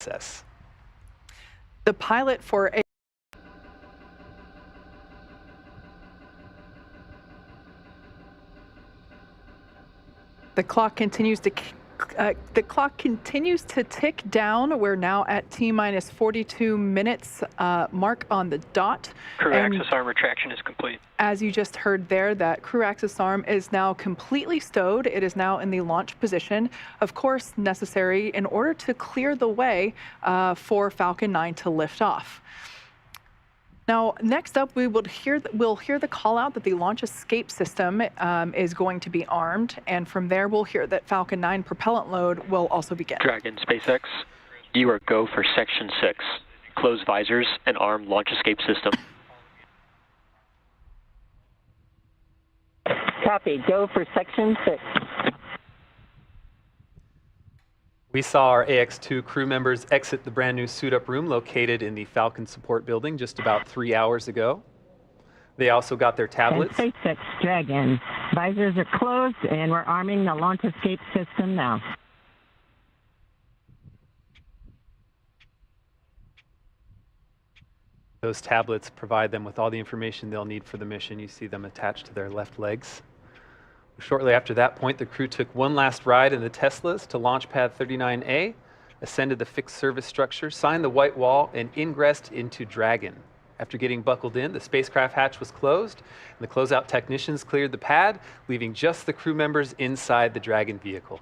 access. The pilot for the clock continues to tick down. We're now at T-minus 42 minutes mark on the dot. Crew axis arm retraction is complete. As you just heard there, that crew axis arm is now completely stowed. It is now in the launch position, of course necessary in order to clear the way for Falcon 9 to lift off. Now, next up, we'll hear the call out that the launch escape system is going to be armed, and from there, we'll hear that Falcon 9 propellant load will also begin. Dragon, SpaceX, you are go for Section 6. Close visors and arm launch escape system. Copy, go for Section 6. We saw our AX-2 crew members exit the brand new suit-up room located in the Falcon support building just about 3 hours ago. They also got their tablets. And SpaceX Dragon, visors are closed and we're arming the launch escape system now. Those tablets provide them with all the information they'll need for the mission. You see them attached to their left legs. Shortly after that point, the crew took one last ride in the Teslas to launch pad 39A, ascended the fixed service structure, signed the white wall, and ingressed into Dragon. After getting buckled in, the spacecraft hatch was closed, and the closeout technicians cleared the pad, leaving just the crew members inside the Dragon vehicle.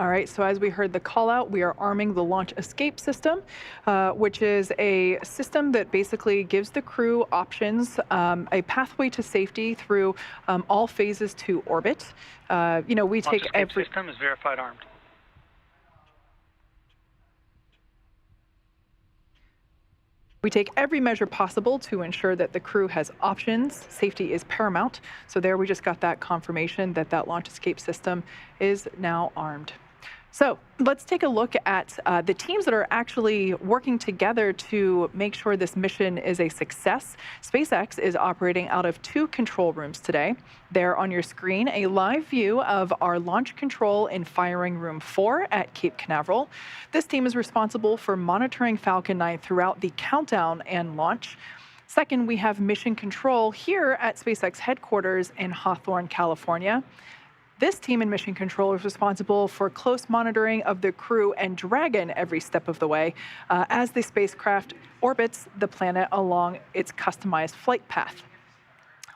All right, so as we heard the call out, we are arming the launch escape system, which is a system that basically gives the crew options, a pathway to safety through all phases to orbit. We take every system is verified armed. We take every measure possible to ensure that the crew has options. Safety is paramount. So there we just got that confirmation that that launch escape system is now armed. So let's take a look at the teams that are actually working together to make sure this mission is a success. SpaceX is operating out of 2 control rooms today. There on your screen, a live view of our launch control in firing room 4 at Cape Canaveral. This team is responsible for monitoring Falcon 9 throughout the countdown and launch. Second, we have mission control here at SpaceX headquarters in Hawthorne, California. This team in mission control is responsible for close monitoring of the crew and Dragon every step of the way as the spacecraft orbits the planet along its customized flight path.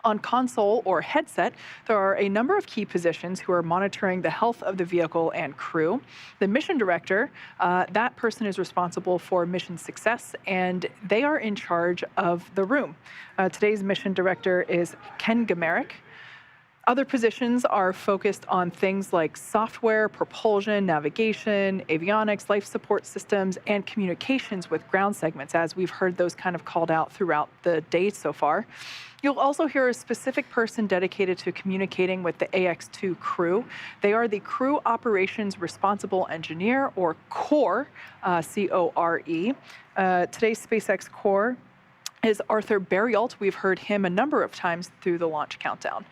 On console or headset, there are a number of key positions who are monitoring the health of the vehicle and crew. The mission director, that person is responsible for mission success, and they are in charge of the room. Today's mission director is Ken Gamerick. Other positions are focused on things like software, propulsion, navigation, avionics, life support systems, and communications with ground segments, as we've heard those kind of called out throughout the day so far. You'll also hear a specific person dedicated to communicating with the AX-2 crew. They are the Crew Operations Responsible Engineer, or CORE, C-O-R-E. Today's SpaceX CORE is Arthur Berrialt. We've heard him a number of times through the launch countdown.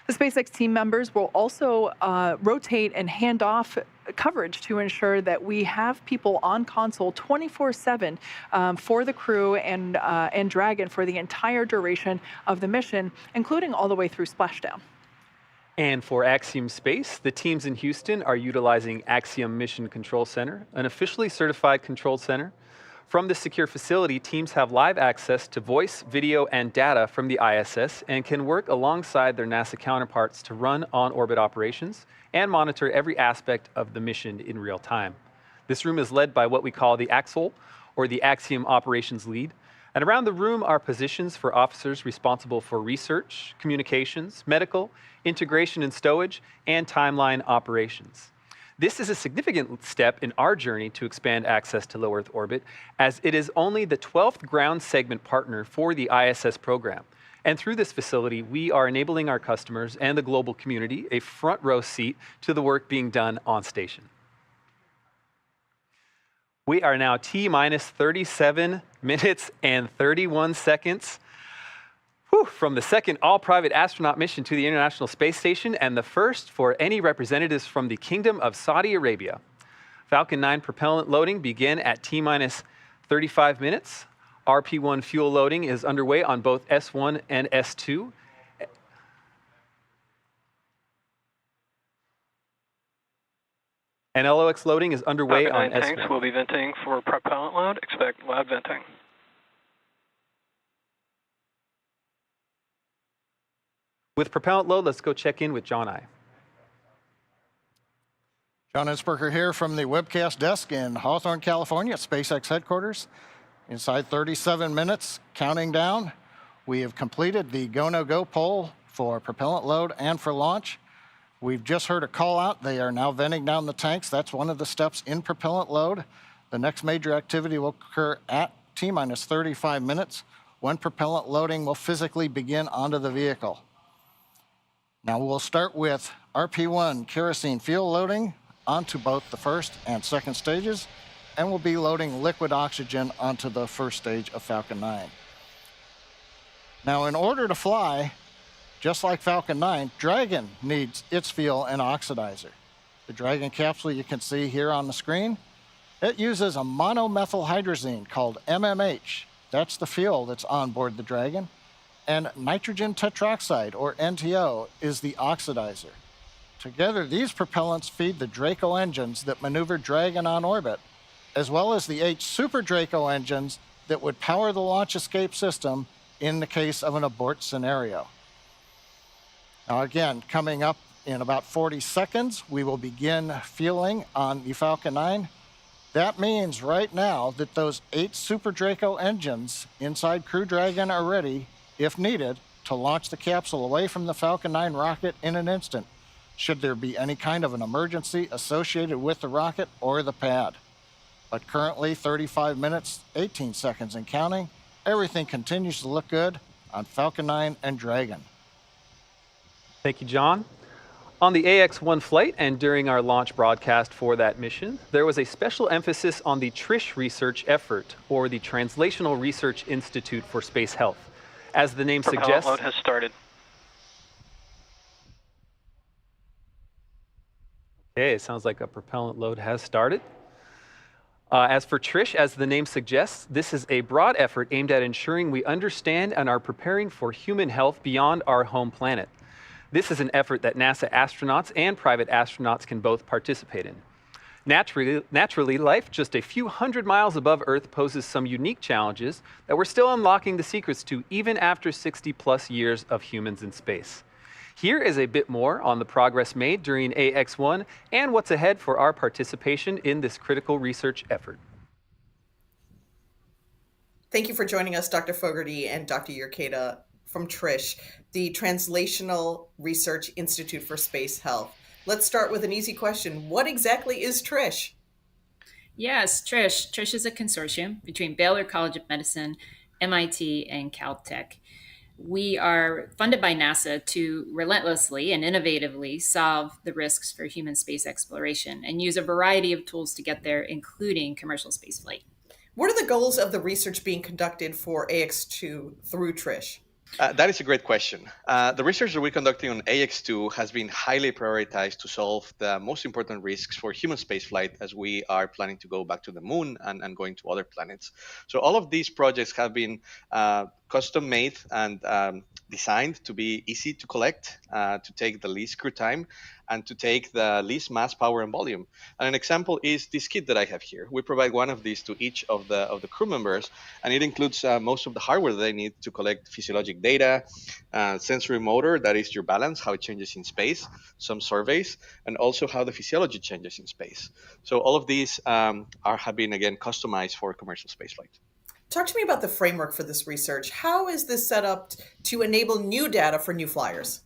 The SpaceX team members will also rotate and hand off coverage to ensure that we have people on console 24/7 for the crew and Dragon for the entire duration of the mission, including all the way through splashdown. And for Axiom Space, the teams in Houston are utilizing Axiom Mission Control Center, an officially certified control center. From this secure facility, teams have live access to voice, video, and data from the ISS and can work alongside their NASA counterparts to run on-orbit operations and monitor every aspect of the mission in real time. This room is led by what we call the Axle, or the Axiom Operations Lead. And around the room are positions for officers responsible for research, communications, medical, integration and stowage, and timeline operations. This is a significant step in our journey to expand access to low Earth orbit, as it is only the 12th ground segment partner for the ISS program. And through this facility, we are enabling our customers and the global community a front row seat to the work being done on station. We are now T-minus 37 minutes and 31 seconds from the second all-private astronaut mission to the International Space Station, and the first for any representatives from the Kingdom of Saudi Arabia. Falcon 9 propellant loading begin at T-minus 35 minutes. RP-1 fuel loading is underway on both S1 and S2. And LOX loading is underway on Falcon 9 S1. tanks will be venting for propellant load. Expect loud venting. With propellant load, let's go check in with John I. John Innsbrucker here from the webcast desk in Hawthorne, California, at SpaceX headquarters. Inside 37 minutes, counting down, we have completed the go-no-go poll for propellant load and for launch. We've just heard a call out. They are now venting down the tanks. That's one of the steps in propellant load. The next major activity will occur at T-minus 35 minutes when propellant loading will physically begin onto the vehicle. Now we'll start with RP-1 kerosene fuel loading onto both the first and second stages, and we'll be loading liquid oxygen onto the first stage of Falcon 9. Now, in order to fly, just like Falcon 9, Dragon needs its fuel and oxidizer. The Dragon capsule you can see here on the screen, it uses a monomethylhydrazine called MMH. That's the fuel that's on board the Dragon. And nitrogen tetroxide, or NTO, is the oxidizer. Together, these propellants feed the Draco engines that maneuver Dragon on orbit, as well as the H Super Draco engines that would power the launch escape system in the case of an abort scenario. Now again, coming up in about 40 seconds, we will begin fueling on the Falcon 9. That means right now that those 8 Super Draco engines inside Crew Dragon are ready, if needed, to launch the capsule away from the Falcon 9 rocket in an instant, should there be any kind of an emergency associated with the rocket or the pad. But currently, 35 minutes, 18 seconds and counting, everything continues to look good on Falcon 9 and Dragon. Thank you, John. On the AX-1 flight and during our launch broadcast for that mission, there was a special emphasis on the TRISH research effort, or the Translational Research Institute for Space Health. As the name Propellant suggests, load has started. okay, it sounds like a propellant load has started. As for TRISH, as the name suggests, this is a broad effort aimed at ensuring we understand and are preparing for human health beyond our home planet. This is an effort that NASA astronauts and private astronauts can both participate in. Naturally, life just a few hundred miles above Earth poses some unique challenges that we're still unlocking the secrets to even after 60+ years of humans in space. Here is a bit more on the progress made during AX-1 and what's ahead for our participation in this critical research effort. Thank you for joining us, Dr. Fogarty and Dr. Urqueta from TRISH, the Translational Research Institute for Space Health. Let's start with an easy question. What exactly is TRISH? Yes, TRISH. TRISH is a consortium between Baylor College of Medicine, MIT, and Caltech. We are funded by NASA to relentlessly and innovatively solve the risks for human space exploration and use a variety of tools to get there, including commercial spaceflight. What are the goals of the research being conducted for AX-2 through TRISH? That is a great question. The research that we're conducting on AX-2 has been highly prioritized to solve the most important risks for human spaceflight as we are planning to go back to the moon and going to other planets. So all of these projects have been custom made and designed to be easy to collect, to take the least crew time, and to take the least mass, power, and volume. And an example is this kit that I have here. We provide one of these to each of the crew members, and it includes most of the hardware that they need to collect physiologic data, sensory motor, that is your balance, how it changes in space, some surveys, and also how the physiology changes in space. So all of these have been, again, customized for commercial spaceflight. Talk to me about the framework for this research. How is this set up to enable new data for new flyers?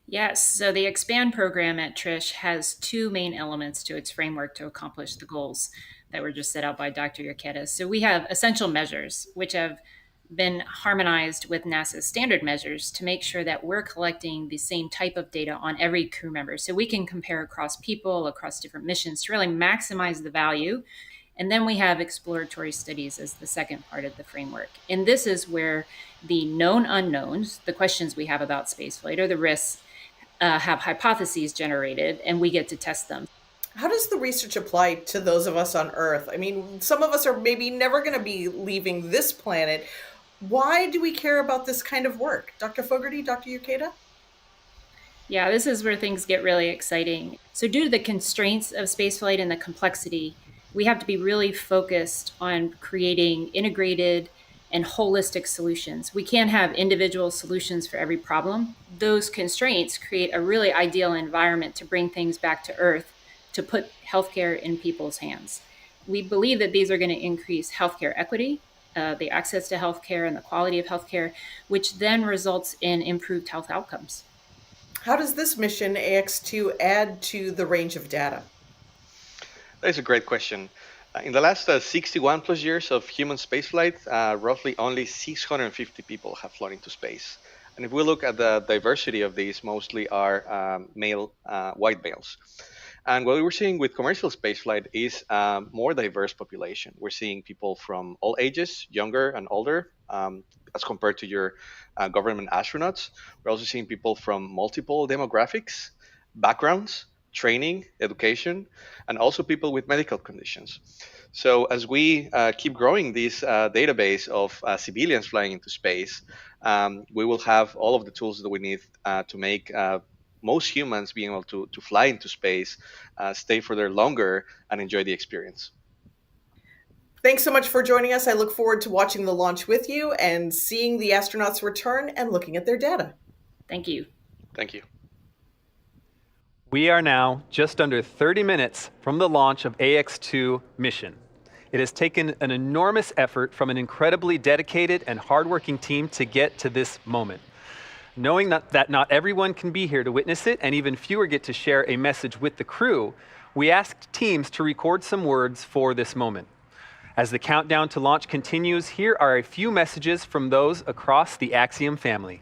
Yes, so the EXPAND program at TRISH has two main elements to its framework to accomplish the goals that were just set out by Dr. Urqueta. So we have essential measures, which have been harmonized with NASA's standard measures to make sure that we're collecting the same type of data on every crew member. So we can compare across people, across different missions to really maximize the value. And then we have exploratory studies as the second part of the framework. And this is where the known unknowns, the questions we have about spaceflight or the risks, have hypotheses generated, and we get to test them. How does the research apply to those of us on Earth? I mean, some of us are maybe never going to be leaving this planet. Why do we care about this kind of work? Dr. Fogarty, Dr. Ukeda? Yeah, this is where things get really exciting. So due to the constraints of spaceflight and the complexity, we have to be really focused on creating integrated and holistic solutions. We can't have individual solutions for every problem. Those constraints create a really ideal environment to bring things back to Earth, to put healthcare in people's hands. We believe that these are going to increase healthcare equity, the access to healthcare and the quality of healthcare, which then results in improved health outcomes. How does this mission, AX-2, add to the range of data? That is a great question. In the last 61 plus years of human spaceflight, roughly only 650 people have flown into space. And if we look at the diversity of these, mostly are male, white males. And what we're seeing with commercial spaceflight is a more diverse population. We're seeing people from all ages, younger and older, as compared to your government astronauts. We're also seeing people from multiple demographics, backgrounds, training, education, and also people with medical conditions. So as we keep growing this database of civilians flying into space, we will have all of the tools that we need to make most humans being able to fly into space, stay for there longer, and enjoy the experience. Thanks so much for joining us. I look forward to watching the launch with you and seeing the astronauts return and looking at their data. Thank you. Thank you. We are now just under 30 minutes from the launch of AX-2 mission. It has taken an enormous effort from an incredibly dedicated and hardworking team to get to this moment. Knowing that not everyone can be here to witness it, and even fewer get to share a message with the crew, we asked teams to record some words for this moment. As the countdown to launch continues, here are a few messages from those across the Axiom family.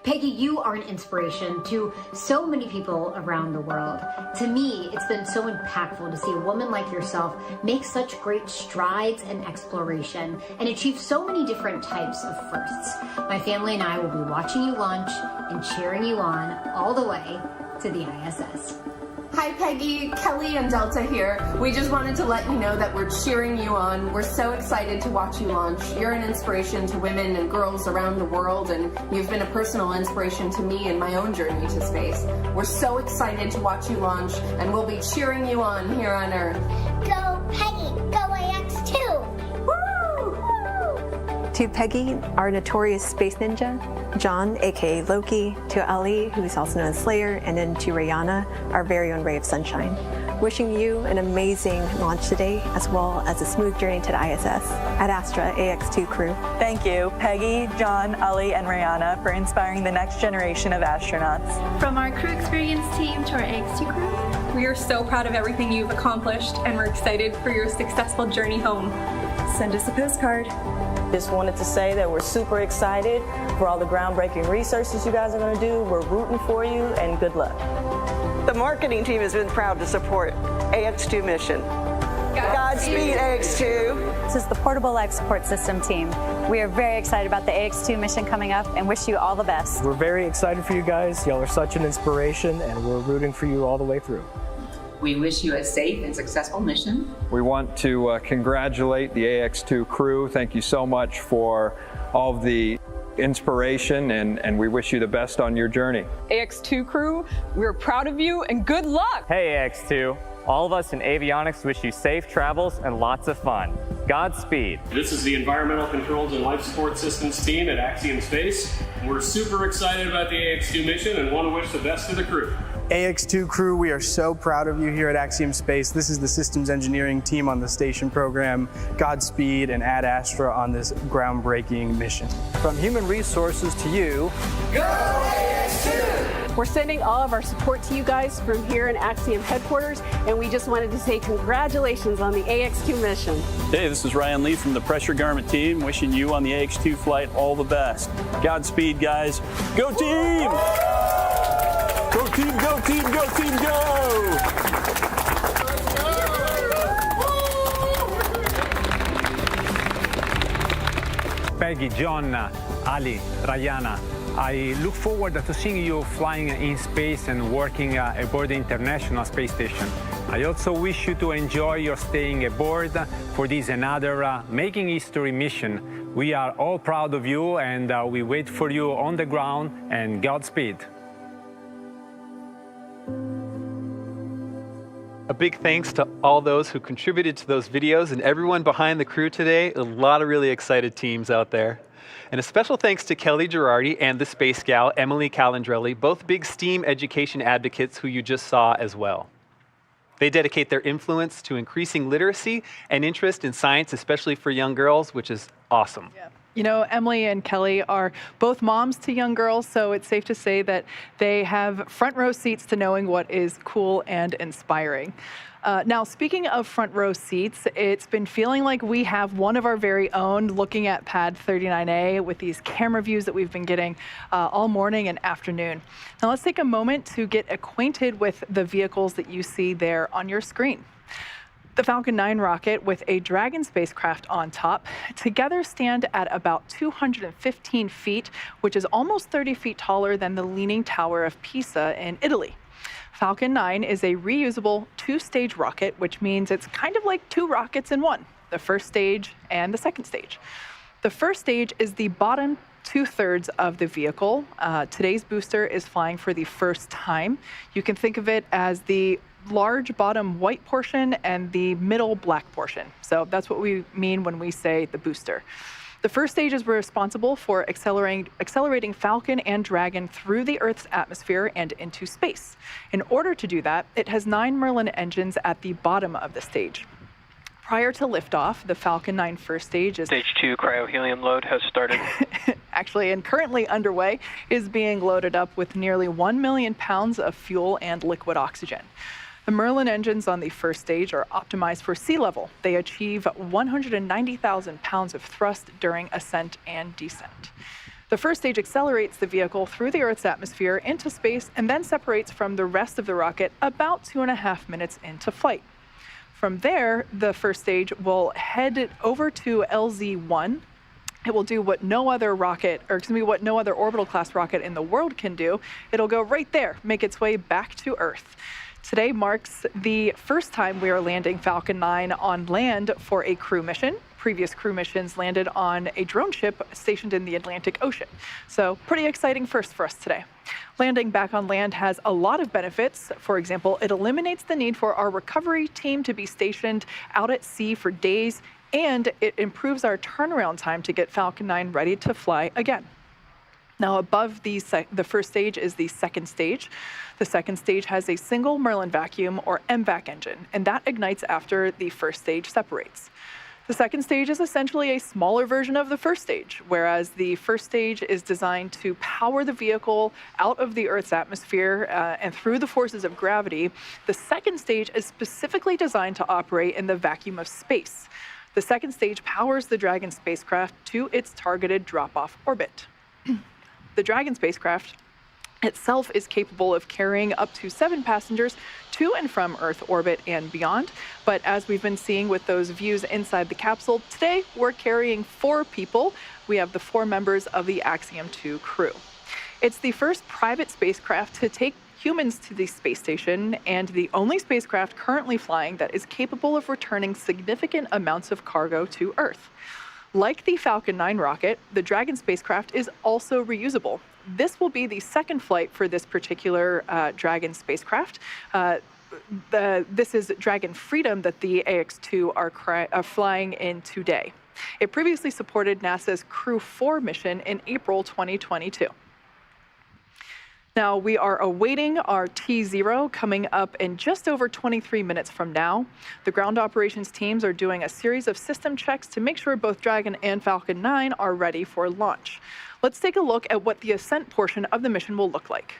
Peggy, you are an inspiration to so many people around the world. To me, it's been so impactful to see a woman like yourself make such great strides in exploration and achieve so many different types of firsts. My family and I will be watching you launch and cheering you on all the way to the ISS. Hi Peggy, Kelly and Delta here. We just wanted to let you know that we're cheering you on. We're so excited to watch you launch. You're an inspiration to women and girls around the world, and you've been a personal inspiration to me in my own journey to space. We're so excited to watch you launch, and we'll be cheering you on here on Earth. Go Peggy, go AX-2! Woo! To Peggy, our notorious space ninja, John, aka Loki, to Ali, who's also known as Slayer, and then to Rihanna, our very own ray of sunshine. Wishing you an amazing launch today, as well as a smooth journey to the ISS. Ad Astra AX-2 crew. Thank you, Peggy, John, Ali, and Rihanna, for inspiring the next generation of astronauts. From our crew experience team to our AX-2 crew, we are so proud of everything you've accomplished, and we're excited for your successful journey home. Send us a postcard. Just wanted to say that we're super excited for all the groundbreaking researches you guys are going to do. We're rooting for you, and good luck. The marketing team has been proud to support AX-2 mission. Godspeed, AX-2. This is the Portable Life Support System team. We are very excited about the AX-2 mission coming up and wish you all the best. We're very excited for you guys. Y'all are such an inspiration, and we're rooting for you all the way through. We wish you a safe and successful mission. We want to congratulate the AX-2 crew. Thank you so much for all of the inspiration, and we wish you the best on your journey. AX-2 crew, we're proud of you and good luck! Hey AX-2, all of us in avionics wish you safe travels and lots of fun. Godspeed. This is the Environmental Controls and Life Support Systems team at Axiom Space. We're super excited about the AX-2 mission and want to wish the best to the crew. AX-2 crew, we are so proud of you here at Axiom Space. This is the systems engineering team on the station program. Godspeed and Ad Astra on this groundbreaking mission. From human resources to you, go AX-2! We're sending all of our support to you guys from here in Axiom headquarters, and we just wanted to say congratulations on the AX-2 mission. Hey, this is Ryan Lee from the Pressure Garment team, wishing you on the AX-2 flight all the best. Godspeed, guys. Go team! Go team, go team, go team, go! Peggy, John, Ali, Rihanna, I look forward to seeing you flying in space and working aboard the International Space Station. I also wish you to enjoy your staying aboard for this another Making History mission. We are all proud of you, and we wait for you on the ground, and Godspeed. A big thanks to all those who contributed to those videos and everyone behind the crew today. A lot of really excited teams out there. And a special thanks to Kelly Girardi and the Space Gal, Emily Calandrelli, both big STEAM education advocates who you just saw as well. They dedicate their influence to increasing literacy and interest in science, especially for young girls, which is awesome. Yeah. You know, Emily and Kelly are both moms to young girls, so it's safe to say that they have front row seats to knowing what is cool and inspiring. Now, speaking of front row seats, it's been feeling like we have one of our very own looking at Pad 39A with these camera views that we've been getting all morning and afternoon. Now, let's take a moment to get acquainted with the vehicles that you see there on your screen. The Falcon 9 rocket with a Dragon spacecraft on top together stand at about 215 feet, which is almost 30 feet taller than the Leaning Tower of Pisa in Italy. Falcon 9 is a reusable two-stage rocket, which means it's kind of like two rockets in one, the first stage and the second stage. The first stage is the bottom two-thirds of the vehicle. Today's booster is flying for the first time. You can think of it as the large bottom white portion and the middle black portion. So that's what we mean when we say the booster. The first stage is responsible for accelerating Falcon and Dragon through the Earth's atmosphere and into space. In order to do that, it has 9 Merlin engines at the bottom of the stage. Prior to liftoff, the Falcon 9 first stage is... Stage 2 cryohelium load has started. Actually, and currently underway, is being loaded up with nearly 1 million pounds of fuel and liquid oxygen. The Merlin engines on the first stage are optimized for sea level. They achieve 190,000 pounds of thrust during ascent and descent. The first stage accelerates the vehicle through the Earth's atmosphere into space and then separates from the rest of the rocket about 2.5 minutes into flight. From there, the first stage will head over to LZ-1. It will do what no other orbital class rocket in the world can do. It'll go right there, make its way back to Earth. Today marks the first time we are landing Falcon 9 on land for a crew mission. Previous crew missions landed on a drone ship stationed in the Atlantic Ocean. So pretty exciting first for us today. Landing back on land has a lot of benefits. For example, it eliminates the need for our recovery team to be stationed out at sea for days, and it improves our turnaround time to get Falcon 9 ready to fly again. Now, above the first stage is the second stage. The second stage has a single Merlin vacuum, or MVAC engine, and that ignites after the first stage separates. The second stage is essentially a smaller version of the first stage, whereas the first stage is designed to power the vehicle out of the Earth's atmosphere and through the forces of gravity. The second stage is specifically designed to operate in the vacuum of space. The second stage powers the Dragon spacecraft to its targeted drop-off orbit. The Dragon spacecraft itself is capable of carrying up to 7 passengers to and from Earth orbit and beyond. But as we've been seeing with those views inside the capsule, today we're carrying 4 people. We have the 4 members of the AX-2 crew. It's the first private spacecraft to take humans to the space station and the only spacecraft currently flying that is capable of returning significant amounts of cargo to Earth. Like the Falcon 9 rocket, the Dragon spacecraft is also reusable. This will be the second flight for this particular Dragon spacecraft. This is Dragon Freedom that the AX-2 are flying in today. It previously supported NASA's Crew 4 mission in April 2022. Now, we are awaiting our T0 coming up in just over 23 minutes from now. The ground operations teams are doing a series of system checks to make sure both Dragon and Falcon 9 are ready for launch. Let's take a look at what the ascent portion of the mission will look like.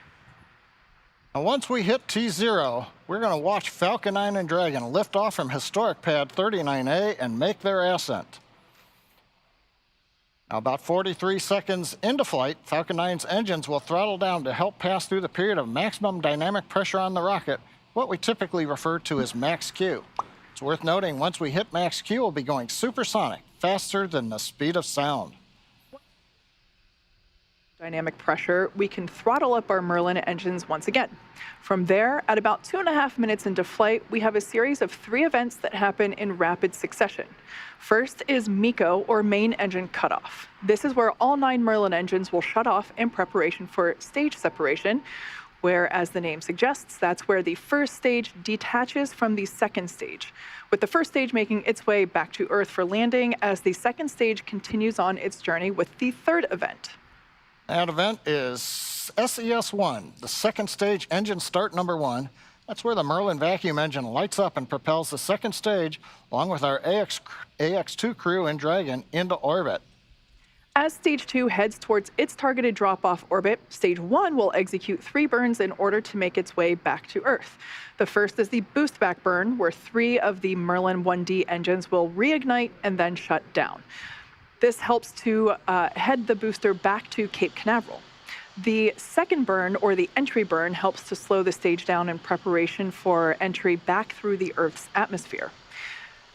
Now, once we hit T0, we're going to watch Falcon 9 and Dragon lift off from historic Pad 39A and make their ascent. Now, about 43 seconds into flight, Falcon 9's engines will throttle down to help pass through the period of maximum dynamic pressure on the rocket, what we typically refer to as max Q. It's worth noting, once we hit max Q, we'll be going supersonic, faster than the speed of sound. dynamic pressure, we can throttle up our Merlin engines once again. From there, at about 2.5 minutes into flight, we have a series of 3 events that happen in rapid succession. First is MECO, or main engine cutoff. This is where all 9 Merlin engines will shut off in preparation for stage separation, where, as the name suggests, that's where the first stage detaches from the second stage, with the first stage making its way back to Earth for landing as the second stage continues on its journey with the third event. That event is SES-1, the second stage engine start number 1. That's where the Merlin vacuum engine lights up and propels the second stage, along with our AX-2 crew and Dragon, into orbit. As Stage 2 heads towards its targeted drop-off orbit, Stage 1 will execute 3 burns in order to make its way back to Earth. The first is the boost back burn, where 3 of the Merlin 1D engines will reignite and then shut down. This helps to head the booster back to Cape Canaveral. The second burn, or the entry burn, helps to slow the stage down in preparation for entry back through the Earth's atmosphere.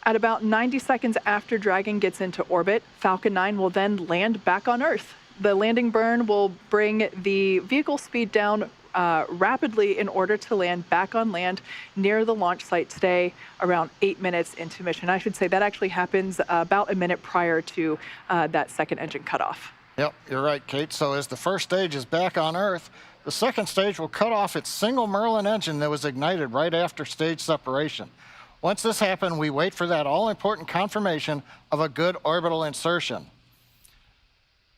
At about 90 seconds after Dragon gets into orbit, Falcon 9 will then land back on Earth. The landing burn will bring the vehicle speed down rapidly in order to land back on land near the launch site today, around 8 minutes into mission. I should say that actually happens about a minute prior to that second engine cutoff. Yep, you're right, Kate. So as the first stage is back on Earth, the second stage will cut off its single Merlin engine that was ignited right after stage separation. Once this happens, we wait for that all-important confirmation of a good orbital insertion.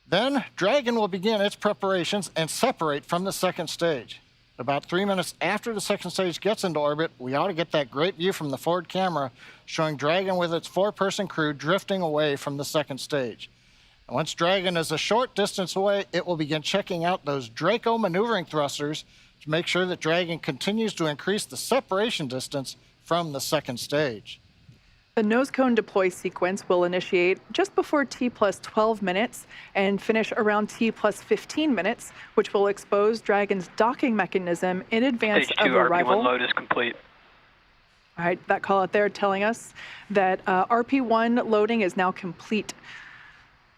Then Dragon will begin its preparations and separate from the second stage. About 3 minutes after the second stage gets into orbit, we ought to get that great view from the forward camera showing Dragon with its 4-person crew drifting away from the second stage. And once Dragon is a short distance away, it will begin checking out those Draco maneuvering thrusters to make sure that Dragon continues to increase the separation distance from the second stage. The nose cone deploy sequence will initiate just before T plus 12 minutes and finish around T plus 15 minutes, which will expose Dragon's docking mechanism in advance Stage of 2 arrival. RP1 load is complete. All right, that call out there telling us that RP1 loading is now complete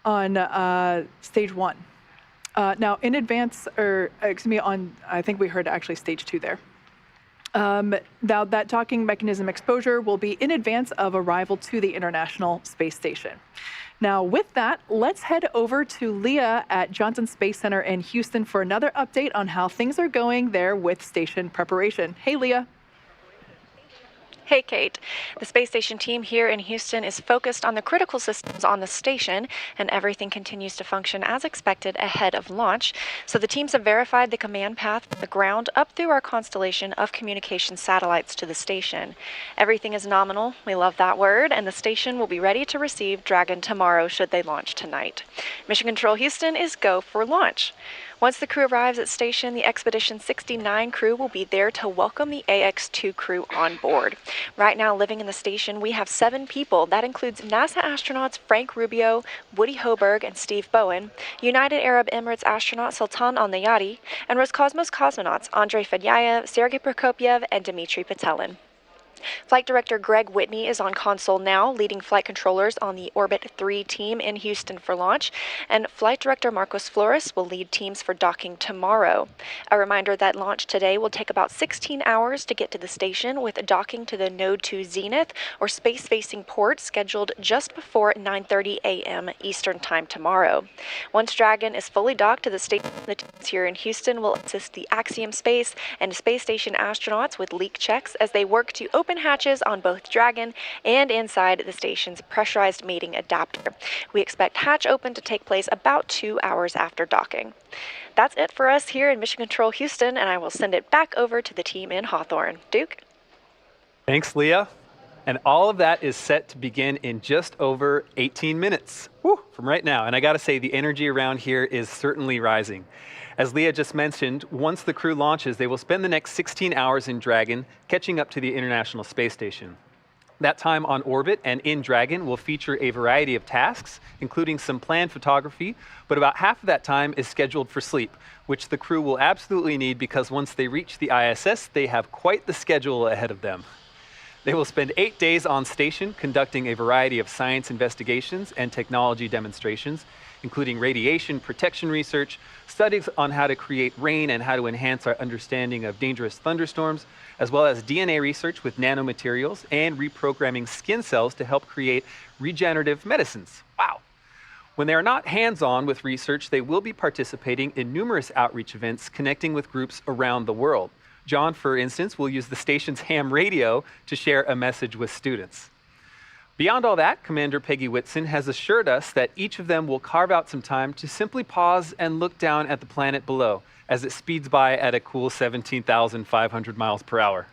on Stage 1. Now, in advance, or excuse me, on, I think we heard actually Stage 2 there. Now, that docking mechanism exposure will be in advance of arrival to the International Space Station. Now, with that, let's head over to Leah at Johnson Space Center in Houston for another update on how things are going there with station preparation. Hey, Leah. Hey, Kate. The space station team here in Houston is focused on the critical systems on the station, and everything continues to function as expected ahead of launch. So the teams have verified the command path from the ground up through our constellation of communication satellites to the station. Everything is nominal. We love that word, and the station will be ready to receive Dragon tomorrow should they launch tonight. Mission Control Houston is go for launch. Once the crew arrives at station, the Expedition 69 crew will be there to welcome the AX-2 crew on board. Right now, living in the station, we have 7 people. That includes NASA astronauts Frank Rubio, Woody Hoberg, and Steve Bowen, United Arab Emirates astronaut Sultan Al-Nayati, and Roscosmos cosmonauts Andrei Fedyayev, Sergei Prokopyev, and Dmitry Petelin. Flight Director Greg Whitney is on console now, leading flight controllers on the Orbit 3 team in Houston for launch, and Flight Director Marcos Flores will lead teams for docking tomorrow. A reminder that launch today will take about 16 hours to get to the station, with docking to the Node 2 Zenith, or space-facing port, scheduled just before 9:30 a.m. Eastern Time tomorrow. Once Dragon is fully docked to the station, the teams here in Houston will assist the Axiom Space and Space Station astronauts with leak checks as they work to open hatches on both Dragon and inside the station's pressurized mating adapter. We expect hatch open to take place about 2 hours after docking. That's it for us here in Mission Control Houston, and I will send it back over to the team in Hawthorne. Duke? Thanks, Leah. And all of that is set to begin in just over 18 minutes from right now. And I got to say, the energy around here is certainly rising. As Leah just mentioned, once the crew launches, they will spend the next 16 hours in Dragon, catching up to the International Space Station. That time on orbit and in Dragon will feature a variety of tasks, including some planned photography, but about half of that time is scheduled for sleep, which the crew will absolutely need because once they reach the ISS, they have quite the schedule ahead of them. They will spend 8 days on station conducting a variety of science investigations and technology demonstrations, including radiation protection research, studies on how to create rain and how to enhance our understanding of dangerous thunderstorms, as well as DNA research with nanomaterials and reprogramming skin cells to help create regenerative medicines. Wow. When they are not hands-on with research, they will be participating in numerous outreach events connecting with groups around the world. John, for instance, will use the station's ham radio to share a message with students. Beyond all that, Commander Peggy Whitson has assured us that each of them will carve out some time to simply pause and look down at the planet below as it speeds by at a cool 17,500 miles per hour.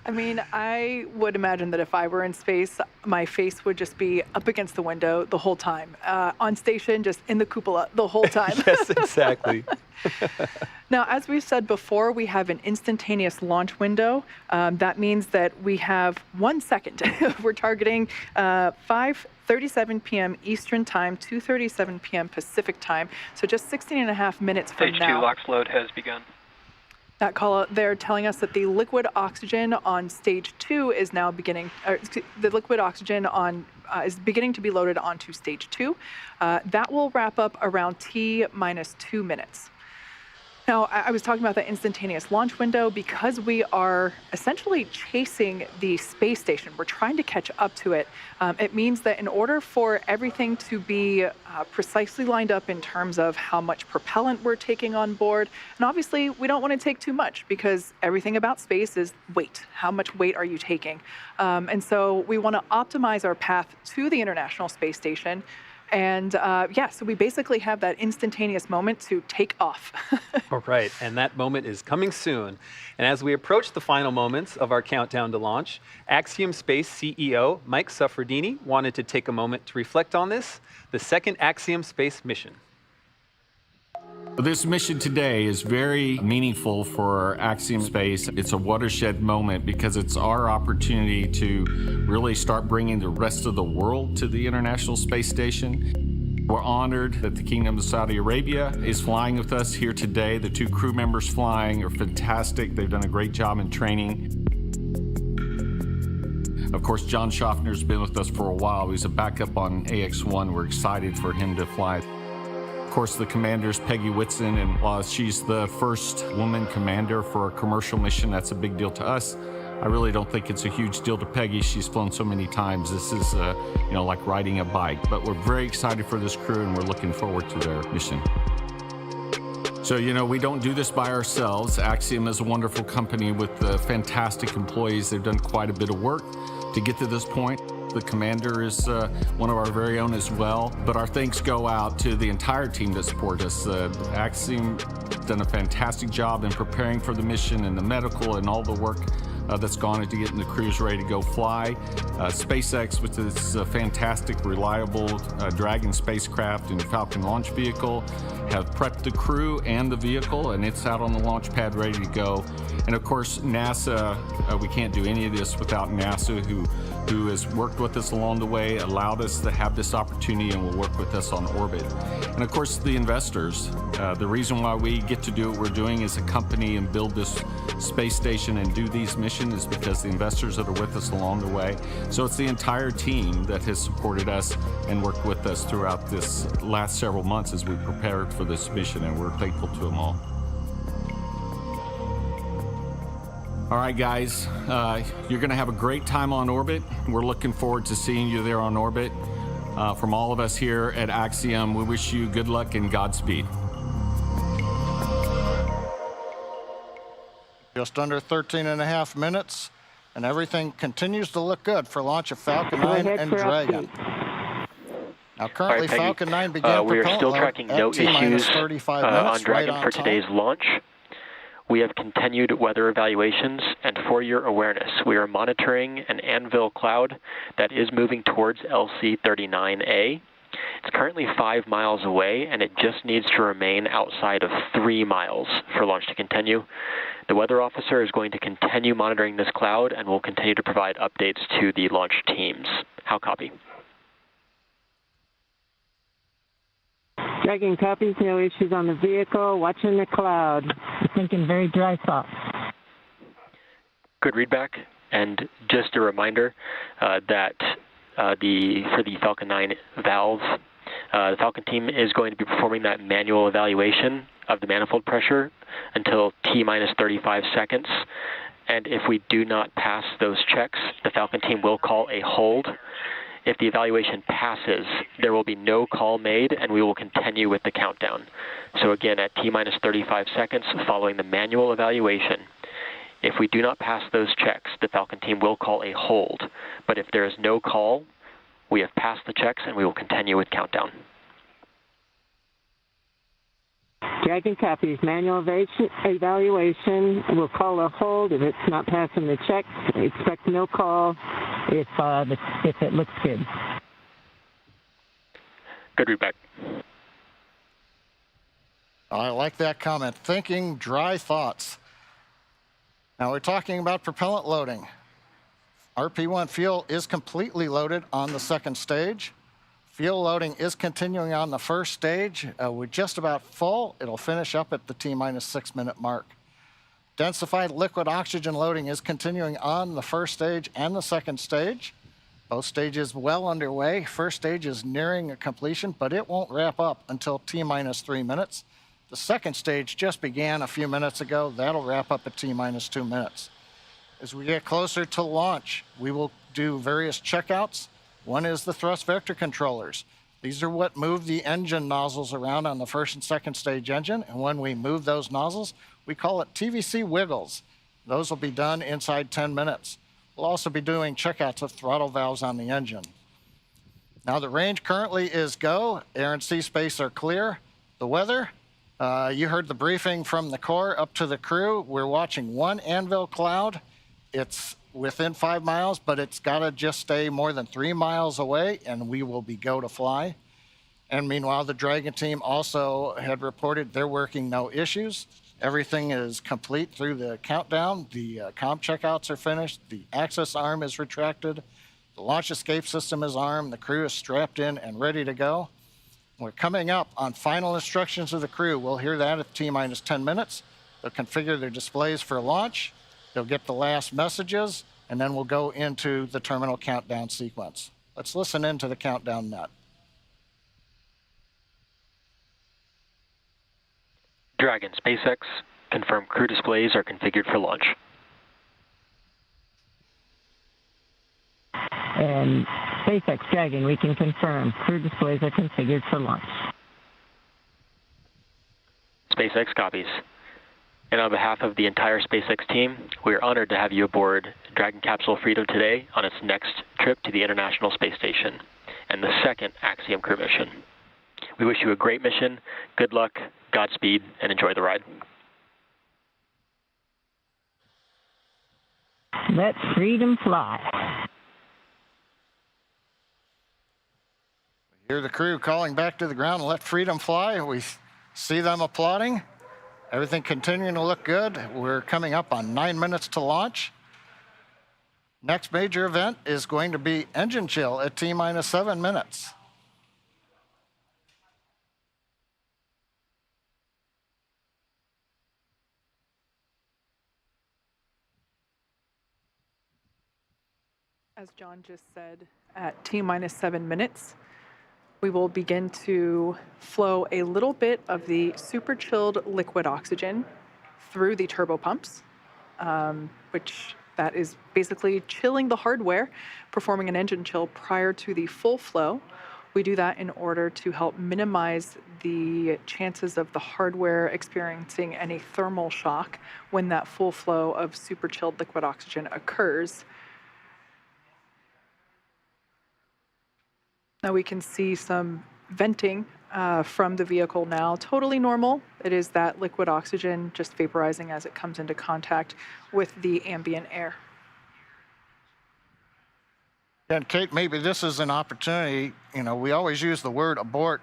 I mean, I would imagine that if I were in space, my face would just be up against the window the whole time. On station, just in the cupola the whole time. Yes, exactly. Now, as we've said before, we have an instantaneous launch window. That means that we have 1 second. We're targeting 5:37 p.m. Eastern Time, 2:37 p.m. Pacific Time. So just 16.5 minutes from Stage now. 2 LOX load has begun. That call out, they're telling us that the liquid oxygen on stage 2 is now beginning, the liquid oxygen on is beginning to be loaded onto stage 2. That will wrap up around T-2 minutes. Now, I was talking about the instantaneous launch window because we are essentially chasing the space station. We're trying to catch up to it. It means that in order for everything to be precisely lined up in terms of how much propellant we're taking on board, and obviously we don't want to take too much because everything about space is weight. How much weight are you taking? And so we want to optimize our path to the International Space Station. And yeah, so we basically have that instantaneous moment to take off. All right, and that moment is coming soon. And as we approach the final moments of our countdown to launch, Axiom Space CEO Mike Suffredini wanted to take a moment to reflect on this, the second Axiom Space mission. This mission today is very meaningful for Axiom Space. It's a watershed moment because it's our opportunity to really start bringing the rest of the world to the International Space Station. We're honored that the Kingdom of Saudi Arabia is flying with us here today. The 2 crew members flying are fantastic. They've done a great job in training. Of course, John Schaffner's been with us for a while. He's a backup on AX-1. We're excited for him to fly. Of course, the commander's Peggy Whitson, and while she's the first woman commander for a commercial mission, that's a big deal to us. I really don't think it's a huge deal to Peggy. She's flown so many times. This is, you know, like riding a bike. But we're very excited for this crew, and we're looking forward to their mission. So, you know, we don't do this by ourselves. Axiom is a wonderful company with fantastic employees. They've done quite a bit of work to get to this point. The commander is one of our very own as well, but our thanks go out to the entire team that support us. Axiom done a fantastic job in preparing for the mission and the medical and all the work that's gone into getting the crews ready to go fly. SpaceX, with its fantastic, reliable Dragon spacecraft and Falcon launch vehicle, have prepped the crew and the vehicle, and it's out on the launch pad ready to go. And of course, NASA, we can't do any of this without NASA, who has worked with us along the way, allowed us to have this opportunity, and will work with us on orbit. And of course, the investors. The reason why we get to do what we're doing as a company and build this space station and do these missions is because the investors that are with us along the way. So it's the entire team that has supported us and worked with us throughout this last several months as we prepared for this mission, and we're thankful to them all. All right, guys, you're going to have a great time on orbit. We're looking forward to seeing you there on orbit. From all of us here at Axiom, we wish you good luck and Godspeed. Just under 13.5 minutes, and everything continues to look good for launch of Falcon 9 and Dragon. Now, currently, Peggy, Falcon 9 began we are propellant still load tracking at no T-minus issues 35 on minutes, Dragon right for on time. today's launch. We have continued weather evaluations, and for your awareness, we are monitoring an anvil cloud that is moving towards LC-39A. It's currently 5 miles away, and it just needs to remain outside of 3 miles for launch to continue. The weather officer is going to continue monitoring this cloud and will continue to provide updates to the launch teams. How copy? Dragon copies, no issues on the vehicle, watching the cloud. We're thinking very dry spot. Good readback, and just a reminder that for the Falcon 9 valve, the Falcon team is going to be performing that manual evaluation of the manifold pressure until T-minus 35 seconds. And if we do not pass those checks, the Falcon team will call a hold. If the evaluation passes, there will be no call made, and we will continue with the countdown. So again, at T-minus 35 seconds following the manual evaluation, if we do not pass those checks, the Falcon team will call a hold. But if there is no call, we have passed the checks, and we will continue with countdown. Dragon copies. Manual evaluation. We'll call a hold if it's not passing the checks. Expect no call if it looks good. Good readback. I like that comment. Thinking dry thoughts. Now we're talking about propellant loading. RP1 fuel is completely loaded on the second stage. Fuel loading is continuing on the first stage. We're just about full. It'll finish up at the T-minus 6 minute mark. Densified liquid oxygen loading is continuing on the first stage and the second stage. Both stages well underway. First stage is nearing a completion, but it won't wrap up until T-minus 3 minutes. The second stage just began a few minutes ago. That'll wrap up at T-minus 2 minutes. As we get closer to launch, we will do various checkouts. One is the thrust vector controllers. These are what move the engine nozzles around on the first and second stage engine. And when we move those nozzles, we call it TVC wiggles. Those will be done inside 10 minutes. We'll also be doing checkouts of throttle valves on the engine. Now the range currently is go. Air and sea space are clear. The weather, you heard the briefing from the Corps up to the crew. We're watching one anvil cloud. It's within 5 miles, but it's got to just stay more than 3 miles away, and we will be go to fly. And meanwhile, the Dragon team also had reported they're working no issues. Everything is complete through the countdown. The comm checkouts are finished. The access arm is retracted. The launch escape system is armed. The crew is strapped in and ready to go. We're coming up on final instructions of the crew. We'll hear that at T-minus 10 minutes. They'll configure their displays for launch. They'll get the last messages, and then we'll go into the terminal countdown sequence. Let's listen into the countdown net. Dragon, SpaceX, confirm crew displays are configured for launch. And SpaceX, Dragon, we can confirm crew displays are configured for launch. SpaceX copies. And on behalf of the entire SpaceX team, we are honored to have you aboard Dragon Capsule Freedom today on its next trip to the International Space Station and the second Axiom crew mission. We wish you a great mission, good luck, Godspeed, and enjoy the ride. Let freedom fly. Hear the crew calling back to the ground, let freedom fly. We see them applauding. Everything continuing to look good. We're coming up on 9 minutes to launch. Next major event is going to be engine chill at T-minus 7 minutes. As John just said, at T-minus 7 minutes, we will begin to flow a little bit of the super chilled liquid oxygen through the turbo pumps, which that is basically chilling the hardware, performing an engine chill prior to the full flow. We do that in order to help minimize the chances of the hardware experiencing any thermal shock when that full flow of super chilled liquid oxygen occurs. Now we can see some venting from the vehicle now. Totally normal. It is that liquid oxygen just vaporizing as it comes into contact with the ambient air. And Kate, maybe this is an opportunity. You know, we always use the word abort.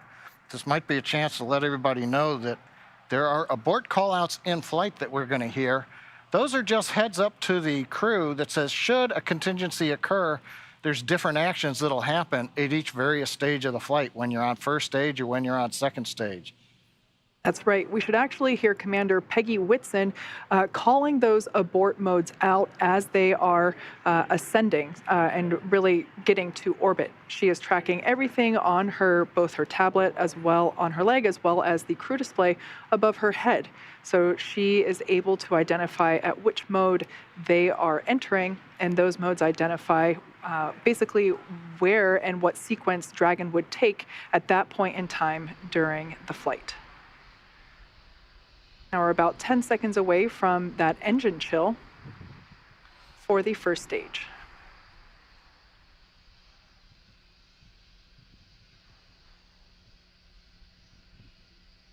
This might be a chance to let everybody know that there are abort callouts in flight that we're going to hear. Those are just heads up to the crew that says, should a contingency occur, there's different actions that'll happen at each various stage of the flight when you're on first stage or when you're on second stage. That's right. We should actually hear Commander Peggy Whitson calling those abort modes out as they are ascending and really getting to orbit. She is tracking everything on both her tablet as well on her leg, as well as the crew display above her head. So she is able to identify at which mode they are entering, and those modes identify basically where and what sequence Dragon would take at that point in time during the flight. Now we're about 10 seconds away from that engine chill for the first stage.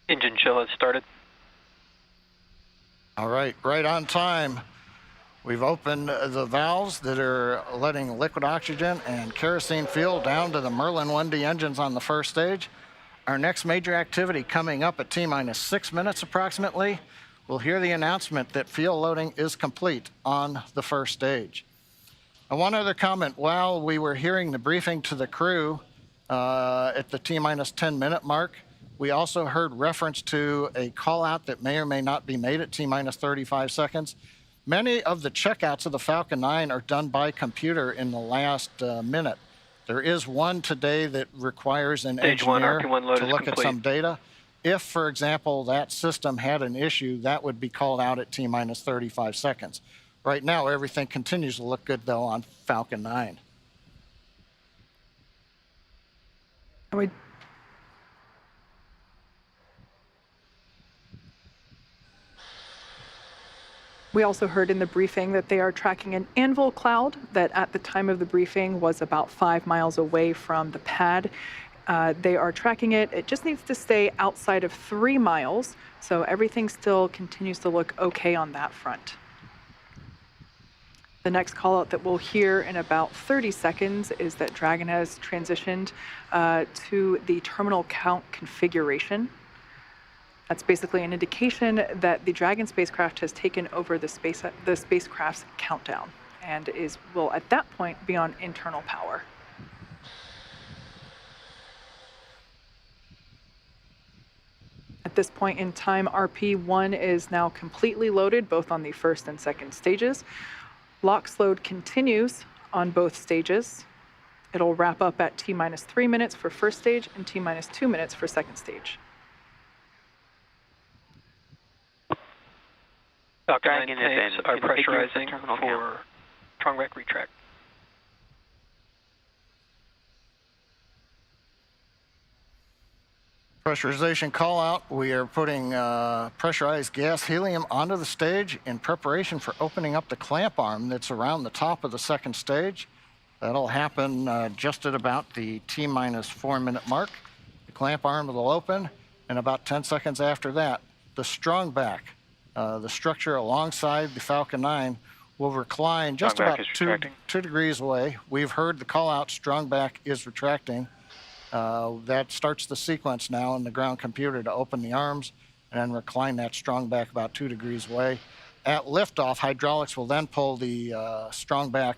Engine chill has started. All right, right on time. We've opened the valves that are letting liquid oxygen and kerosene fuel down to the Merlin 1D engines on the first stage. Our next major activity coming up at T-minus 6 minutes approximately, we'll hear the announcement that fuel loading is complete on the first stage. And one other comment, while we were hearing the briefing to the crew at the T-minus 10 minute mark, we also heard reference to a call out that may or may not be made at T-minus 35 seconds. Many of the checkouts of the Falcon 9 are done by computer in the last minute. There is one today that requires an engineer to look at some data. If, for example, that system had an issue, that would be called out at T-minus 35 seconds. Right now, everything continues to look good, though, on Falcon 9. We also heard in the briefing that they are tracking an anvil cloud that at the time of the briefing was about 5 miles away from the pad. They are tracking it. It just needs to stay outside of 3 miles, so everything still continues to look okay on that front. The next call out that we'll hear in about 30 seconds is that Dragon has transitioned to the terminal count configuration. That's basically an indication that the Dragon spacecraft has taken over the spacecraft's countdown and will at that point be on internal power. At this point in time, RP-1 is now completely loaded, both on the first and second stages. LOX load continues on both stages. It'll wrap up at T-minus 3 minutes for first stage and T-minus 2 minutes for second stage. Falcon 9 tanks are pressurizing for strongback retract. Pressurization call out. We are putting pressurized gas helium onto the stage in preparation for opening up the clamp arm that's around the top of the second stage. That'll happen just at about the T-minus 4 minute mark. The clamp arm will open, and about 10 seconds after that, the strongback, the structure alongside the Falcon 9, will recline just about 2 degrees away. We've heard the call out, strongback is retracting. That starts the sequence now in the ground computer to open the arms and then recline that strongback about 2 degrees away. At liftoff, hydraulics will then pull the strongback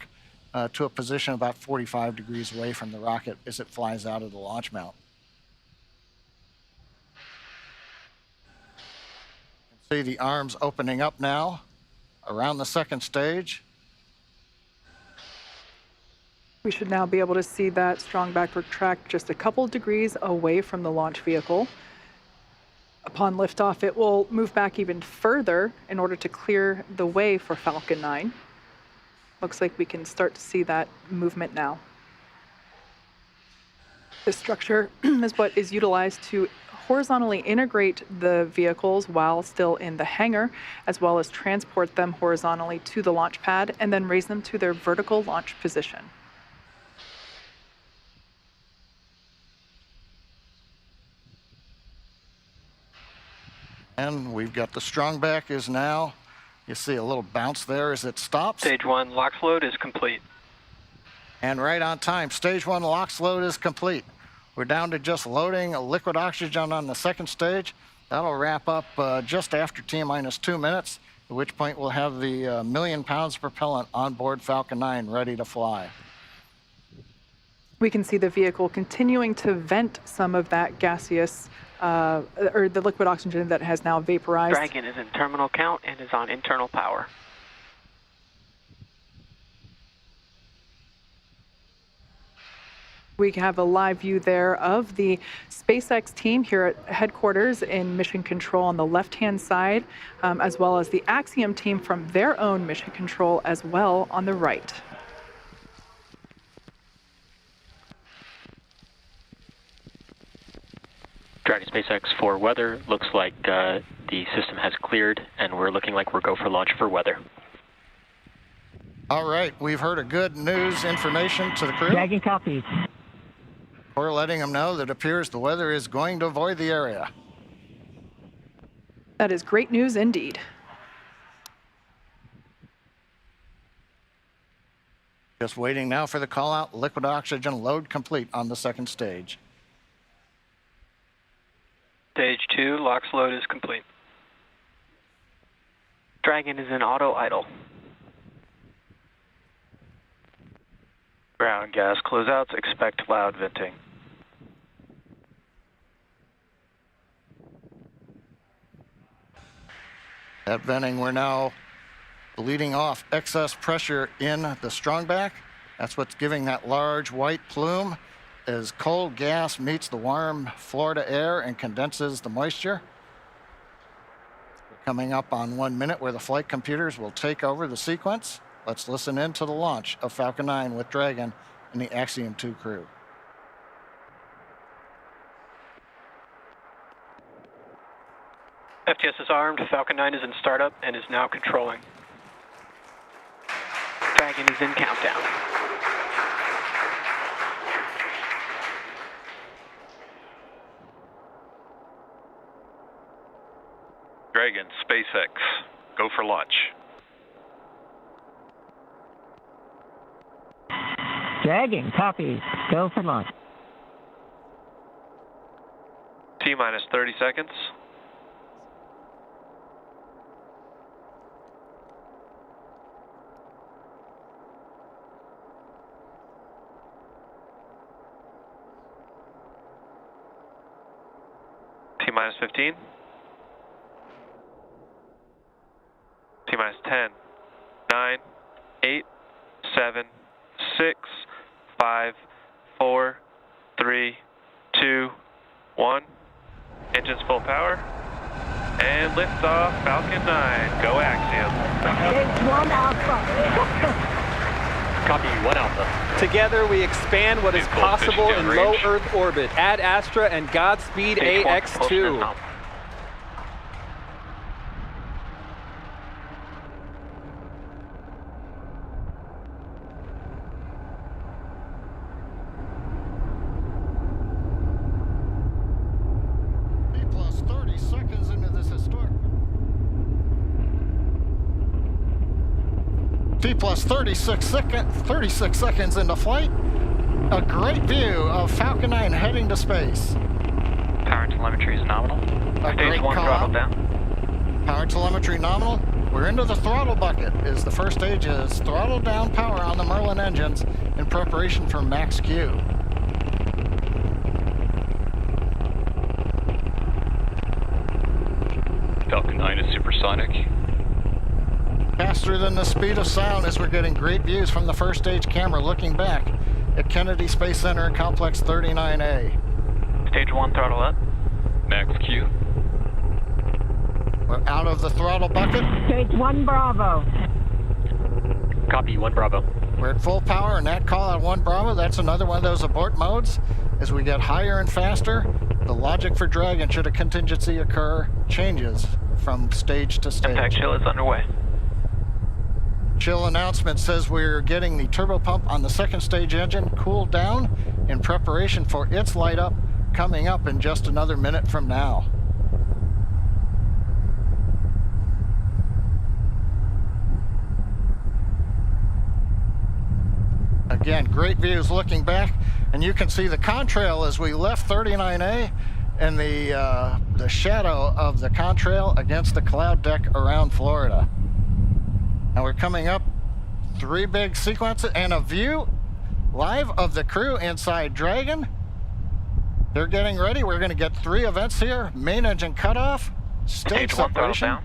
to a position about 45 degrees away from the rocket as it flies out of the launch mount. You can see the arms opening up now around the second stage. We should now be able to see that strongback retract just a couple degrees away from the launch vehicle. Upon liftoff, it will move back even further in order to clear the way for Falcon 9. Looks like we can start to see that movement now. This structure is what is utilized to horizontally integrate the vehicles while still in the hangar, as well as transport them horizontally to the launch pad and then raise them to their vertical launch position. And we've got the strongback is now, you see a little bounce there as it stops. Stage 1 LOX load is complete. And right on time, stage 1 LOX load is complete. We're down to just loading a liquid oxygen on the second stage. That'll wrap up just after T-minus 2 minutes, at which point we'll have the 1,000,000 pounds of propellant on board Falcon 9 ready to fly. We can see the vehicle continuing to vent some of that gaseous, or the liquid oxygen that has now vaporized. Dragon is in terminal count and is on internal power. We have a live view there of the SpaceX team here at headquarters in mission control on the left-hand side, as well as the Axiom team from their own mission control as well on the right. Dragon SpaceX for weather. Looks like the system has cleared and we're looking like we're go for launch for weather. All right, we've heard a good news information to the crew. Dragon copies. We're letting them know that it appears the weather is going to avoid the area. That is great news indeed. Just waiting now for the call out. Liquid oxygen load complete on the second stage. Stage 2, LOX load is complete. Dragon is in auto idle. Ground gas closeouts, expect loud venting. At venting, we're now bleeding off excess pressure in the strongback. That's what's giving that large white plume as cold gas meets the warm Florida air and condenses the moisture. We're coming up on 1 minute where the flight computers will take over the sequence. Let's listen in to the launch of Falcon 9 with Dragon and the Axiom 2 crew. FTS is armed, Falcon 9 is in startup and is now controlling. Dragon is in countdown. Dragon, SpaceX, go for launch. Dragon copies. Go for launch. T-minus 30 seconds. T-minus 15. T-minus 10, 9, 8, 7, 6, 5, 4, 3, 2, 1. Engines full power. And liftoff, Falcon 9. Go Axiom. It's 1 Alpha. Copy, 1 Alpha. Together we expand what is possible in low Earth orbit. Ad Astra and Godspeed AX-2. T plus 36 seconds into flight. A great view of Falcon 9 heading to space. Power telemetry is nominal. Stage 1 throttle down. Power telemetry nominal. We're into the throttle bucket as the first stage is throttle down power on the Merlin engines in preparation for max Q. Falcon 9 is supersonic. Faster than the speed of sound as we're getting great views from the first stage camera looking back at Kennedy Space Center Complex 39A. Stage 1 throttle up. Max Q. We're out of the throttle bucket. Stage 1 Bravo. Copy, 1 Bravo. We're at full power and that call out 1 Bravo, that's another one of those abort modes. As we get higher and faster, the logic for Dragon should a contingency occur changes from stage to stage. Impact chill is underway. Chill announcement says we're getting the turbo pump on the second stage engine cooled down in preparation for its light up coming up in just another minute from now. Again, great views looking back, and you can see the contrail as we left 39A and the shadow of the contrail against the cloud deck around Florida. Now we're coming up 3 big sequences and a view live of the crew inside Dragon. They're getting ready. We're going to get 3 events here. Main engine cutoff, stage separation,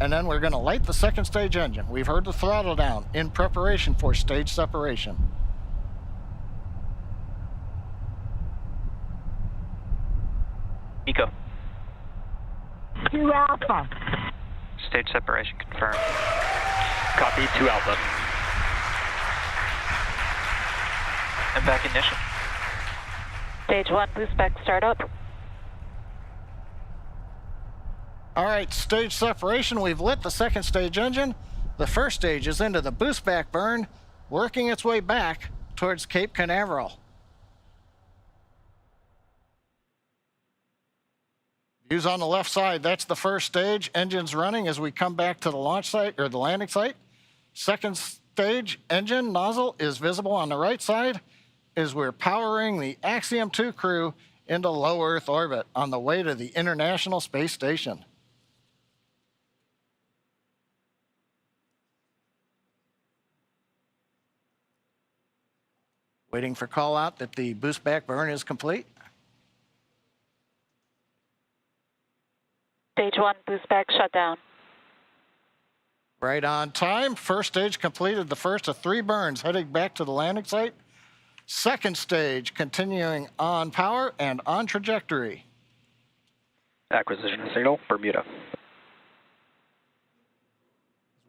and then we're going to light the second stage engine. We've heard the throttle down in preparation for stage separation. Nico. 2 Alpha. Stage separation confirmed. Copy, 2 Alpha. And back ignition. Stage 1, boost back startup. All right, stage separation. We've lit the second stage engine. The first stage is into the boost back burn, working its way back towards Cape Canaveral. Views on the left side, that's the first stage. Engines running as we come back to the launch site, or the landing site. Second stage engine nozzle is visible on the right side as we're powering the Axiom-2 crew into low Earth orbit on the way to the International Space Station. Waiting for call out that the boost back burn is complete. Stage 1, boost back shutdown. Right on time. First stage completed the first of 3 burns, heading back to the landing site. Second stage continuing on power and on trajectory. Acquisition signal, Bermuda.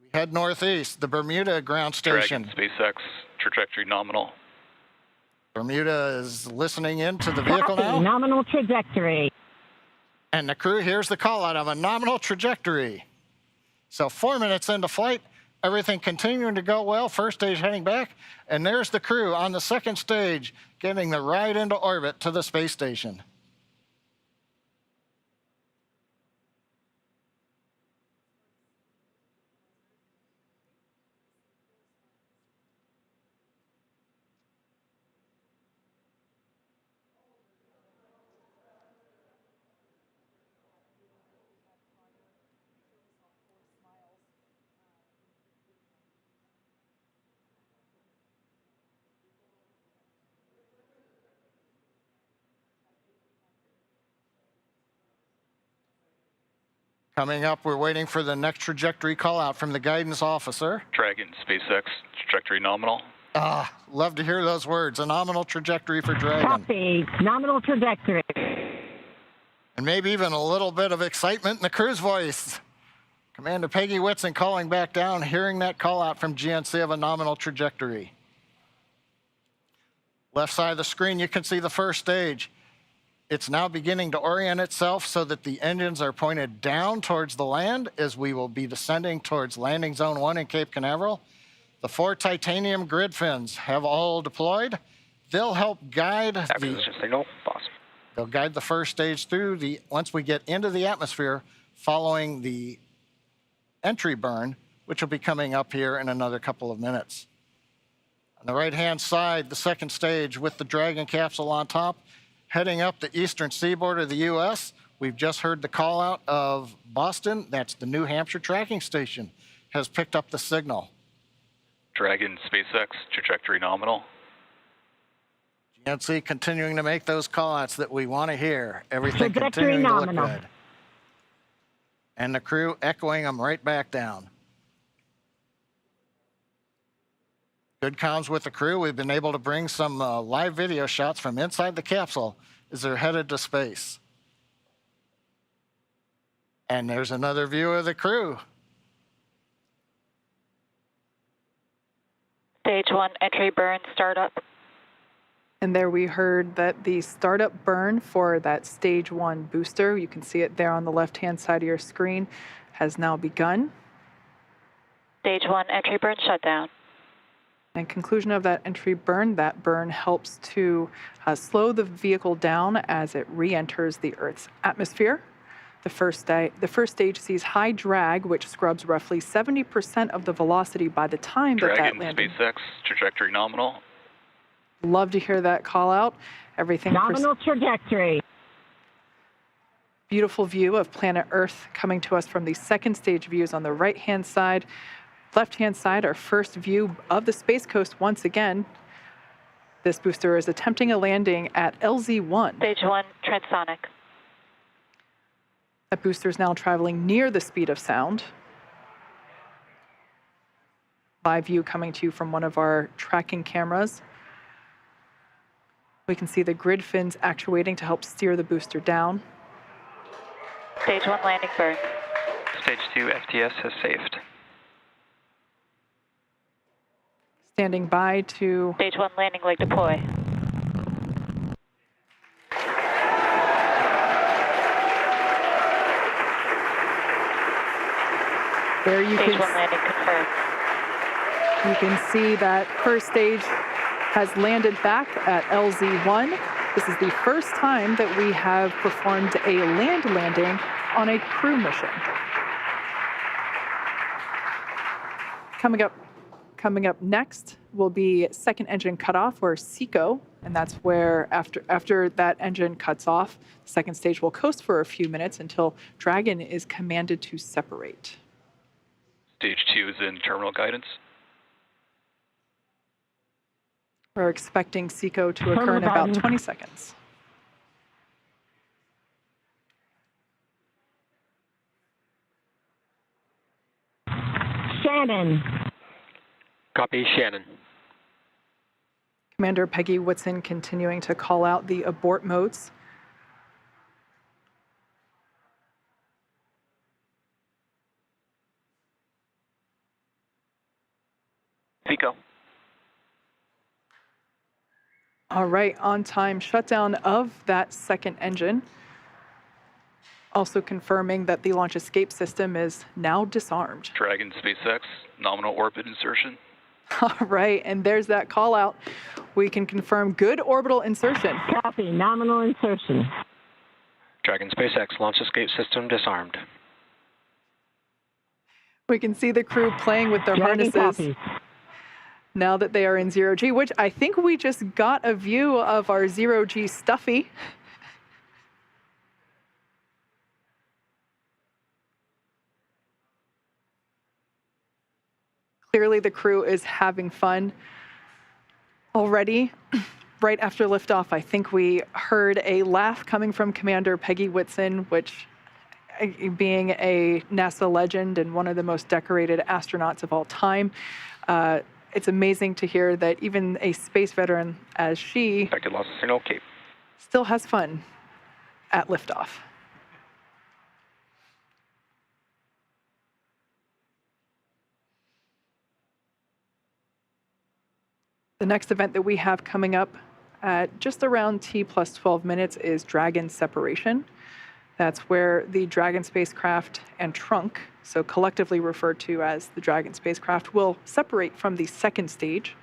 We head northeast, the Bermuda ground station. Dragon, SpaceX, trajectory nominal. Bermuda is listening into the vehicle now. Nominal trajectory. And the crew hears the call out of a nominal trajectory. So 4 minutes into flight, everything continuing to go well. First stage heading back, and there's the crew on the second stage getting the ride into orbit to the space station. Coming up, we're waiting for the next trajectory call out from the guidance officer. Dragon, SpaceX, trajectory nominal. Love to hear those words. A nominal trajectory for Dragon. Copy. Nominal trajectory. And maybe even a little bit of excitement in the crew's voice. Commander Peggy Whitson calling back down, hearing that call out from GNC of a nominal trajectory. Left side of the screen, you can see the first stage. It's now beginning to orient itself so that the engines are pointed down towards the land as we will be descending towards landing zone 1 in Cape Canaveral. The 4 titanium grid fins have all deployed. They'll help guide Acquisition signal, boss. They'll guide the first stage through once we get into the atmosphere following the entry burn, which will be coming up here in another couple of minutes. On the right-hand side, the second stage with the Dragon capsule on top, heading up the eastern seaboard of the U.S. We've just heard the call out of Boston. That's the New Hampshire tracking station, has picked up the signal. Dragon, SpaceX, trajectory nominal. GNC continuing to make those call outs that we want to hear. Everything Trajectory continuing nominal. to look good. And the crew echoing them right back down. Good comms with the crew. We've been able to bring some live video shots from inside the capsule as they're headed to space. And there's another view of the crew. Stage 1, entry burn startup. And there we heard that the startup burn for that stage 1 booster, you can see it there on the left-hand side of your screen, has now begun. Stage 1, entry burn shutdown. And conclusion of that entry burn, that burn helps to slow the vehicle down as it re-enters the Earth's atmosphere. The first stage sees high drag, which scrubs roughly 70% of the velocity by the time that Dragon, landing. SpaceX, trajectory nominal. Love to hear that call out. Everything. Nominal trajectory. Beautiful view of planet Earth coming to us from the second stage views on the right-hand side. Left-hand side, our first view of the Space Coast once again. This booster is attempting a landing at LZ-1. Stage 1, transonic. That booster is now traveling near the speed of sound. Live view coming to you from one of our tracking cameras. We can see the grid fins actuating to help steer the booster down. Stage 1 landing burn. Stage 2 FTS has saved. Standing by to... Stage 1 landing leg deploy. There you Stage can... 1 landing confirmed. You can see that first stage has landed back at LZ-1. This is the first time that we have performed a land landing on a crew mission. Coming up next will be second engine cutoff, or SECO, and that's where after that engine cuts off, the second stage will coast for a few minutes until Dragon is commanded to separate. Stage 2 is in terminal guidance. We're expecting SECO to occur in about 20 seconds. Shannon. Copy, Shannon. Commander Peggy Whitson continuing to call out the abort modes. SECO. All right, on-time shutdown of that second engine. Also confirming that the launch escape system is now disarmed. Dragon SpaceX, nominal orbit insertion. All right, and there's that call out. We can confirm good orbital insertion. Copy, nominal insertion. Dragon SpaceX, launch escape system disarmed. We can see the crew playing with their Dragon harnesses. copy. Now that they are in zero-G, which I think we just got a view of our zero-G Stuffy. Clearly the crew is having fun already. Right after liftoff, I think we heard a laugh coming from Commander Peggy Whitson, which, being a NASA legend and one of the most decorated astronauts of all time, it's amazing to hear that even a space veteran as she Lost signal, Cape. still has fun at liftoff. The next event that we have coming up at just around T plus 12 minutes is Dragon separation. That's where the Dragon spacecraft and trunk, so collectively referred to as the Dragon spacecraft, will separate from the second stage.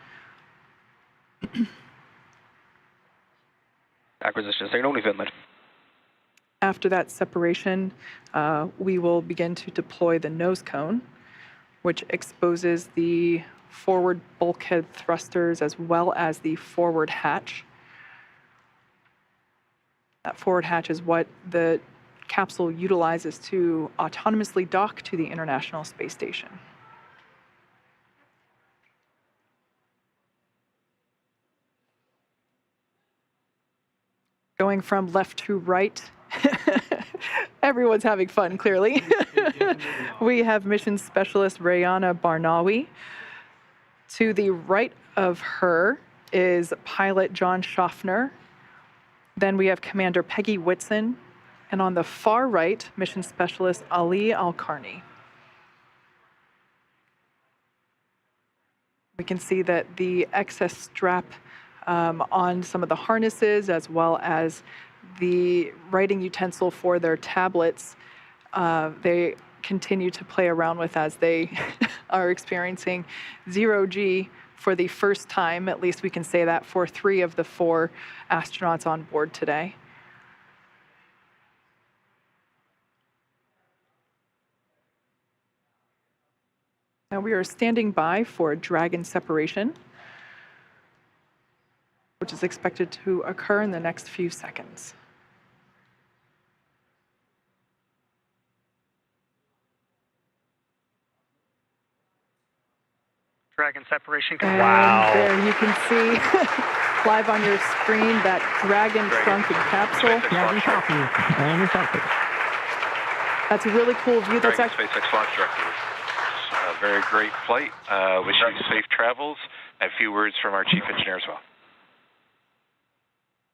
Acquisition signal, Newfoundland. After that separation, we will begin to deploy the nose cone, which exposes the forward bulkhead thrusters as well as the forward hatch. That forward hatch is what the capsule utilizes to autonomously dock to the International Space Station. Going from left to right, everyone's having fun, clearly. We have Mission Specialist Rayana Barnawi. To the right of her is pilot John Schaffner. Then we have Commander Peggy Whitson. And on the far right, Mission Specialist Ali Al-Karni. We can see that the excess strap on some of the harnesses, as well as the writing utensil for their tablets, they continue to play around with as they are experiencing zero-G for the first time. At least we can say that for 3 of the 4 astronauts on board today. Now we are standing by for Dragon separation, which is expected to occur in the next few seconds. Dragon separation. And there you can see live on your screen, that Dragon trunk and capsule. Dragon copy. Dragon copy. That's a really cool view. That's Dragon, SpaceX launch director. A very great flight. Wish you safe travels. And a few words from our chief engineer as well.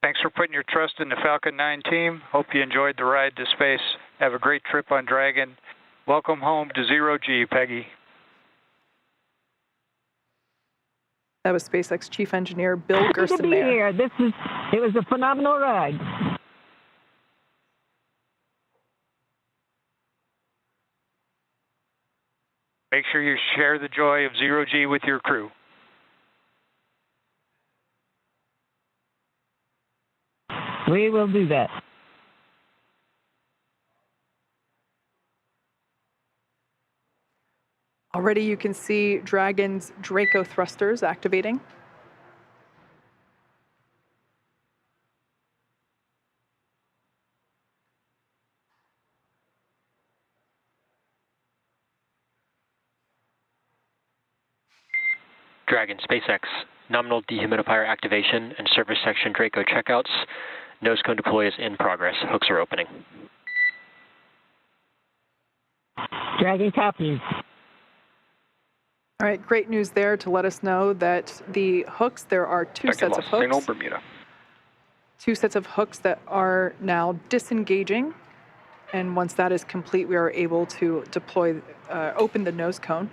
Thanks for putting your trust in the Falcon 9 team. Hope you enjoyed the ride to space. Have a great trip on Dragon. Welcome home to Zero G, Peggy. That was SpaceX Chief Engineer Bill Gerstenmaier. Good to be here. It was a phenomenal ride. Make sure you share the joy of Zero G with your crew. We will do that. Already you can see Dragon's Draco thrusters activating. Dragon, SpaceX, nominal dehumidifier activation and surface section Draco checkouts. Nose cone deploy is in progress. Hooks are opening. Dragon copies. All right, great news there to let us know that the hooks, there are two sets of hooks. Signal, Bermuda. Two sets of hooks that are now disengaging. And once that is complete, we are able to deploy, open the nose cone.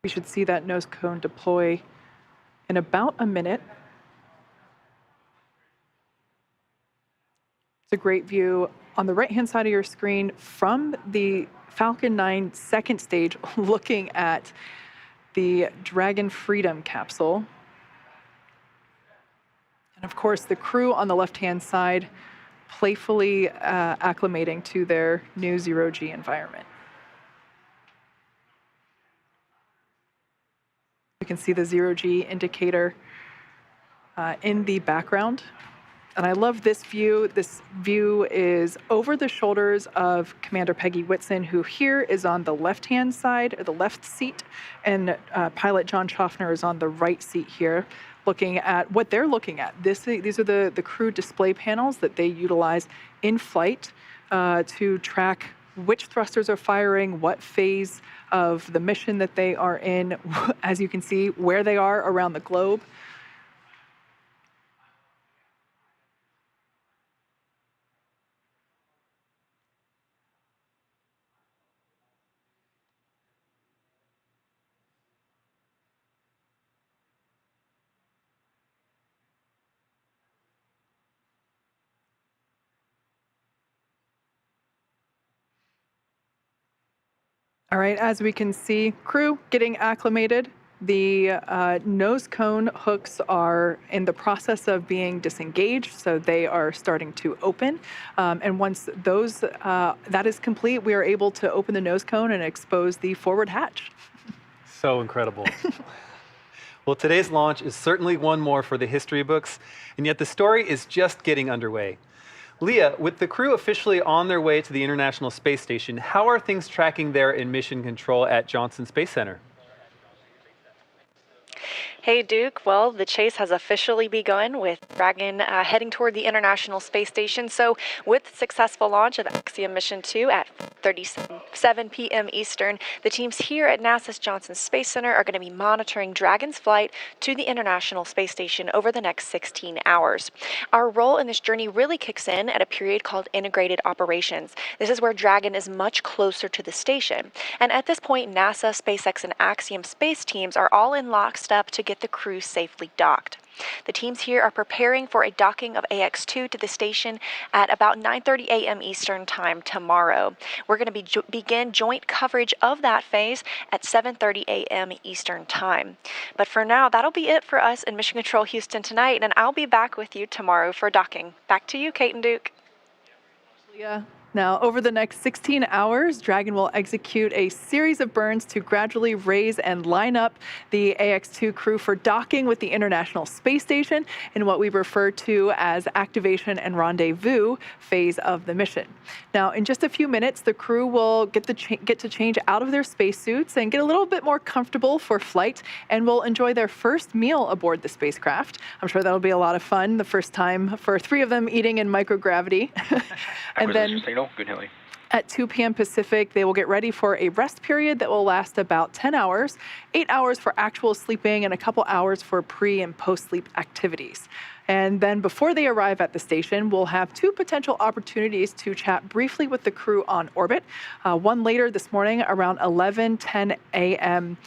We should see that nose cone deploy in about a minute. It's a great view on the right-hand side of your screen from the Falcon 9 second stage, looking at the Dragon Freedom capsule. And of course, the crew on the left-hand side playfully acclimating to their new zero-G environment. You can see the zero-G indicator in the background. And I love this view. This view is over the shoulders of Commander Peggy Whitson, who here is on the left-hand side, or the left seat, and pilot John Schaffner is on the right seat here, looking at what they're looking at. These are the crew display panels that they utilize in flight to track which thrusters are firing, what phase of the mission that they are in, as you can see, where they are around the globe. All right, as we can see, crew getting acclimated. The nose cone hooks are in the process of being disengaged, so they are starting to open. And once that is complete, we are able to open the nose cone and expose the forward hatch. So incredible. Well, today's launch is certainly one more for the history books, and yet the story is just getting underway. Leah, with the crew officially on their way to the International Space Station, how are things tracking there in mission control at Johnson Space Center? Hey, Duke. Well, the chase has officially begun with Dragon heading toward the International Space Station. So with the successful launch of Axiom Mission 2 at 7 p.m. Eastern, the teams here at NASA's Johnson Space Center are going to be monitoring Dragon's flight to the International Space Station over the next 16 hours. Our role in this journey really kicks in at a period called Integrated Operations. This is where Dragon is much closer to the station. And at this point, NASA, SpaceX, and Axiom space teams are all in lockstep to get the crew safely docked. The teams here are preparing for a docking of AX-2 to the station at about 9:30 a.m. Eastern Time tomorrow. We're going to begin joint coverage of that phase at 7:30 a.m. Eastern Time. But for now, that'll be it for us in Mission Control Houston tonight, and I'll be back with you tomorrow for docking. Back to you, Kate and Duke. Leah, Now, over the next 16 hours, Dragon will execute a series of burns to gradually raise and line up the AX-2 crew for docking with the International Space Station in what we refer to as activation and rendezvous phase of the mission. Now, in just a few minutes, the crew will get to change out of their spacesuits and get a little bit more comfortable for flight, and will enjoy their first meal aboard the spacecraft. I'm sure that'll be a lot of fun, the first time for 3 of them eating in microgravity. And then Good, Haley. at 2 p.m. Pacific, they will get ready for a rest period that will last about 10 hours, 8 hours for actual sleeping, and a couple hours for pre- and post-sleep activities. And then before they arrive at the station, we'll have 2 potential opportunities to chat briefly with the crew on orbit. One later this morning around 11:10 a.m.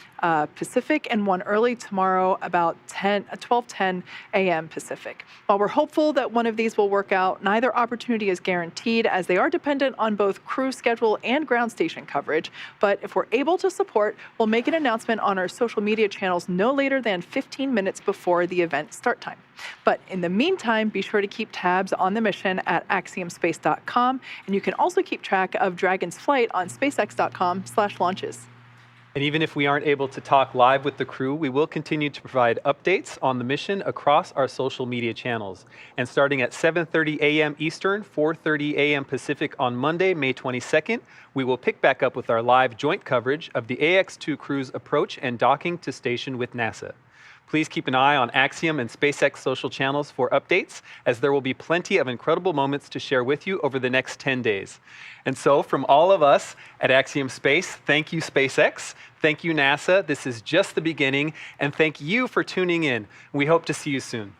Pacific, and one early tomorrow about 12:10 a.m. Pacific. While we're hopeful that one of these will work out, neither opportunity is guaranteed, as they are dependent on both crew schedule and ground station coverage. But if we're able to support, we'll make an announcement on our social media channels no later than 15 minutes before the event start time. But in the meantime, be sure to keep tabs on the mission at axiomspace.com, and you can also keep track of Dragon's flight on spacex.com/launches. And even if we aren't able to talk live with the crew, we will continue to provide updates on the mission across our social media channels. And starting at 7:30 a.m. Eastern, 4:30 a.m. Pacific on Monday, May 22nd, we will pick back up with our live joint coverage of the AX-2 crew's approach and docking to station with NASA. Please keep an eye on Axiom and SpaceX social channels for updates, as there will be plenty of incredible moments to share with you over the next 10 days. And so from all of us at Axiom Space, thank you SpaceX, thank you NASA, this is just the beginning, and thank you for tuning in. We hope to see you soon.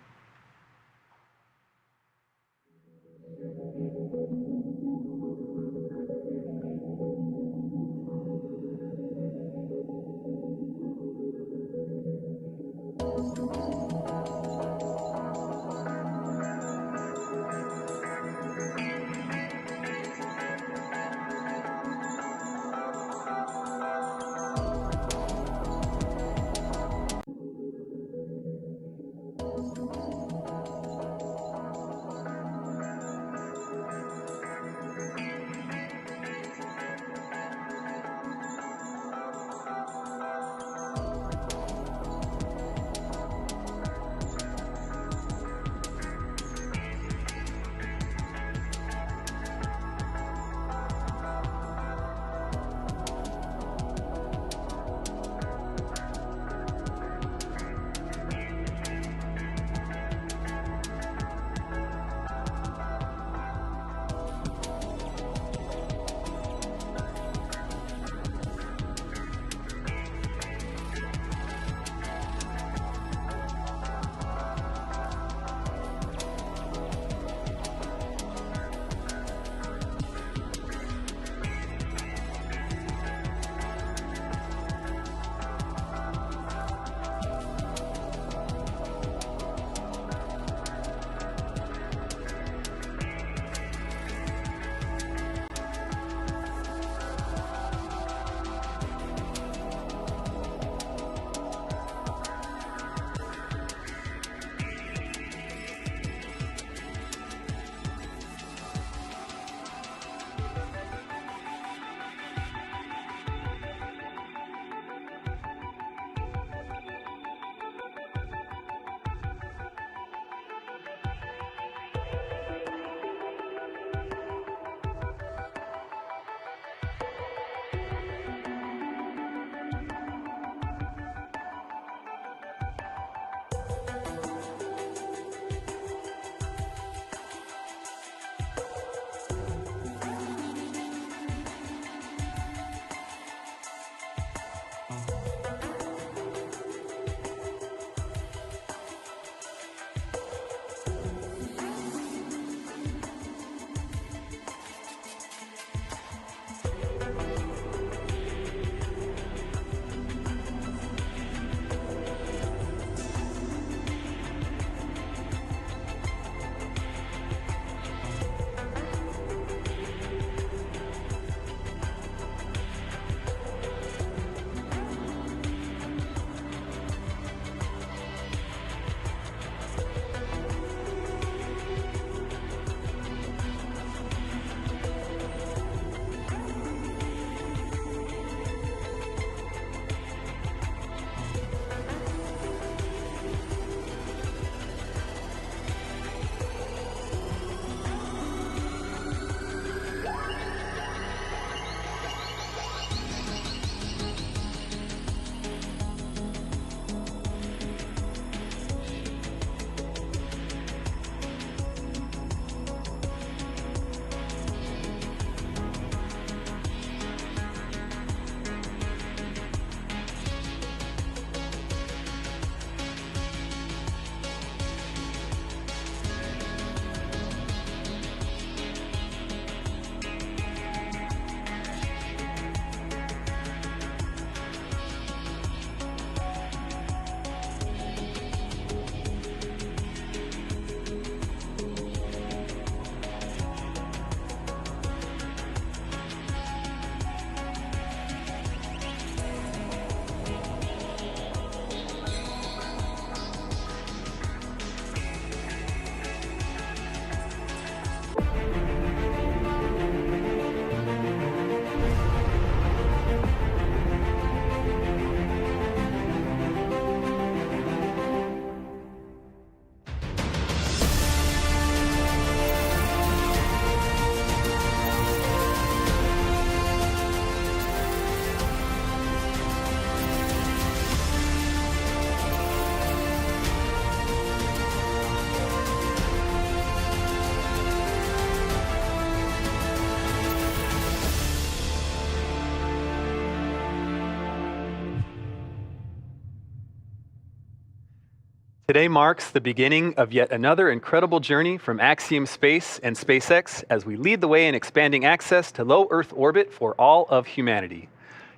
Today marks the beginning of yet another incredible journey from Axiom Space and SpaceX as we lead the way in expanding access to low Earth orbit for all of humanity.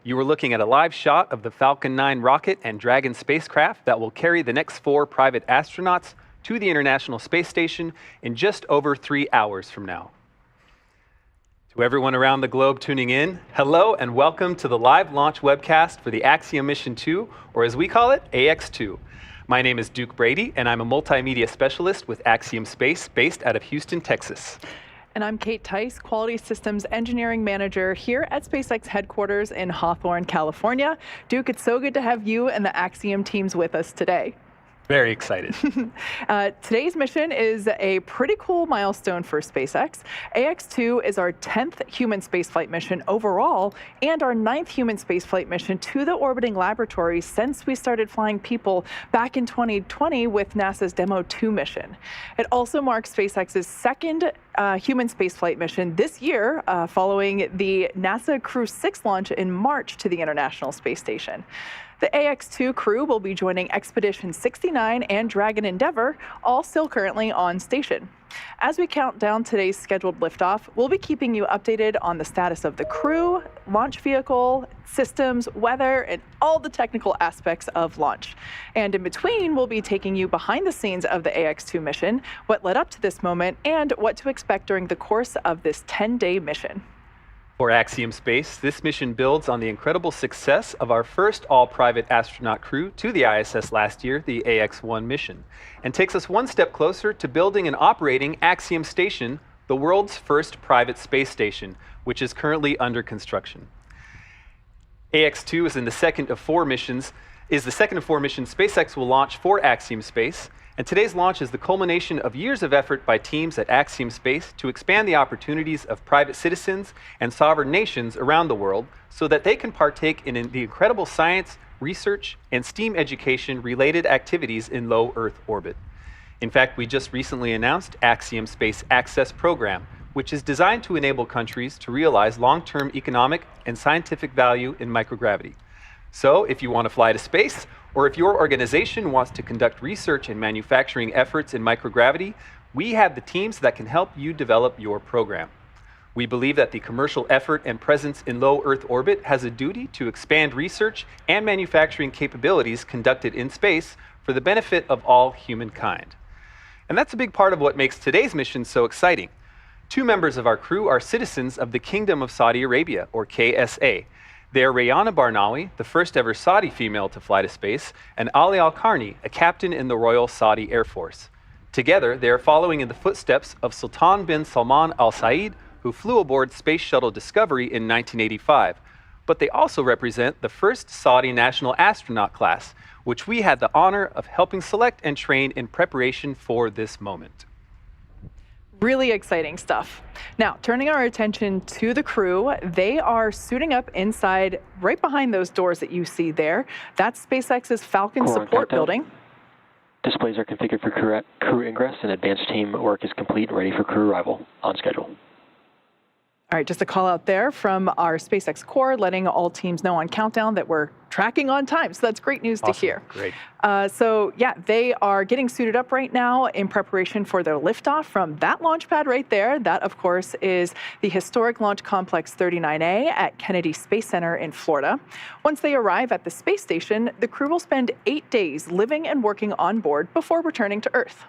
You are looking at a live shot of the Falcon 9 rocket and Dragon spacecraft that will carry the next 4 private astronauts to the International Space Station in just over 3 hours from now. To everyone around the globe tuning in, hello and welcome to the live launch webcast for the Axiom Mission 2, or as we call it, AX-2. My name is Duke Brady, and I'm a multimedia specialist with Axiom Space based out of Houston, Texas. And I'm Kate Tice, Quality Systems Engineering Manager here at SpaceX headquarters in Hawthorne, California. Duke, it's so good to have you and the Axiom teams with us today. Very excited. Today's mission is a pretty cool milestone for SpaceX. AX-2 is our 10th human spaceflight mission overall and our 9th human spaceflight mission to the orbiting laboratory since we started flying people back in 2020 with NASA's Demo 2 mission. It also marks SpaceX's second human spaceflight mission this year, following the NASA Crew 6 launch in March to the International Space Station. The AX-2 crew will be joining Expedition 69 and Dragon Endeavour, all still currently on station. As we count down today's scheduled liftoff, we'll be keeping you updated on the status of the crew, launch vehicle, systems, weather, and all the technical aspects of launch. And in between, we'll be taking you behind the scenes of the AX-2 mission, what led up to this moment, and what to expect during the course of this 10-day mission. For Axiom Space, this mission builds on the incredible success of our first all-private astronaut crew to the ISS last year, the AX-1 mission, and takes us one step closer to building and operating Axiom Station, the world's first private space station, which is currently under construction. AX-2 is the second of 4 missions SpaceX will launch for Axiom Space, and today's launch is the culmination of years of effort by teams at Axiom Space to expand the opportunities of private citizens and sovereign nations around the world so that they can partake in the incredible science, research, and STEAM education-related activities in low Earth orbit. In fact, we just recently announced Axiom Space Access Program, which is designed to enable countries to realize long-term economic and scientific value in microgravity. So if you want to fly to space, or if your organization wants to conduct research and manufacturing efforts in microgravity, we have the teams that can help you develop your program. We believe that the commercial effort and presence in low Earth orbit has a duty to expand research and manufacturing capabilities conducted in space for the benefit of all humankind. And that's a big part of what makes today's mission so exciting. 2 members of our crew are citizens of the Kingdom of Saudi Arabia, or KSA. They are Rayana Barnawi, the first ever Saudi female to fly to space, and Ali Al-Qarni, a captain in the Royal Saudi Air Force. Together, they are following in the footsteps of Sultan bin Salman Al Said, who flew aboard Space Shuttle Discovery in 1985. But they also represent the first Saudi national astronaut class, which we had the honor of helping select and train in preparation for this moment. Really exciting stuff. Now, turning our attention to the crew, they are suiting up inside right behind those doors that you see there. That's SpaceX's Falcon support building. Displays are configured for crew ingress, and advanced team work is complete and ready for crew arrival on schedule. All right, just a call out there from our SpaceX core, letting all teams know on countdown that we're tracking on time. So that's great news to hear. Great. So yeah, they are getting suited up right now in preparation for their liftoff from that launch pad right there. That, of course, is the historic Launch Complex 39A at Kennedy Space Center in Florida. Once they arrive at the space station, the crew will spend 8 days living and working on board before returning to Earth.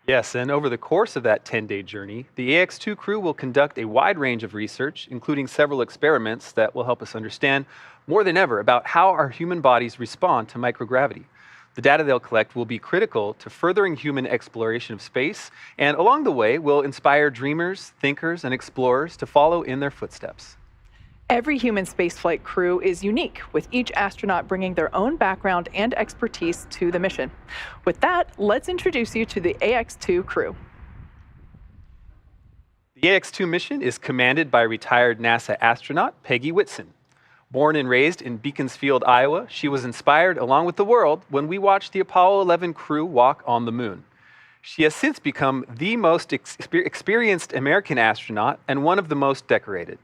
Yes, and over the course of that 10-day journey, the AX-2 crew will conduct a wide range of research, including several experiments that will help us understand more than ever about how our human bodies respond to microgravity. The data they'll collect will be critical to furthering human exploration of space, and along the way will inspire dreamers, thinkers, and explorers to follow in their footsteps. Every human spaceflight crew is unique, with each astronaut bringing their own background and expertise to the mission. With that, let's introduce you to the AX-2 crew. The AX-2 mission is commanded by retired NASA astronaut Peggy Whitson. Born and raised in Beaconsfield, Iowa, she was inspired, along with the world, when we watched the Apollo 11 crew walk on the moon. She has since become the most experienced American astronaut and one of the most decorated.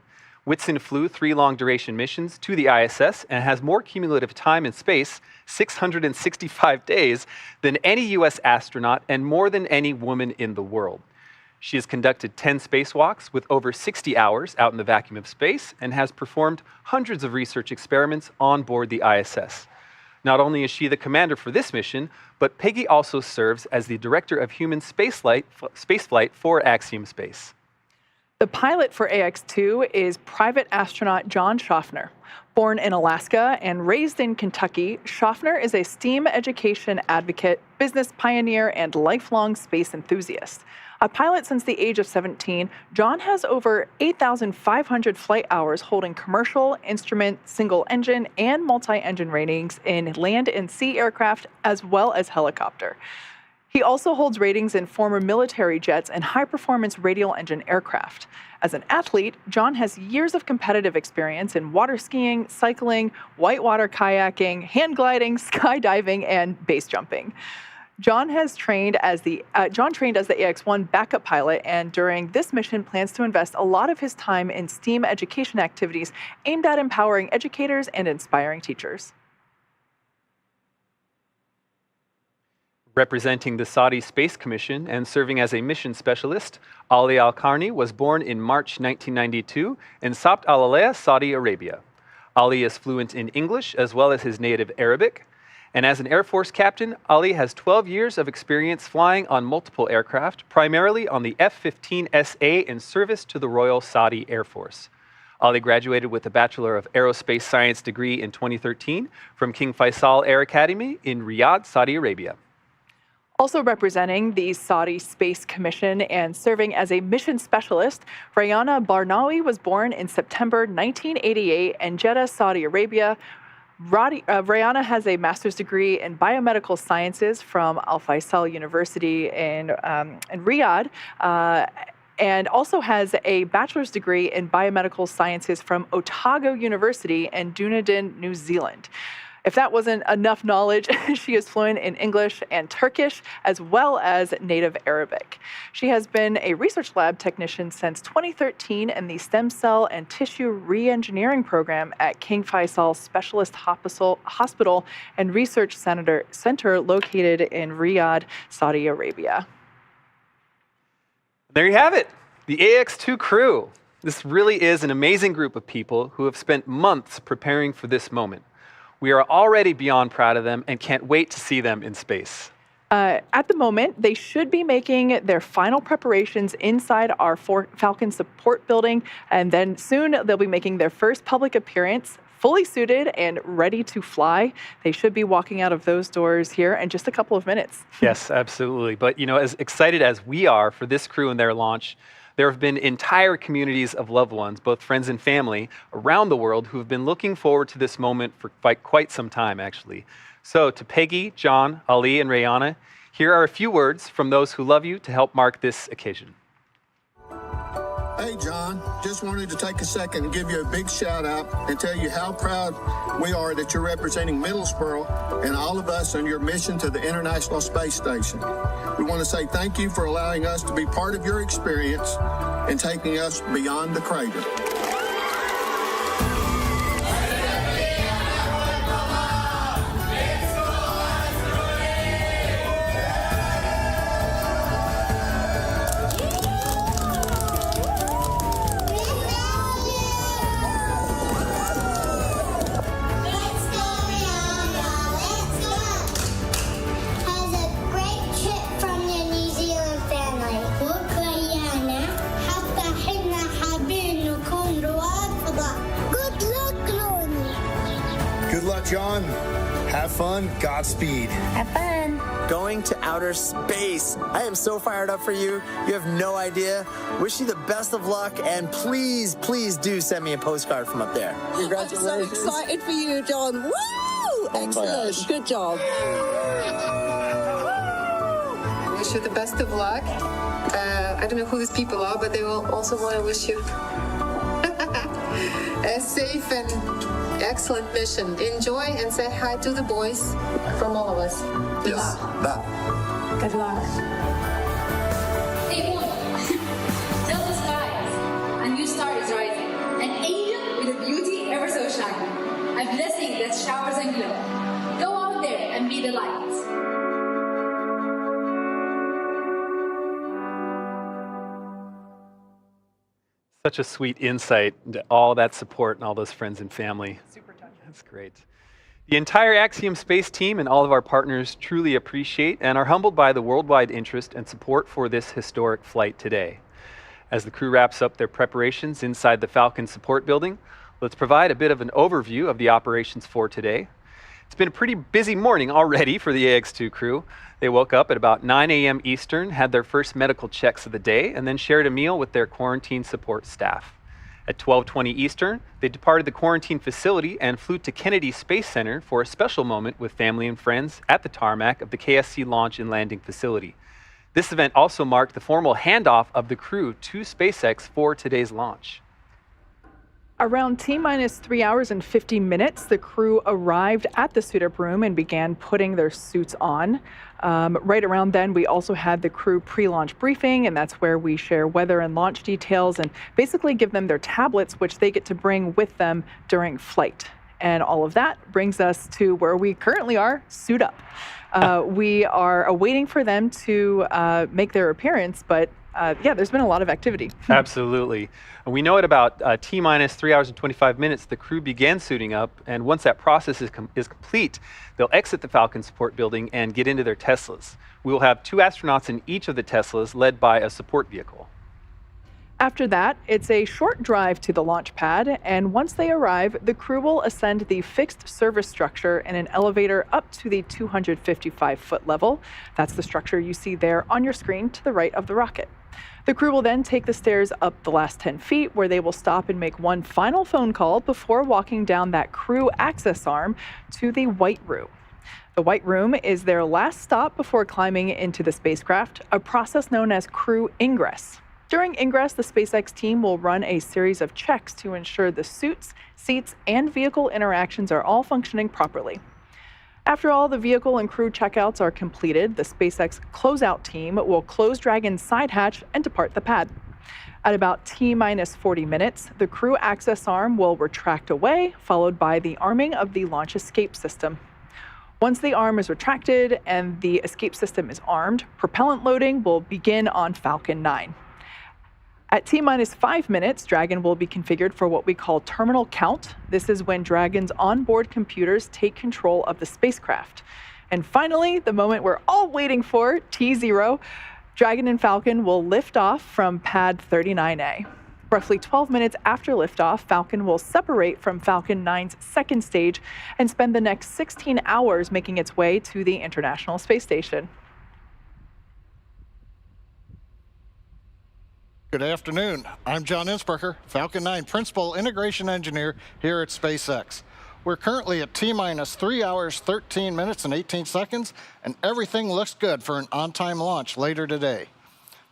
Whitson flew 3 long-duration missions to the ISS and has more cumulative time in space, 665 days, than any U.S. astronaut and more than any woman in the world. She has conducted 10 spacewalks with over 60 hours out in the vacuum of space and has performed hundreds of research experiments on board the ISS. Not only is she the commander for this mission, but Peggy also serves as the director of human spaceflight for Axiom Space. The pilot for AX-2 is private astronaut John Schaffner. Born in Alaska and raised in Kentucky, Schaffner is a STEAM education advocate, business pioneer, and lifelong space enthusiast. A pilot since the age of 17, John has over 8,500 flight hours holding commercial, instrument, single-engine, and multi-engine ratings in land and sea aircraft, as well as helicopter. He also holds ratings in former military jets and high-performance radial engine aircraft. As an athlete, John has years of competitive experience in water skiing, cycling, whitewater kayaking, hand gliding, skydiving, and base jumping. John trained as the AX-1 backup pilot, and during this mission plans to invest a lot of his time in STEAM education activities aimed at empowering educators and inspiring teachers. Representing the Saudi Space Commission and serving as a mission specialist, Ali Al-Qarni was born in March 1992 in Sabt al-Alaya, Saudi Arabia. Ali is fluent in English as well as his native Arabic. And as an Air Force captain, Ali has 12 years of experience flying on multiple aircraft, primarily on the F-15SA in service to the Royal Saudi Air Force. Ali graduated with a Bachelor of Aerospace Science degree in 2013 from King Faisal Air Academy in Riyadh, Saudi Arabia. Also representing the Saudi Space Commission and serving as a mission specialist, Rayana Barnawi was born in September 1988 in Jeddah, Saudi Arabia. Rayana has a master's degree in biomedical sciences from Al Faisal University in Riyadh, and also has a bachelor's degree in biomedical sciences from Otago University in Dunedin, New Zealand. If that wasn't enough knowledge, she is fluent in English and Turkish, as well as native Arabic. She has been a research lab technician since 2013 in the Stem Cell and Tissue Re-engineering Program at King Faisal Specialist Hospital and Research Center located in Riyadh, Saudi Arabia. There you have it, the AX-2 crew. This really is an amazing group of people who have spent months preparing for this moment. We are already beyond proud of them and can't wait to see them in space. At the moment, they should be making their final preparations inside our Falcon support building, and then soon they'll be making their first public appearance, fully suited and ready to fly. They should be walking out of those doors here in just a couple of minutes. Yes, absolutely. But you know, as excited as we are for this crew and their launch, there have been entire communities of loved ones, both friends and family, around the world who have been looking forward to this moment for quite some time, actually. So to Peggy, John, Ali, and Rayana, here are a few words from those who love you to help mark this occasion. Hey, John, just wanted to take a second and give you a big shout out and tell you how proud we are that you're representing Middlesbrough and all of us on your mission to the International Space Station. We want to say thank you for allowing us to be part of your experience and taking us beyond the crater. John, have fun, Godspeed. Have fun. Going to outer space. I am so fired up for you. You have no idea. Wish you the best of luck, and please, please do send me a postcard from up there. Congratulations. I'm so excited for you, John. Woo! Excellent. Good job. I wish you the best of luck. I don't know who these people are, but they will also want to wish you a safe and excellent mission. Enjoy and say hi to the boys from all of us. Good luck. Good luck. Hey, boy. Tell the skies. A new star is rising. An Such a sweet insight into all that support and all those friends and family. Super touching. That's great. The entire Axiom Space team and all of our partners truly appreciate and are humbled by the worldwide interest and support for this historic flight today. As the crew wraps up their preparations inside the Falcon support building, let's provide a bit of an overview of the operations for today. It's been a pretty busy morning already for the AX-2 crew. They woke up at about 9 a.m. Eastern, had their first medical checks of the day, and then shared a meal with their quarantine support staff. At 12:20 Eastern, they departed the quarantine facility and flew to Kennedy Space Center for a special moment with family and friends at the tarmac of the KSC launch and landing facility. This event also marked the formal handoff of the crew to SpaceX for today's launch. Around T-minus 3 hours and 50 minutes, the crew arrived at the suit-up room and began putting their suits on. Right around then, we also had the crew pre-launch briefing, and that's where we share weather and launch details and basically give them their tablets, which they get to bring with them during flight. And all of that brings us to where we currently are, suit up. We are awaiting for them to make their appearance, but yeah, there's been a lot of activity. Absolutely. And we know at about T-minus 3 hours and 25 minutes, the crew began suiting up, and once that process is complete, they'll exit the Falcon support building and get into their Teslas. We will have 2 astronauts in each of the Teslas, led by a support vehicle. After that, it's a short drive to the launch pad, and once they arrive, the crew will ascend the fixed service structure in an elevator up to the 255-foot level. That's the structure you see there on your screen to the right of the rocket. The crew will then take the stairs up the last 10 feet, where they will stop and make one final phone call before walking down that crew access arm to the White Room. The White Room is their last stop before climbing into the spacecraft, a process known as crew ingress. During ingress, the SpaceX team will run a series of checks to ensure the suits, seats, and vehicle interactions are all functioning properly. After all the vehicle and crew checkouts are completed, the SpaceX closeout team will close Dragon's side hatch and depart the pad. At about T-minus 40 minutes, the crew access arm will retract away, followed by the arming of the launch escape system. Once the arm is retracted and the escape system is armed, propellant loading will begin on Falcon 9. At T-minus 5 minutes, Dragon will be configured for what we call terminal count. This is when Dragon's onboard computers take control of the spacecraft. And finally, the moment we're all waiting for, T0, Dragon and Falcon will lift off from pad 39A. Roughly 12 minutes after liftoff, Falcon will separate from Falcon 9's second stage and spend the next 16 hours making its way to the International Space Station. Good afternoon. I'm John Innsbrucker, Falcon 9 Principal Integration Engineer here at SpaceX. We're currently at T-minus 3 hours, 13 minutes, and 18 seconds, and everything looks good for an on-time launch later today.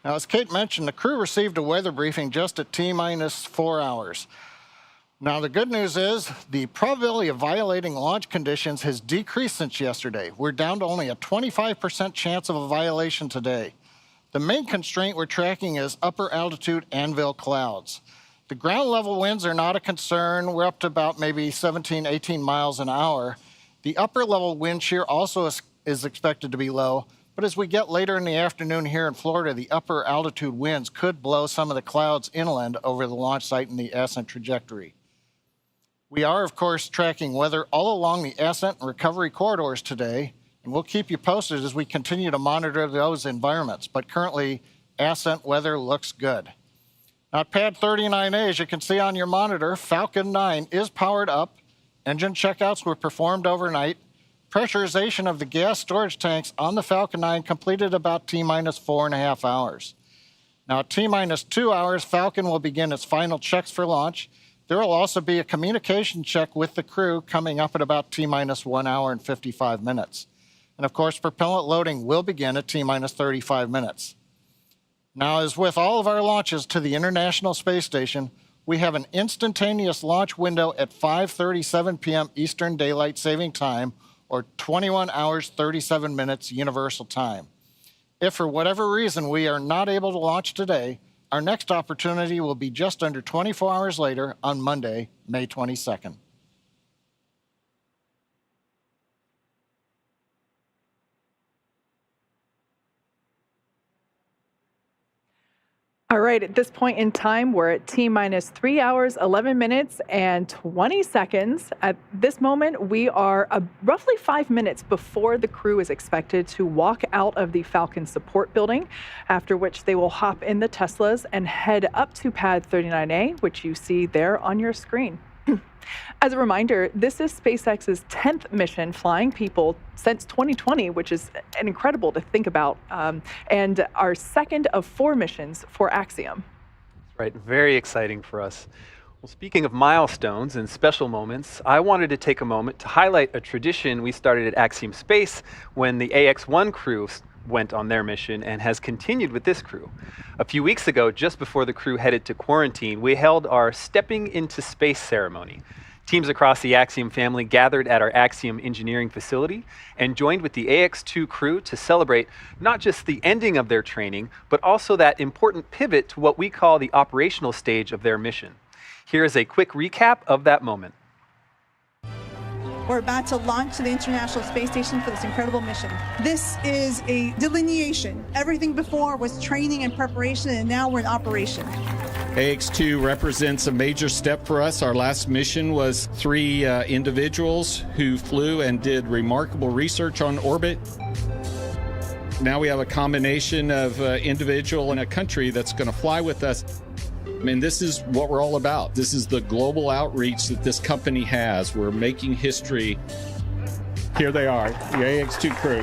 Now, as Kate mentioned, the crew received a weather briefing just at T-minus 4 hours. Now, the good news is the probability of violating launch conditions has decreased since yesterday. We're down to only a 25% chance of a violation today. The main constraint we're tracking is upper altitude anvil clouds. The ground level winds are not a concern. We're up to about maybe 17, 18 miles an hour. The upper level wind shear also is expected to be low, but as we get later in the afternoon here in Florida, the upper altitude winds could blow some of the clouds inland over the launch site and the ascent trajectory. We are, of course, tracking weather all along the ascent and recovery corridors today, and we'll keep you posted as we continue to monitor those environments. But currently, ascent weather looks good. Now, at pad 39A, as you can see on your monitor, Falcon 9 is powered up. Engine checkouts were performed overnight. Pressurization of the gas storage tanks on the Falcon 9 completed about T-minus 4.5 hours. Now, at T-minus 2 hours, Falcon will begin its final checks for launch. There will also be a communication check with the crew coming up at about T-minus 1 hour and 55 minutes. And of course, propellant loading will begin at T-minus 35 minutes. Now, as with all of our launches to the International Space Station, we have an instantaneous launch window at 5:37 p.m. Eastern Daylight Saving Time, or 21 hours, 37 minutes Universal Time. If for whatever reason we are not able to launch today, our next opportunity will be just under 24 hours later on Monday, May 22nd. All right, at this point in time, we're at T-minus 3 hours, 11 minutes, and 20 seconds. At this moment, we are roughly 5 minutes before the crew is expected to walk out of the Falcon support building, after which they will hop in the Teslas and head up to pad 39A, which you see there on your screen. As a reminder, this is SpaceX's 10th mission flying people since 2020, which is incredible to think about, and our second of 4 missions for Axiom. Right, very exciting for us. Well, speaking of milestones and special moments, I wanted to take a moment to highlight a tradition we started at Axiom Space when the AX-1 crew went on their mission and has continued with this crew. A few weeks ago, just before the crew headed to quarantine, we held our Stepping into Space ceremony. Teams across the Axiom family gathered at our Axiom engineering facility and joined with the AX-2 crew to celebrate not just the ending of their training, but also that important pivot to what we call the operational stage of their mission. Here is a quick recap of that moment. We're about to launch to the International Space Station for this incredible mission. This is a delineation. Everything before was training and preparation, and now we're in operation. AX-2 represents a major step for us. Our last mission was 3 individuals who flew and did remarkable research on orbit. Now we have a combination of individual and a country that's going to fly with us. I mean, this is what we're all about. This is the global outreach that this company has. We're making history. Here they are, the AX-2 crew.